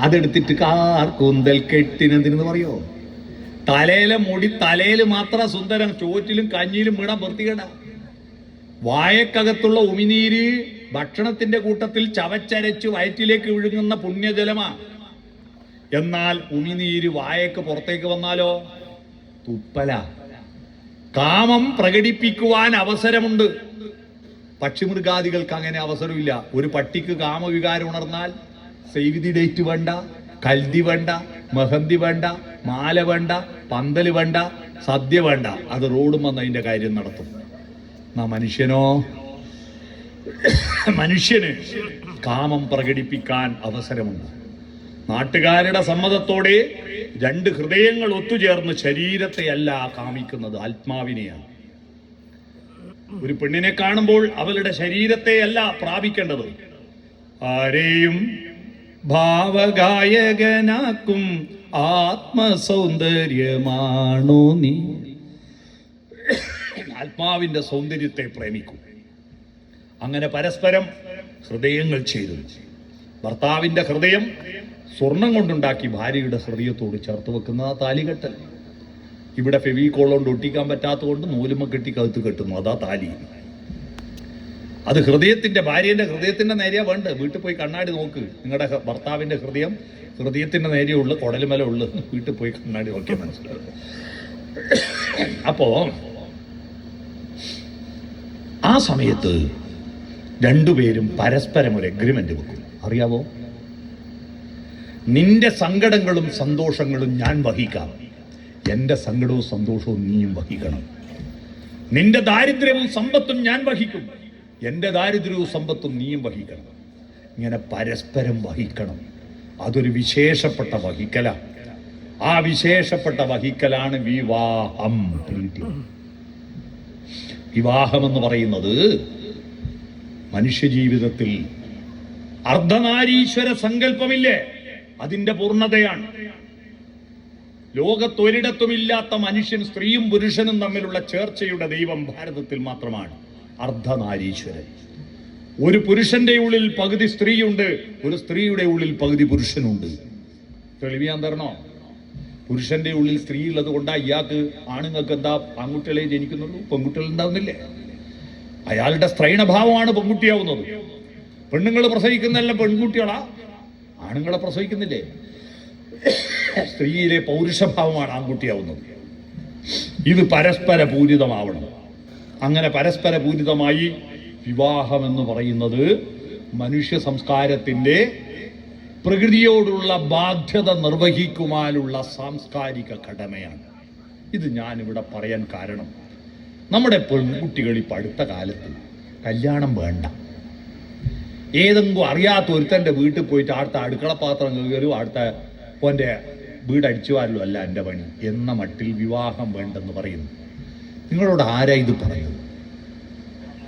അതെടുത്തിട്ട് കാർക്കൂന്തൽ കെട്ടിനെന്തിനെന്ന് പറയോ? തലയിലെ മുടി തലയിൽ മാത്രം സുന്ദരം, ചോറ്റിലും കഞ്ഞിയിലും വീണാൻ വൃത്തികേട. വായക്കകത്തുള്ള ഉമിനീര് ഭക്ഷണത്തിന്റെ കൂട്ടത്തിൽ ചവച്ചരച്ച് വയറ്റിലേക്ക് വിഴുങ്ങുന്ന പുണ്യജലമാ. എന്നാൽ ഉമിനീര് വായക്ക് പുറത്തേക്ക് വന്നാലോ തുപ്പല. കാമം പ്രകടിപ്പിക്കുവാൻ അവസരമുണ്ട്. പക്ഷിമൃഗാദികൾക്ക് അങ്ങനെ അവസരമില്ല. ഒരു പട്ടിക്ക് കാമവികാരം ഉണർന്നാൽ സേവ് ദി ഡേറ്റ് വേണ്ട, കൽദി വേണ്ട, മെഹന്തി വേണ്ട, മാല വേണ്ട, പന്തല് വേണ്ട, സദ്യ വേണ്ട. അത് റോഡും വന്ന് അതിന്റെ കാര്യം നടത്തും. മനുഷ്യന് കാമം പ്രകടിപ്പിക്കാൻ അവസരമുണ്ട്. നാട്ടുകാരുടെ സമ്മതത്തോടെ രണ്ട് ഹൃദയങ്ങൾ ഒത്തുചേർന്ന് ശരീരത്തെയല്ല കാമിക്കുന്നത്, ആത്മാവിനെയാണ്. ഒരു പെണ്ണിനെ കാണുമ്പോൾ അവളുടെ ശരീരത്തെയല്ല പ്രാപിക്കേണ്ടത്. ആരെയും ഭാവഗായകനാക്കും ആത്മസൗന്ദര്യമാണോ നീ? ആത്മാവിന്റെ സൗന്ദര്യത്തെ പ്രേമിക്കും. അങ്ങനെ പരസ്പരം ഹൃദയങ്ങൾ ചേരും. ഭർത്താവിന്റെ ഹൃദയം സ്വർണം കൊണ്ടുണ്ടാക്കി ഭാര്യയുടെ ഹൃദയത്തോട് ചേർത്ത് വെക്കുന്ന താലികെട്ടൽ. ഇവിടെ ഫെവിക്കോൾ കൊണ്ട് ഒട്ടിക്കാൻ പറ്റാത്തതുകൊണ്ട് നൂലുമ കെട്ടി കഴുത്ത് കെട്ടുന്നു, അതാ താലി. അത് ഹൃദയത്തിന്റെ, ഭാര്യന്റെ ഹൃദയത്തിന്റെ നേരെയാ വേണ്ട. വീട്ടിൽ പോയി കണ്ണാടി നോക്ക്. നിങ്ങളുടെ ഭർത്താവിന്റെ ഹൃദയത്തിന്റെ നേരെയേ ഉള്ളു, കുടലുമല ഉള്ളു. വീട്ടിൽ പോയി കണ്ണാടി നോക്കിയാൽ മനസ്സിലാവും. അപ്പോ ആ സമയത്ത് രണ്ടുപേരും പരസ്പരം ഒരു എഗ്രിമെന്റ് വെക്കും. അറിയാവോ? നിന്റെ സങ്കടങ്ങളും സന്തോഷങ്ങളും ഞാൻ വഹിക്കാം, എൻ്റെ സങ്കടവും സന്തോഷവും നീയും വഹിക്കണം. നിന്റെ ദാരിദ്ര്യവും സമ്പത്തും ഞാൻ വഹിക്കും, എൻ്റെ ദാരിദ്ര്യവും സമ്പത്തും നീയും വഹിക്കണം. ഇങ്ങനെ പരസ്പരം വഹിക്കണം. അതൊരു വിശേഷപ്പെട്ട വഹിക്കല. ആ വിശേഷപ്പെട്ട വഹിക്കലാണ് വിവാഹം. വിവാഹമെന്ന് പറയുന്നത് മനുഷ്യജീവിതത്തിൽ അർദ്ധനാരീശ്വര സങ്കല്പമില്ലേ, അതിന്റെ പൂർണ്ണതയാണ്. ലോകത്തൊരിടത്തുമില്ലാത്ത മനുഷ്യൻ, സ്ത്രീയും പുരുഷനും തമ്മിലുള്ള ചേർച്ചയുടെ ദൈവം ഭാരതത്തിൽ മാത്രമാണ്. അർദ്ധനാരീശ്വരൻ. ഒരു പുരുഷന്റെ ഉള്ളിൽ പകുതി സ്ത്രീയുണ്ട്, ഒരു സ്ത്രീയുടെ ഉള്ളിൽ പകുതി പുരുഷനുണ്ട്. തെളിവ് ഞാൻ തരണോ? പുരുഷന്റെ ഉള്ളിൽ സ്ത്രീ ഉള്ളത് കൊണ്ടാ ഇയാൾക്ക് ആണുങ്ങൾക്ക് എന്താ ആൺകുട്ടികളെ ജനിക്കുന്നുള്ളൂ, പെൺകുട്ടികൾ ഉണ്ടാവുന്നില്ലേ? അയാളുടെ സ്ത്രൈണഭാവമാണ് പെൺകുട്ടിയാവുന്നത്. പെണ്ണുങ്ങൾ പ്രസവിക്കുന്നതെല്ലാം പെൺകുട്ടികളാ, ആണുങ്ങളെ പ്രസവിക്കുന്നില്ലേ? സ്ത്രീയിലെ പൗരുഷഭാവമാണ് ആൺകുട്ടിയാവുന്നത്. ഇത് പരസ്പര പൂരിതമാവണം. അങ്ങനെ പരസ്പര പൂരിതമായി വിവാഹം എന്ന് പറയുന്നത് മനുഷ്യ സംസ്കാരത്തിൻ്റെ പ്രകൃതിയോടുള്ള ബാധ്യത നിർവഹിക്കുവാനുള്ള സാംസ്കാരിക കടമയാണ്. ഇത് ഞാനിവിടെ പറയാൻ കാരണം, നമ്മുടെ പെൺകുട്ടികൾ ഇപ്പം അടുത്ത കാലത്ത് കല്യാണം വേണ്ട, ഏതെങ്കിലും അറിയാത്ത ഒരുത്തൻ്റെ വീട്ടിൽ പോയിട്ട് അടുത്ത അടുക്കളപാത്രം കയറും, അടുത്ത ഓൻ്റെ വീട് അടിച്ചു വാരലും അല്ല എൻ്റെ പണി എന്ന മട്ടിൽ വിവാഹം വേണ്ടെന്ന് പറയുന്നു. നിങ്ങളോട് ആരാ ഇത് പറയുന്നത്?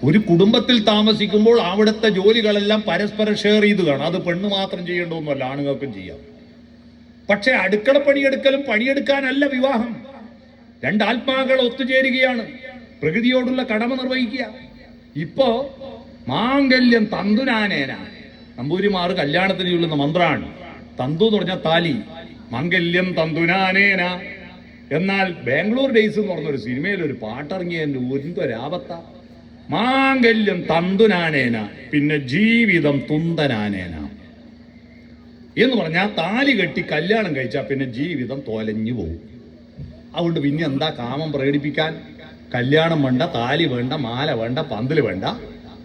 ഒരു കുടുംബത്തിൽ താമസിക്കുമ്പോൾ അവിടുത്തെ ജോലികളെല്ലാം പരസ്പരം ഷെയർ ചെയ്ത് കാണാം. അത് പെണ്ണ് മാത്രം ചെയ്യേണ്ടതൊന്നുമല്ല, ആണുങ്ങൾക്കും ചെയ്യാം. പക്ഷെ അടുക്കള പണിയെടുക്കലും പണിയെടുക്കാനല്ല വിവാഹം. രണ്ടാത്മാക്കൾ ഒത്തുചേരുകയാണ്, പ്രകൃതിയോടുള്ള കടമ നിർവഹിക്കുക. ഇപ്പോ മാംഗല്യം തന്തുനാനേന, നമ്പൂരിമാർ കല്യാണത്തിന് ചൊല്ലുന്ന മന്ത്രമാണ്. തന്തു എന്ന് പറഞ്ഞാൽ താലി, മാംഗല്യം തന്തുനാനേന. എന്നാൽ ബാംഗ്ലൂർ ഡേയ്സ് എന്ന് പറഞ്ഞൊരു സിനിമയിൽ ഒരു പാട്ടിറങ്ങിയതിൻ്റെ ഒരൊരാപത്ത, മാംഗല്യം തന്തുനാനേന പിന്നെ ജീവിതം തുന്തനാനേന എന്ന് പറഞ്ഞാൽ താലി കെട്ടി കല്യാണം കഴിച്ചാൽ പിന്നെ ജീവിതം തോലഞ്ഞു പോകും. അതുകൊണ്ട് പിന്നെ എന്താ കാമം പ്രകടിപ്പിക്കാൻ? കല്യാണം വേണ്ട, താലി വേണ്ട, മാല വേണ്ട, പന്തൽ വേണ്ട.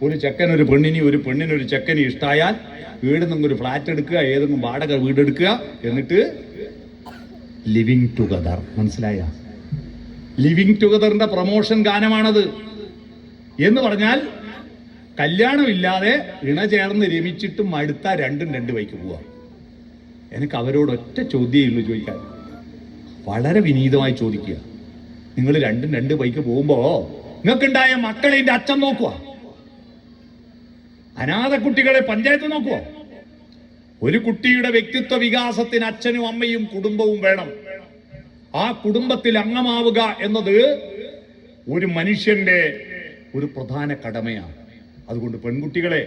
ഒരു ചെക്കൻ ഒരു പെണ്ണിനി, ഒരു പെണ്ണിനൊരു ചെക്കനി ഇഷ്ടായാൽ വീടുന്നെങ്കിൽ ഒരു ഫ്ലാറ്റ് എടുക്കുക, ഏതെങ്കിലും വാടക വീടെടുക്കുക, എന്നിട്ട് ലിവിങ് ടുഗദർ. മനസ്സിലായ? ലിവിങ് ടുഗദറിന്റെ പ്രൊമോഷൻ ഗാനമാണത്. എന്ന് പറഞ്ഞാൽ കല്യാണമില്ലാതെ ഇണചേർന്ന് രമിച്ചിട്ടും അടുത്ത രണ്ടും രണ്ട് വഴിക്ക് പോവാ. എനിക്ക് അവരോട് ഒറ്റ ചോദ്യമേ ഉള്ളൂ ചോദിക്കാൻ, വളരെ വിനീതമായി ചോദിക്കുക. നിങ്ങൾ രണ്ടും രണ്ട് വഴിക്ക് പോകുമ്പോ നിങ്ങൾക്കുണ്ടായ മക്കളെ ഇതിന്റെ അച്ഛൻ നോക്കുക, അനാഥ കുട്ടികളെ പഞ്ചായത്ത് നോക്കുക. ഒരു കുട്ടിയുടെ വ്യക്തിത്വ വികാസത്തിന് അച്ഛനും അമ്മയും കുടുംബവും വേണം. ആ കുടുംബത്തിൽ അംഗമാവുക എന്നത് ഒരു മനുഷ്യന്റെ ഒരു പ്രധാന കടമയാണ്. അതുകൊണ്ട് പെൺകുട്ടികളെ,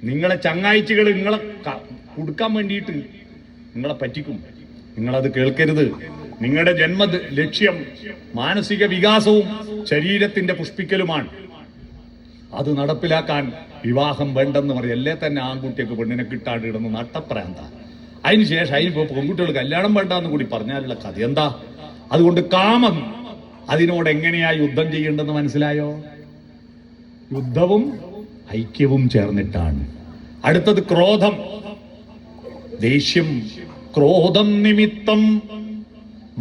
നിങ്ങളെ ചങ്ങാഴ്ചകൾ നിങ്ങളെ കൊടുക്കാൻ വേണ്ടിയിട്ട് നിങ്ങളെ പറ്റിക്കും, നിങ്ങളത് കേൾക്കരുത്. നിങ്ങളുടെ ജന്മ ലക്ഷ്യം മാനസിക വികാസവും ശരീരത്തിന്റെ പുഷ്പിക്കലുമാണ്. അത് നടപ്പിലാക്കാൻ വിവാഹം വേണ്ടെന്ന് പറയും. അല്ലേ തന്നെ ആൺകുട്ടിയൊക്കെ പെണ്ണിനെ കിട്ടാണ്ട് ഇടുന്ന നട്ടപ്രാന്ത. അതിനുശേഷം അതിനിപ്പോ പെൺകുട്ടികൾ കല്യാണം വേണ്ടെന്ന് കൂടി പറഞ്ഞാലുള്ള കഥ എന്താ? അതുകൊണ്ട് കാമം, അതിനോട് എങ്ങനെയാ യുദ്ധം ചെയ്യേണ്ടെന്ന് മനസ്സിലായോ? യുദ്ധവും ഐക്യവും ചേർന്നിട്ടാണ്. അടുത്തത് ക്രോധം, ദേഷ്യം. ക്രോധം നിമിത്തം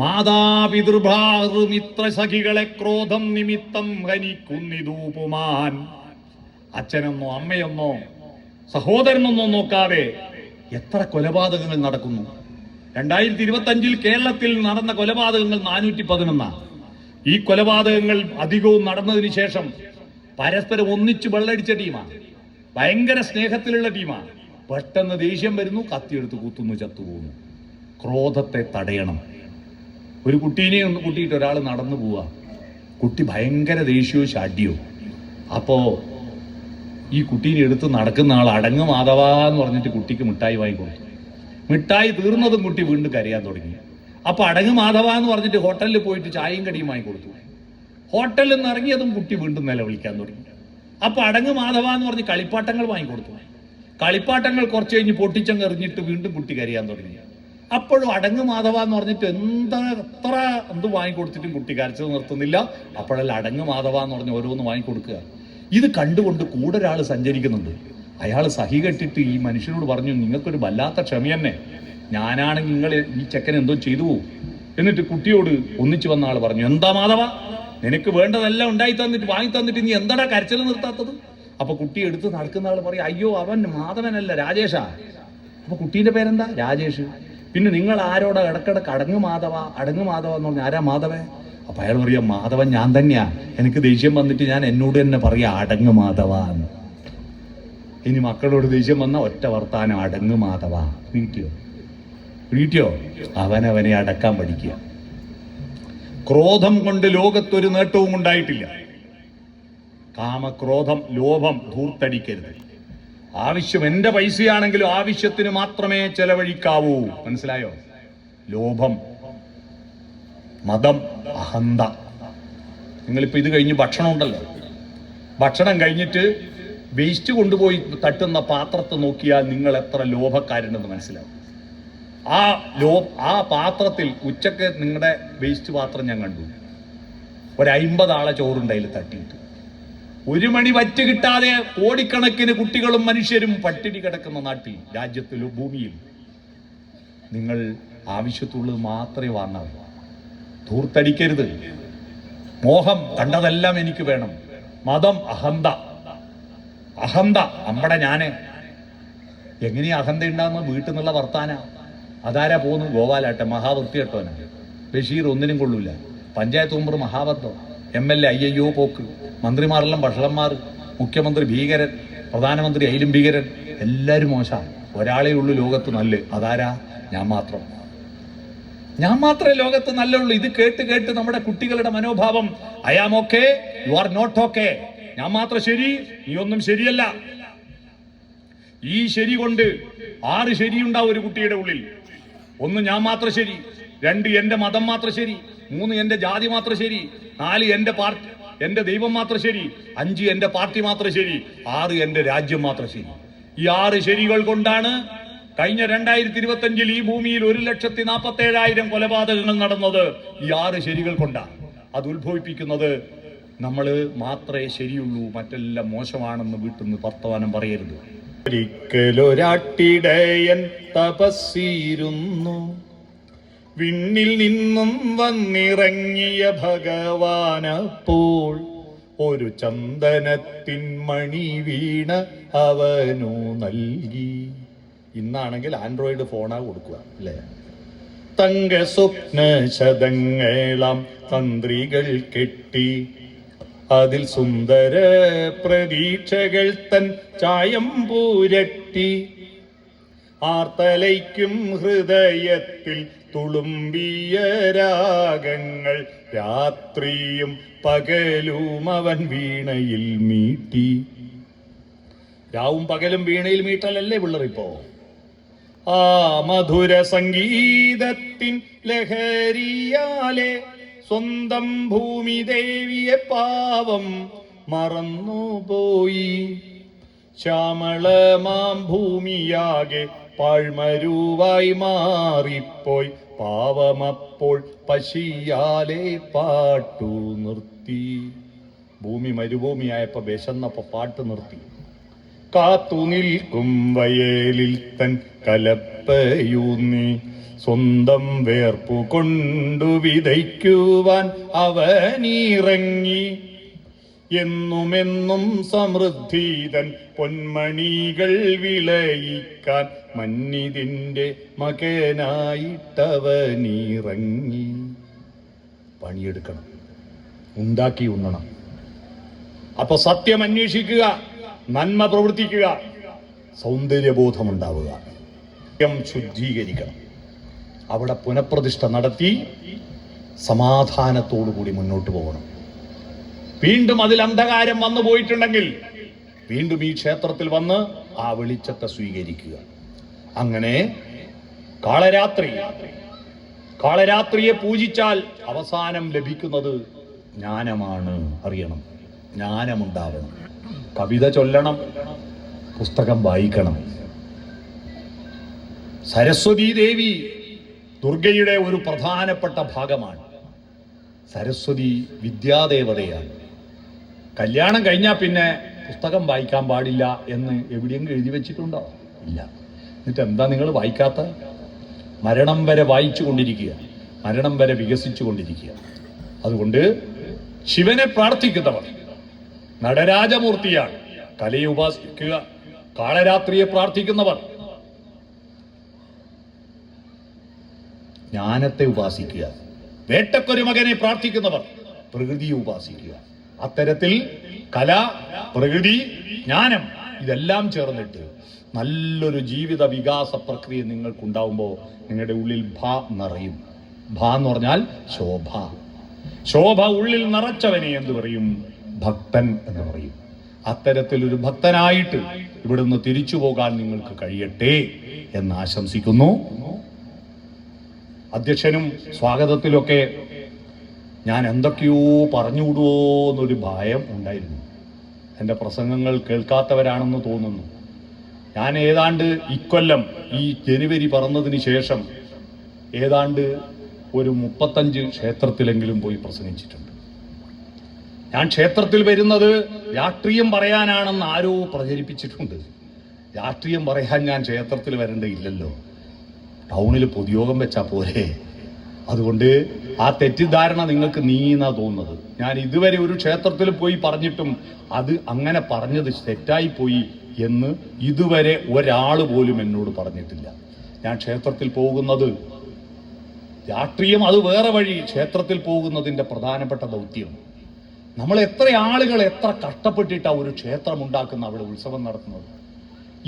മാതാപിതൃഭാതൃമിത്ര സഖികളെ ക്രോധം നിമിത്തം ഹനിക്കുന്നിതൂപുമാൻ. അച്ഛനെന്നോ അമ്മയെന്നോ സഹോദരനെന്നോ നോക്കാതെ എത്ര കൊലപാതകങ്ങൾ നടക്കുന്നു. 2025 കേരളത്തിൽ നടന്ന കൊലപാതകങ്ങൾ 411. ഈ കൊലപാതകങ്ങൾ അധികവും നടന്നതിന് ശേഷം പരസ്പരം ഒന്നിച്ച് വെള്ളടിച്ച ടീമാണ്, ഭയങ്കര സ്നേഹത്തിലുള്ള ടീമാണ്. പെട്ടെന്ന് ദേഷ്യം വരുന്നു, കത്തിയെടുത്ത് കുത്തുന്നു, ചത്തുപോകുന്നു. ക്രോധത്തെ തടയണം. ഒരു കുട്ടീനെ ഒന്ന് കൂട്ടിയിട്ട് ഒരാൾ നടന്നു പോവുക, കുട്ടി ഭയങ്കര ദേഷ്യവും ശാഠ്യവും. അപ്പോ ഈ കുട്ടീനെ എടുത്ത് നടക്കുന്ന ആൾ അടങ്ങ് മാധവാ എന്ന് പറഞ്ഞിട്ട് കുട്ടിക്ക് മിഠായി വാങ്ങിക്കൊടുത്തു. മിഠായി തീർന്നതും കുട്ടി വീണ്ടും കരയാൻ തുടങ്ങി. അപ്പൊ അടങ്ങ് മാധവ എന്ന് പറഞ്ഞിട്ട് ഹോട്ടലിൽ പോയിട്ട് ചായയും കടിയും വാങ്ങിക്കൊടുത്തു. ഹോട്ടലിൽ നിന്ന് ഇറങ്ങിയതും കുട്ടി വീണ്ടും നിലവിളിക്കാൻ തുടങ്ങി. അപ്പൊ അടങ്ങ് മാധവ എന്ന് പറഞ്ഞ് കളിപ്പാട്ടങ്ങൾ വാങ്ങിക്കൊടുത്തു. കളിപ്പാട്ടങ്ങൾ കുറച്ച് കഴിഞ്ഞ് പൊട്ടിച്ചങ്ങ് എറിഞ്ഞിട്ട് വീണ്ടും കുട്ടി കരയാൻ തുടങ്ങി. അപ്പോഴും അടങ്ങ് മാധവ എന്ന് പറഞ്ഞിട്ട് എത്ര എന്ത് വാങ്ങിക്കൊടുത്തിട്ടും കുട്ടി കരച്ചത് നിർത്തുന്നില്ല. അപ്പോഴെല്ലാം അടങ്ങ് മാധവ എന്ന് പറഞ്ഞ് ഓരോന്ന് വാങ്ങിക്കൊടുക്കുക. ഇത് കണ്ടുകൊണ്ട് കൂടെ ഒരാൾ സഞ്ചരിക്കുന്നുണ്ട്. അയാൾ സഹി കെട്ടിട്ട് ഈ മനുഷ്യനോട് പറഞ്ഞു, നിങ്ങൾക്കൊരു വല്ലാത്ത ക്ഷമ തന്നെ, ഞാനാണെങ്കിൽ നിങ്ങൾ ഈ ചെക്കൻ എന്തോ ചെയ്തു പോകും. എന്നിട്ട് കുട്ടിയോട് ഒന്നിച്ചു വന്ന ആൾ പറഞ്ഞു, എന്താ മാധവ, നിനക്ക് വേണ്ടതെല്ലാം ഉണ്ടായി തന്നിട്ട് വാങ്ങി തന്നിട്ട് നീ എന്താടാ കരച്ചിൽ നിർത്താത്തത്? അപ്പൊ കുട്ടി എടുത്ത് നടക്കുന്ന ആൾ പറയും, അയ്യോ അവൻ മാധവനല്ല രാജേഷാ. അപ്പൊ കുട്ടീന്റെ പേരെന്താ? രാജേഷ്. പിന്നെ നിങ്ങൾ ആരോടാ ഇടക്കിടക്ക് അടങ്ങ് മാധവ എന്ന് പറഞ്ഞു, ആരാ മാധവേ? അപ്പൊ അയാൾ പറയാ, മാധവൻ ഞാൻ തന്നെയാ, എനിക്ക് ദേഷ്യം വന്നിട്ട് ഞാൻ എന്നോട് തന്നെ പറയാ അടങ്ങ് മാധവ എന്ന്. ഇനി മക്കളോട് ദേഷ്യം വന്ന ഒറ്റ വർത്താനം, അടങ്ങ് മാധവ. വീട്ടിയോ അവനവനെ അടക്കാൻ പഠിക്കുക. ക്രോധം കൊണ്ട് ലോകത്തൊരു നേട്ടവും ഉണ്ടായിട്ടില്ല. കാമക്രോധം, ലോഭം, ധൂർത്തടിക്കരുത്. ആവശ്യം എന്റെ പൈസയാണെങ്കിലും ആവശ്യത്തിന് മാത്രമേ ചെലവഴിക്കാവൂ. മനസ്സിലായോ? ലോഭം, മതം, അഹന്ത. നിങ്ങളിപ്പോ ഇത് കഴിഞ്ഞ് ഭക്ഷണം ഉണ്ടല്ലോ, ഭക്ഷണം കഴിഞ്ഞിട്ട് വേസ്റ്റ് കൊണ്ടുപോയി തട്ടുന്ന പാത്രത്തെ നോക്കിയാൽ നിങ്ങൾ എത്ര ലോഭക്കാരുണ്ടെന്ന് മനസ്സിലാവും. ആ പാത്രത്തിൽ ഉച്ചക്ക് നിങ്ങളുടെ വേസ്റ്റ് പാത്രം ഞാൻ കണ്ടു, 50 ആളെ ചോറുണ്ടതിൽ തട്ടിയിട്ട്. 1 മണി വറ്റ് കിട്ടാതെ കോടിക്കണക്കിന് കുട്ടികളും മനുഷ്യരും പട്ടിണി കിടക്കുന്ന നാട്ടിൽ, രാജ്യത്തിലും ഭൂമിയിൽ നിങ്ങൾ ആവശ്യത്തുള്ളത് മാത്രമേ വാങ്ങാവൂ. ധൂർത്തടിക്കരുത്. മോഹം, കണ്ടതെല്ലാം എനിക്ക് വേണം. മതം, അഹന്ത അമ്പടെ ഞാന്. എങ്ങനെയാ അഹന്ത ഉണ്ടാകുന്ന? വീട്ടിൽ നിന്നുള്ള വർത്താന. അതാരാ പോന്നു? ഗോപാലാട്ടെ, മഹാവൃത്തി കേട്ടോനാ. ബഷീർ ഒന്നിനും കൊള്ളൂല. പഞ്ചായത്ത് മെമ്പർ മഹാബദ്ധം, MLA അയ്യോ പോക്ക്, മന്ത്രിമാരെല്ലാം ഭക്ഷണന്മാർ, മുഖ്യമന്ത്രി ഭീകരൻ, പ്രധാനമന്ത്രി അയിലും ഭീകരൻ. എല്ലാവരും മോശം. ഒരാളേ ഉള്ളൂ ലോകത്ത് നല്ല. അതാരാ? ഞാൻ മാത്രമേ ലോകത്ത് നല്ലുള്ളൂ. ഇത് കേട്ട് നമ്മുടെ കുട്ടികളുടെ മനോഭാവം, I am okay, you are not okay. ഞാൻ മാത്രം ശരി, നീ ഒന്നും ശരിയല്ല. ഈ ശരി കൊണ്ട് 6 ശരിയുണ്ടാവും ഒരു കുട്ടിയുടെ ഉള്ളിൽ. 1 ഞാൻ മാത്രം ശരി, 2 എന്റെ മതം മാത്രം ശരി, 3 എന്റെ ജാതി മാത്രം ശരി, 4 എന്റെ ദൈവം മാത്രം ശരി, 5 എന്റെ പാർട്ടി മാത്രം ശരി, 6 എന്റെ രാജ്യം മാത്രം ശരി. ഈ 6 ശരികൾ കൊണ്ടാണ് കഴിഞ്ഞ 2025 ഈ ഭൂമിയിൽ 1,47,000 കൊലപാതകങ്ങൾ നടന്നത്. ഈ 6 ശരികൾ കൊണ്ടാണ്. അത് ഉത്ഭവിപ്പിക്കുന്നത് നമ്മൾ മാത്രമേ ശരിയുള്ളൂ, മറ്റെല്ലാം മോശമാണെന്ന് വീട്ടിൽ നിന്ന് വർത്തമാനം പറയരുത്. ഒരിക്കലൊരാട്ടിടയൻ തപസ്സിരുന്നു, വിണ്ണിൽ നിന്നും വന്നിറങ്ങിയ ഭഗവാനപ്പോൾ ഒരു ചന്ദനത്തിൻ മണി വീണ അവനു നൽകി. ഇന്നാണെങ്കിൽ ആൻഡ്രോയിഡ് ഫോണാ കൊടുക്കുക അല്ലേ? തങ്ക സ്വപ്ന ശതങ്ങളാം തന്ത്രികൾ കെട്ടി, അതിൽ സുന്ദര പ്രതീക്ഷകൾ തൻ ചായം പൂരട്ടി, ആർത്തലയ്ക്കും ഹൃദയത്തിൽ തുളുമ്പിയ രാഗങ്ങൾ രാത്രിയും പകലും അവൻ വീണയിൽ മീട്ടി. രാവും പകലും വീണയിൽ മീട്ടലല്ലേ പിള്ളറിപ്പോ? ആ മധുര സംഗീതത്തിൻ ലഹരിയാലെ സ്വന്തം ഭൂമി ദേവിയെ പാവം മറന്നുപോയി. ശ്യാമളമാം ഭൂമിയാകെ പാഴ്മരുവായി മാറിപ്പോയി. പാവമപ്പോൾ പശിയാലെ പാട്ടു നിർത്തി. ഭൂമി മരുഭൂമിയായപ്പോ വിശന്നപ്പോ പാട്ട് നിർത്തി. കാത്തു നിൽക്കും വയലിൽ തൻ കലപ്പയൂന്നി, സ്വന്തം വേർപ്പു കൊണ്ടു വിതയ്ക്കുവാൻ അവനിറങ്ങി. എന്നുമെന്നും സമൃദ്ധിതൻ പൊന്മണികൾ വിളയിക്കാൻ മന്നിതിൻ്റെ മകനായിട്ടവനിറങ്ങി. പണിയെടുക്കണം, ഉണ്ടാക്കി ഉണ്ണണം. അപ്പൊ സത്യം അന്വേഷിക്കുക, നന്മ പ്രവർത്തിക്കുക, സൗന്ദര്യബോധമുണ്ടാവുക, ശുദ്ധീകരിക്കണം. അവിടെ പുനഃപ്രതിഷ്ഠ നടത്തി സമാധാനത്തോടുകൂടി മുന്നോട്ട് പോകണം. വീണ്ടും അതിൽ അന്ധകാരം വന്നു പോയിട്ടുണ്ടെങ്കിൽ വീണ്ടും ഈ ക്ഷേത്രത്തിൽ വന്ന് ആ വെളിച്ചത്തെ സ്വീകരിക്കുക. അങ്ങനെ കാളരാത്രിയെ പൂജിച്ചാൽ അവസാനം ലഭിക്കുന്നത് ജ്ഞാനമാണ്. അറിയണം, ജ്ഞാനമുണ്ടാവണം. കവിത ചൊല്ലണം, പുസ്തകം വായിക്കണം. സരസ്വതി ദേവി ദുർഗയുടെ ഒരു പ്രധാനപ്പെട്ട ഭാഗമാണ്. സരസ്വതി വിദ്യാദേവതയാണ്. കല്യാണം കഴിഞ്ഞാൽ പിന്നെ പുസ്തകം വായിക്കാൻ പാടില്ല എന്ന് എവിടെയെങ്കിലും എഴുതി വെച്ചിട്ടുണ്ടോ? ഇല്ല. എന്നിട്ട് എന്താ നിങ്ങൾ വായിക്കാത്ത? മരണം വരെ വായിച്ചു കൊണ്ടിരിക്കുക, മരണം വരെ വികസിച്ചു കൊണ്ടിരിക്കുക. അതുകൊണ്ട് ശിവനെ പ്രാർത്ഥിക്കുന്നവർ നടരാജമൂർത്തിയാണ്, കലയെ ഉപാസിക്കുക. കാളരാത്രിയെ പ്രാർത്ഥിക്കുന്നവർ ജ്ഞാനത്തെ ഉപാസിക്കുക. വേട്ടക്കൊരു മകനെ പ്രാർത്ഥിക്കുന്നവർ പ്രകൃതിയെ ഉപാസിക്കുക. അത്തരത്തിൽ കല, പ്രകൃതി, ജ്ഞാനം ഇതെല്ലാം ചേർന്നിട്ട് നല്ലൊരു ജീവിത വികാസ പ്രക്രിയ നിങ്ങൾക്കുണ്ടാവുമ്പോൾ നിങ്ങളുടെ ഉള്ളിൽ ഭ നിറയും. ഭ എന്ന് പറഞ്ഞാൽ ശോഭ. ശോഭ ഉള്ളിൽ നിറച്ചവനെ എന്ത് പറയും? ഭക്തൻ എന്ന് പറയും. അത്തരത്തിലൊരു ഭക്തനായിട്ട് ഇവിടുന്ന് തിരിച്ചു പോകാൻ നിങ്ങൾക്ക് കഴിയട്ടെ എന്ന് ആശംസിക്കുന്നു. അധ്യക്ഷനും സ്വാഗതത്തിലൊക്കെ ഞാൻ എന്തൊക്കെയോ പറഞ്ഞുവിടുവോ എന്നൊരു ഭയം ഉണ്ടായിരുന്നു. എൻ്റെ പ്രസംഗങ്ങൾ കേൾക്കാത്തവരാണെന്ന് തോന്നുന്നു. ഞാൻ ഏതാണ്ട് ഇക്കൊല്ലം ഈ ജനുവരി പറന്നതിന് ശേഷം ഏതാണ്ട് ഒരു 35 ക്ഷേത്രത്തിലെങ്കിലും പോയി പ്രസംഗിച്ചിട്ടുണ്ട്. ഞാൻ ക്ഷേത്രത്തിൽ വരുന്നത് രാഷ്ട്രീയം പറയാനാണെന്ന് ആരോ പ്രചരിപ്പിച്ചിട്ടുണ്ട്. രാഷ്ട്രീയം പറയാൻ ഞാൻ ക്ഷേത്രത്തിൽ വരേണ്ടതില്ലല്ലോ, ടൗണിൽ പൊതുയോഗം വെച്ചാൽ പോരെ. അതുകൊണ്ട് ആ തെറ്റിദ്ധാരണ നിങ്ങൾക്ക് നീന്നാ തോന്നുന്നത്. ഞാൻ ഇതുവരെ ഒരു ക്ഷേത്രത്തിൽ പോയി പറഞ്ഞിട്ടും അത് അങ്ങനെ പറഞ്ഞത് തെറ്റായി പോയി എന്ന് ഇതുവരെ ഒരാൾ പോലും എന്നോട് പറഞ്ഞിട്ടില്ല. ഞാൻ ക്ഷേത്രത്തിൽ പോകുന്നത് രാഷ്ട്രീയം അത് വേറെ വഴി, ക്ഷേത്രത്തിൽ പോകുന്നതിൻ്റെ പ്രധാനപ്പെട്ട ദൗത്യം നമ്മൾ എത്ര ആളുകൾ എത്ര കഷ്ടപ്പെട്ടിട്ടാണ് ഒരു ക്ഷേത്രം ഉണ്ടാക്കുന്ന അവിടെ ഉത്സവം നടത്തുന്നത്.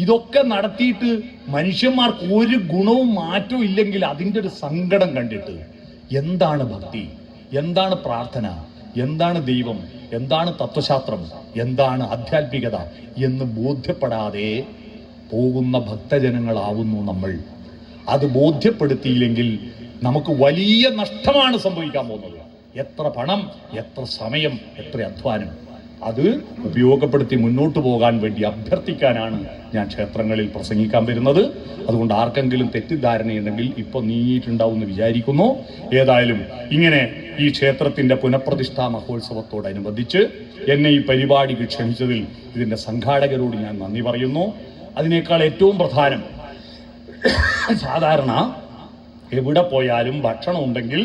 ഇതൊക്കെ നടത്തിയിട്ട് മനുഷ്യന്മാർക്ക് ഒരു ഗുണവും മാറ്റവും ഇല്ലെങ്കിൽ അതിൻ്റെ ഒരു സങ്കടം കണ്ടിട്ട് എന്താണ് ഭക്തി, എന്താണ് പ്രാർത്ഥന, എന്താണ് ദൈവം, എന്താണ് തത്വശാസ്ത്രം, എന്താണ് ആധ്യാത്മികത എന്ന് ബോധ്യപ്പെടാതെ പോകുന്ന ഭക്തജനങ്ങളാവുന്നു നമ്മൾ. അത് ബോധ്യപ്പെടുത്തിയില്ലെങ്കിൽ നമുക്ക് വലിയ നഷ്ടമാണ് സംഭവിക്കാൻ പോകുന്നത്. എത്ര പണം, എത്ര സമയം, എത്ര അധ്വാനം, അത് ഉപയോഗപ്പെടുത്തി മുന്നോട്ട് പോകാൻ വേണ്ടി അഭ്യർത്ഥിക്കാനാണ് ഞാൻ ക്ഷേത്രങ്ങളിൽ പ്രസംഗിക്കാൻ വരുന്നത്. അതുകൊണ്ട് ആർക്കെങ്കിലും തെറ്റിദ്ധാരണയുണ്ടെങ്കിൽ ഇപ്പോൾ നീങ്ങിയിട്ടുണ്ടാവും എന്ന് വിചാരിക്കുന്നു. ഏതായാലും ഇങ്ങനെ ഈ ക്ഷേത്രത്തിൻ്റെ പുനഃപ്രതിഷ്ഠാ മഹോത്സവത്തോടനുബന്ധിച്ച് എന്നെ ഈ പരിപാടിക്ക് ക്ഷണിച്ചതിൽ ഇതിൻ്റെ സംഘാടകരോട് ഞാൻ നന്ദി പറയുന്നു. അതിനേക്കാൾ ഏറ്റവും പ്രധാനം, സാധാരണ എവിടെ പോയാലും ഭക്ഷണം ഉണ്ടെങ്കിൽ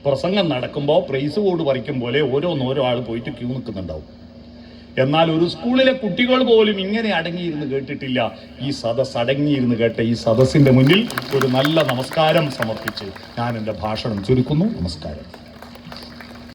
പ്രസംഗം നടക്കുമ്പോൾ പ്രൈസ് ബോർഡ് പറിക്കും പോലെ ഓരോന്നോരോ ആൾ പോയിട്ട് ക്യൂ നിൽക്കുന്നുണ്ടാവും. എന്നാൽ ഒരു സ്കൂളിലെ കുട്ടികൾ പോലും ഇങ്ങനെ അടങ്ങിയിരുന്ന് കേട്ടിട്ടില്ല. ഈ സദസ് അടങ്ങിയിരുന്ന് കേട്ട ഈ സദസ്സിന്റെ മുന്നിൽ ഒരു നല്ല നമസ്കാരം സമർപ്പിച്ച് ഞാൻ എൻ്റെ ഭാഷണം ചുരുക്കുന്നു. നമസ്കാരം.